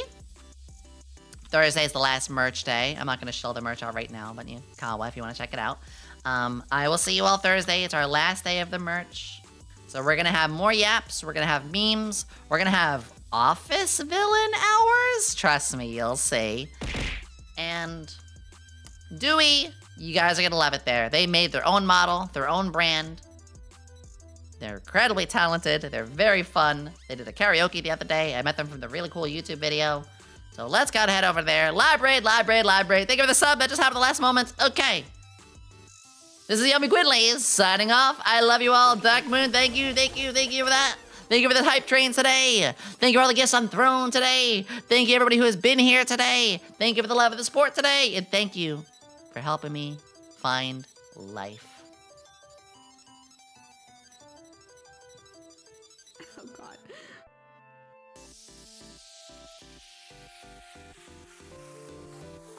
Thursday is the last merch day. I'm not going to show the merch out right now, but Kawa, if you want to check it out. I will see you all Thursday. It's our last day of the merch. So we're going to have more yaps. We're going to have memes. We're going to have office villain hours. Trust me, you'll see. And Dewey, you guys are going to love it there. They made their own model, their own brand. They're incredibly talented. They're very fun. They did a karaoke the other day. I met them from the really cool YouTube video. So let's go head over there. Live raid. Thank you for the sub. That just happened the last moment. Okay. This is YomiQuinnley signing off. I love you all. Dark Moon, thank you for that. Thank you for the hype train today. Thank you for all the gifts on Throne today. Thank you everybody who has been here today. Thank you for the love of the sport today. And thank you for helping me find life.
Oh God.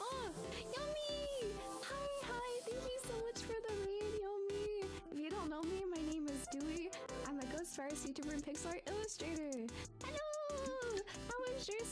Oh, Yomi! Hi, thank you so much for the raid, Yomi. If you don't know me, my name is Dewey. I'm a ghost virus YouTuber and pixel art illustrator. Hello! How was your